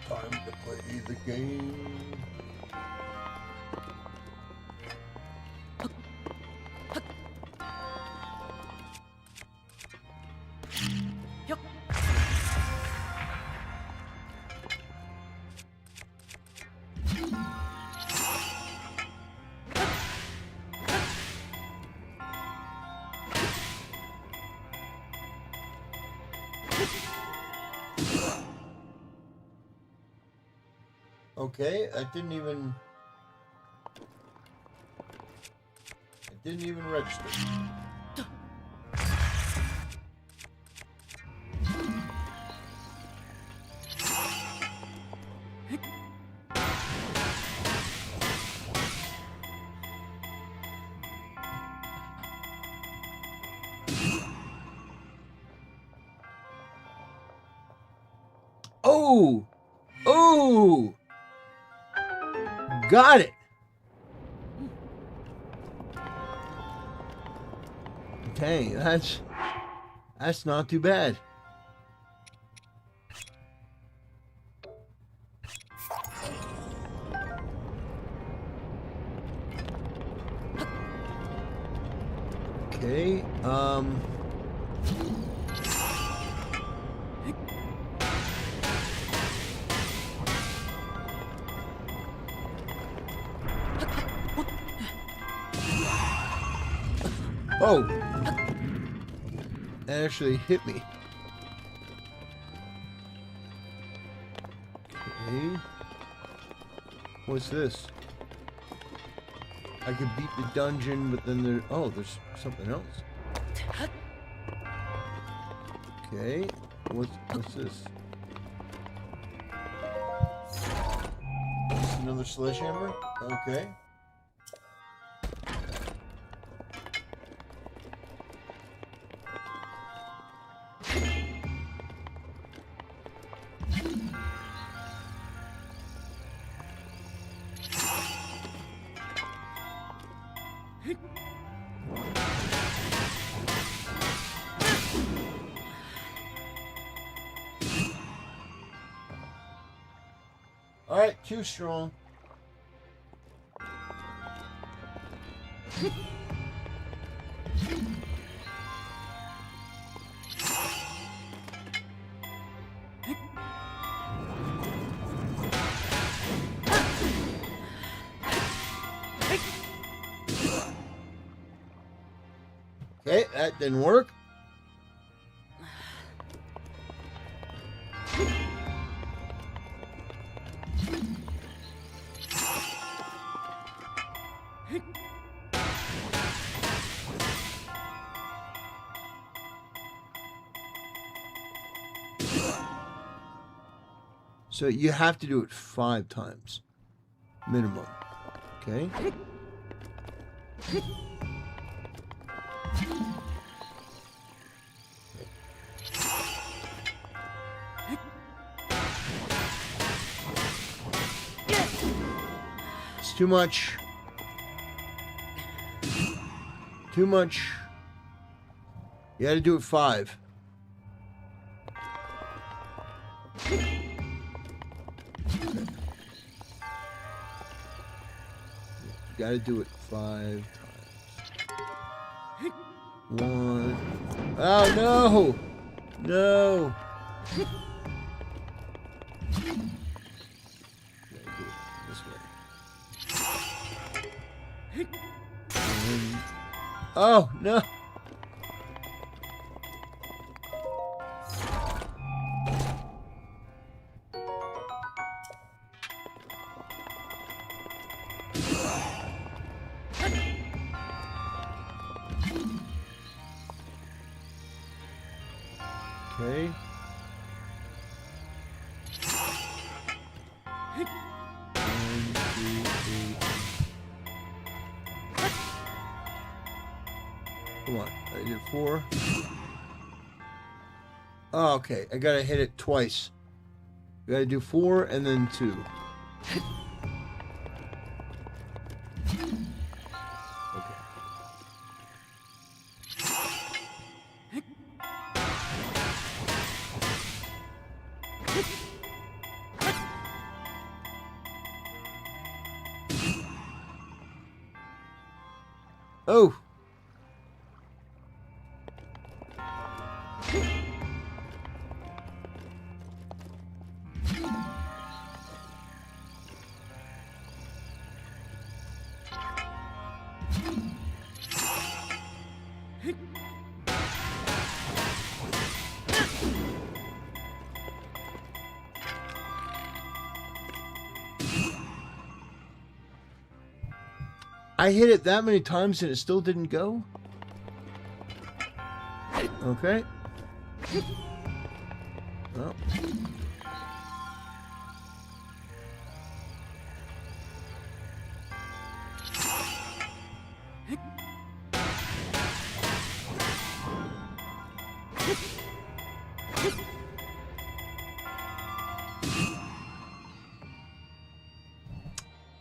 Time to play the game. Okay, I didn't even register. Oh! Oh! Got it! Dang, that's not too bad. Okay, oh! That actually hit me. Okay. What's this? I could beat the dungeon, but then there's something else. Okay. What's this? Just another sledgehammer? Okay. Alright, too strong. Okay, that didn't work. So you have to do it 5 times minimum. Okay. It's too much. Too much. You got to do it 5. Got to do it 5 times. 1. Oh no! No! Oh no! Okay. Come on. I did 4. Oh, okay. I gotta hit it twice. I gotta do 4 and then 2. Oh. I hit it that many times and it still didn't go? Okay. Well.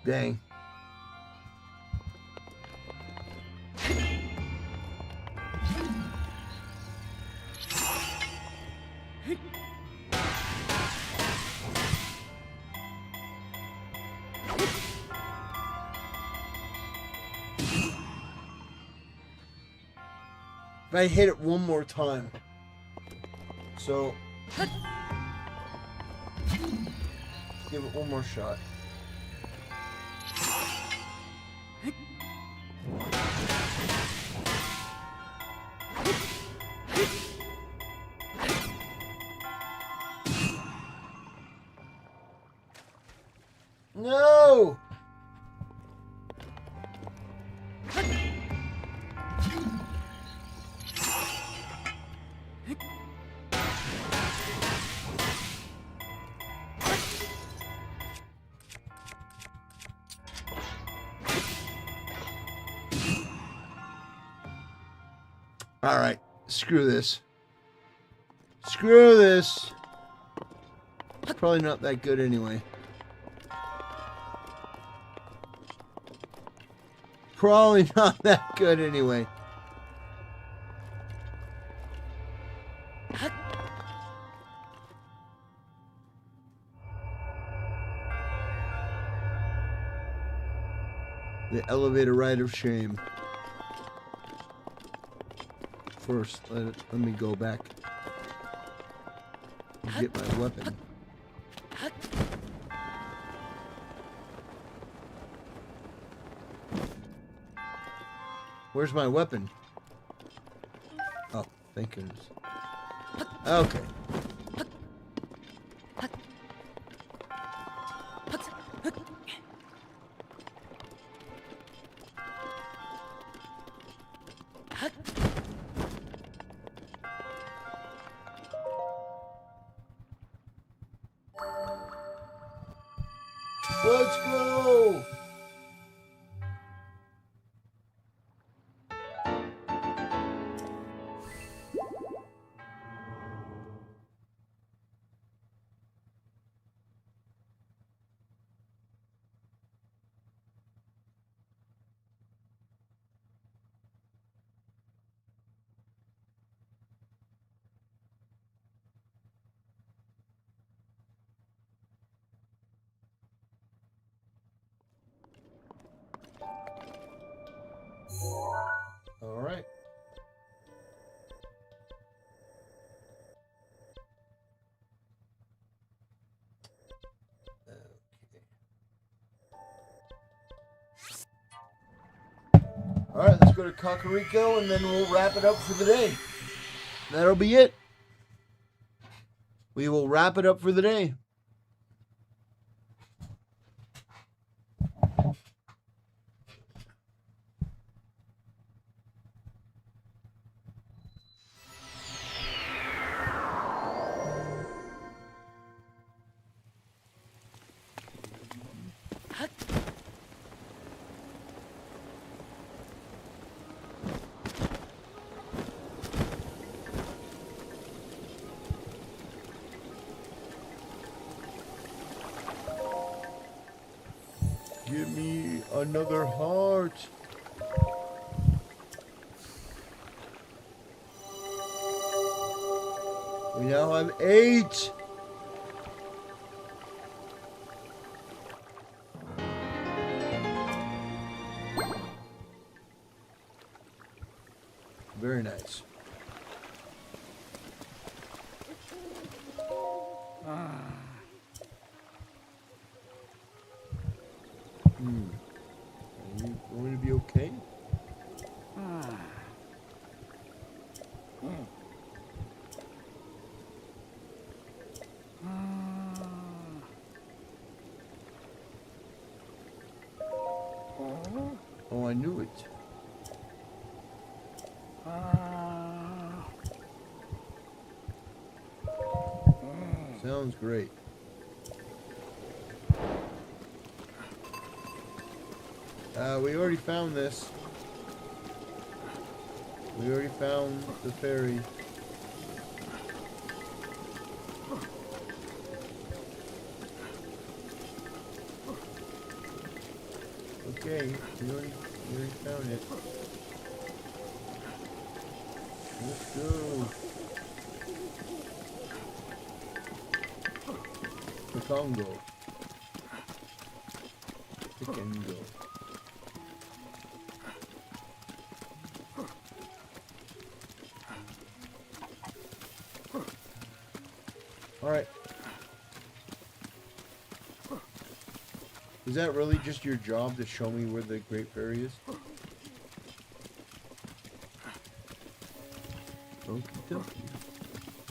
Dang. If I hit it one more time. So, give it one more shot. No! All right, screw this. Screw this. It's probably not that good anyway. Probably not that good anyway. The elevator ride of shame. First, let me go back and get my weapon. Where's my weapon? Oh, thank goodness. Okay. Let's go! All right. All right, let's go to Kakariko and then we'll wrap it up for the day. That'll be it. We will wrap it up for the day. Give me another heart. We now have 8. Very nice. Are you going to be okay? Oh, I knew it. Sounds great. We already found this. We already found the ferry. Okay, we already found it. Let's go. The Congo. The Congo. All right. Is that really just your job to show me where the Great Ferry is? Okie dokie.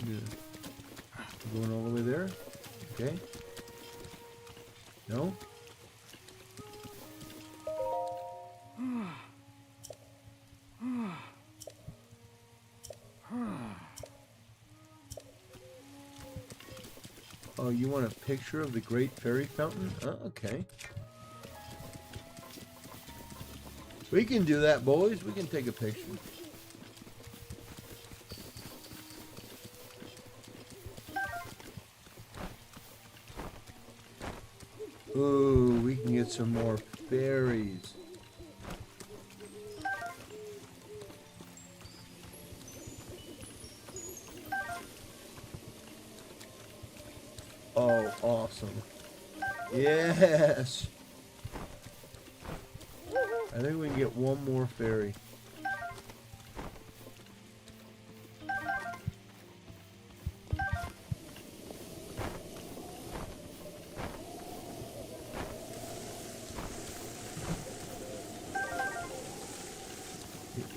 Yeah. Going all the way there? Okay. No? Oh, you want a picture of the Great Fairy Fountain? Okay. We can do that, boys. We can take a picture. Ooh, we can get some more fairies. Oh, awesome. Yes! I think we can get one more fairy.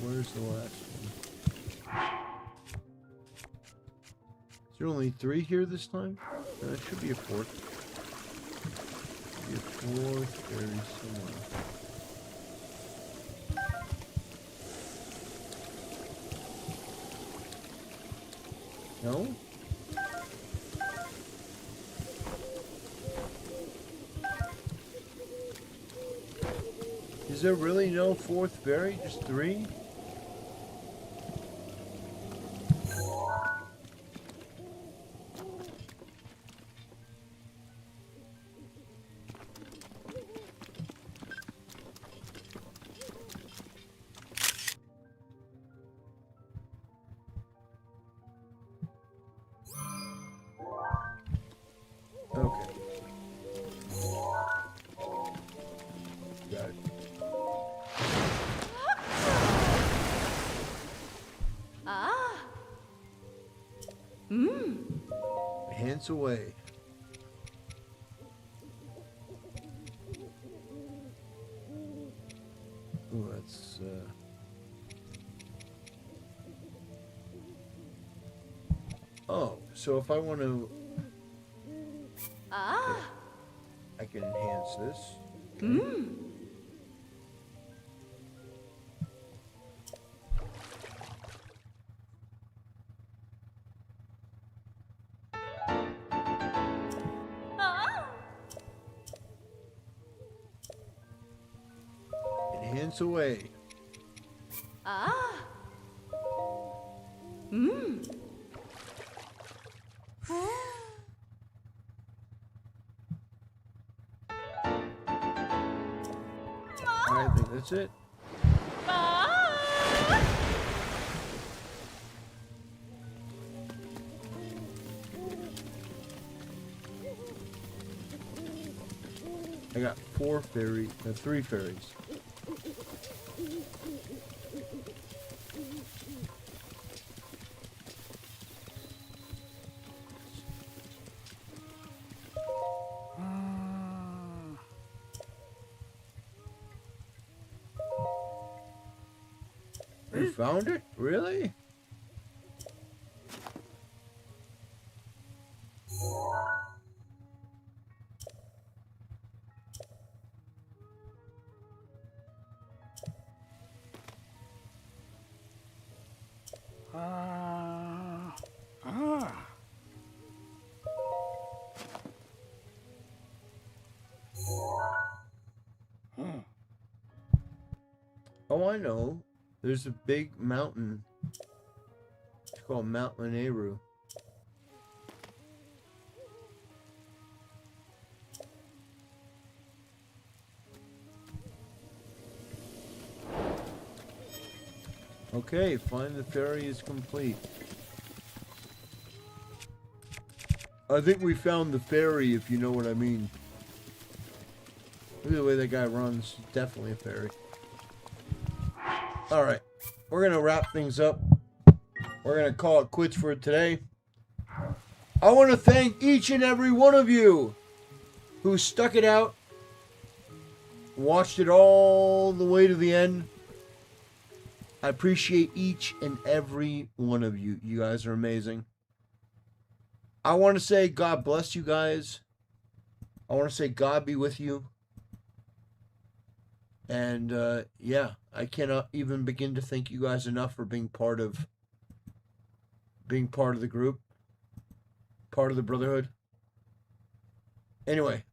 Where's the last one? Is there only 3 here this time? No, it should be a 4th. Should be a 4th fairy somewhere. No? Is there really no 4th fairy? Just 3? Okay. Got it. Hands away. Ooh, that's Oh, so if I want to I can enhance this. Okay. Enhance away. I think that's it. I got 3 fairies. You found it? Really? Oh, I know. There's a big mountain. It's called Mount Maneru. Okay, find the fairy is complete. I think we found the fairy, if you know what I mean. Look at the way that guy runs. Definitely a fairy. Alright, we're going to wrap things up. We're going to call it quits for today. I want to thank each and every one of you who stuck it out, watched it all the way to the end. I appreciate each and every one of you. You guys are amazing. I want to say God bless you guys. I want to say God be with you. And yeah, I cannot even begin to thank you guys enough for being part of the group, part of the brotherhood. Anyway,